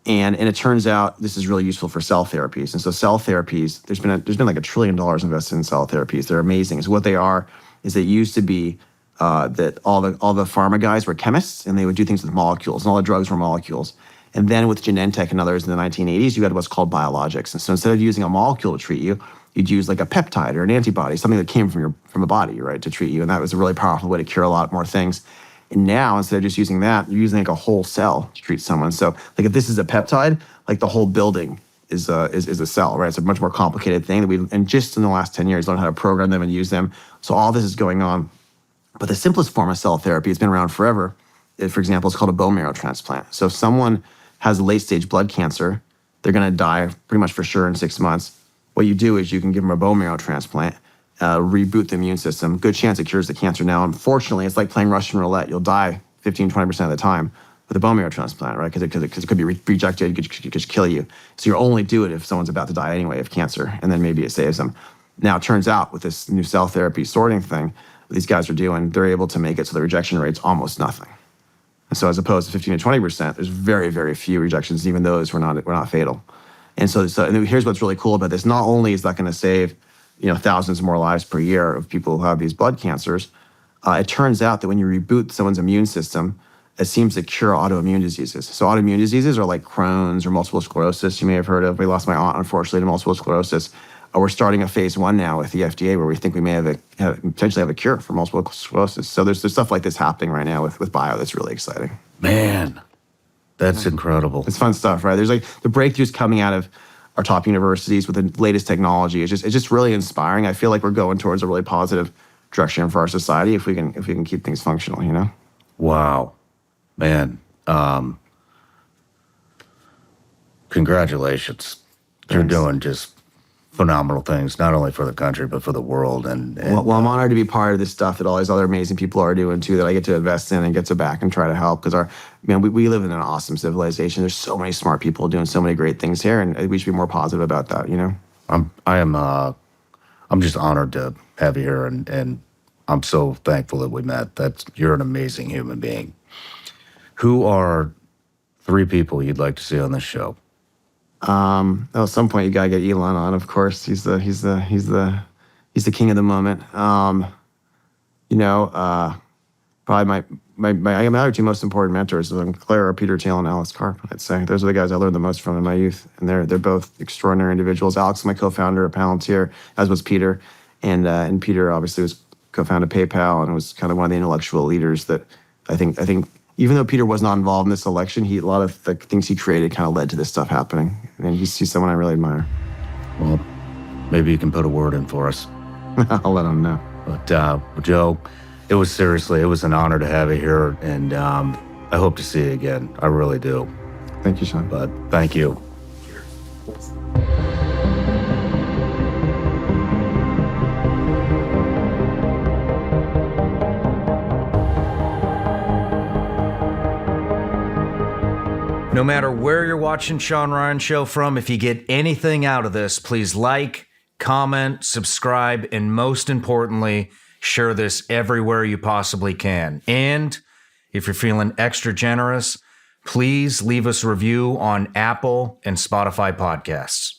And it turns out this is really useful for cell therapies. And so cell therapies, there's been like $1 trillion invested in cell therapies. They're amazing. So what they are is it used to be that all the pharma guys were chemists and they would do things with molecules, and all the drugs were molecules. And then with Genentech and others in the 1980s, you had what's called biologics. And so instead of using a molecule to treat you, you'd use like a peptide or an antibody, something that came from a body, right, to treat you. And that was a really powerful way to cure a lot more things. And now, instead of just using that, you're using like a whole cell to treat someone. So like if this is a peptide, like the whole building is a cell, right? It's a much more complicated thing and just in the last 10 years, learned how to program them and use them. So all this is going on. But the simplest form of cell therapy has been around forever. For example, it's called a bone marrow transplant. So if someone has late-stage blood cancer, they're going to die pretty much for sure in 6 months. What you do is you can give them a bone marrow transplant, reboot the immune system. Good chance it cures the cancer. Now, unfortunately, it's like playing Russian roulette. You'll die 15, 20% of the time with a bone marrow transplant, right? Because it could be rejected, it could just kill you. So you only do it if someone's about to die anyway of cancer, and then maybe it saves them. Now, it turns out with this new cell therapy sorting thing, these guys are doing, they're able to make it so the rejection rate's almost nothing. And so as opposed to 15 to 20%, there's very, very few rejections. Even those were not fatal. And so and here's what's really cool about this. Not only is that going to save, thousands more lives per year of people who have these blood cancers, it turns out that when you reboot someone's immune system, it seems to cure autoimmune diseases. So autoimmune diseases are like Crohn's or multiple sclerosis, you may have heard of. We lost my aunt, unfortunately, to multiple sclerosis. We're starting a phase 1 now with the FDA where we think we may potentially have a cure for multiple sclerosis. So there's stuff like this happening right now with bio that's really exciting. Man, that's incredible. It's fun stuff, right? There's like the breakthroughs coming out of our top universities with the latest technology. It's just really inspiring. I feel like we're going towards a really positive direction for our society if we can keep things functional, Wow, man. Congratulations. You're doing just phenomenal things, not only for the country, but for the world. And well, I'm honored to be part of this stuff that all these other amazing people are doing too, that I get to invest in and get to back and try to help. Because we live in an awesome civilization. There's so many smart people doing so many great things here, and we should be more positive about that, I'm just honored to have you here, and I'm so thankful that we met. You're an amazing human being. Who are 3 people you'd like to see on this show? At some point you gotta get Elon on, of course. He's the king of the moment. Probably my other 2 most important mentors are Clara, Peter Thiel, and Alex Karp. I'd say those are the guys I learned the most from in my youth, and they're both extraordinary individuals. Alex is my co-founder of Palantir, as was Peter, and Peter obviously was co-founded PayPal and was kind of one of the intellectual leaders that I think. Even though Peter was not involved in this election, a lot of the things he created kind of led to this stuff happening. And he's someone I really admire. Well, maybe you can put a word in for us. I'll let him know. But Joe, it was an honor to have you here, and I hope to see you again. I really do. Thank you, Sean. But thank you. No matter where you're watching Sean Ryan Show from, if you get anything out of this, please like, comment, subscribe, and most importantly, share this everywhere you possibly can. And if you're feeling extra generous, please leave us a review on Apple and Spotify podcasts.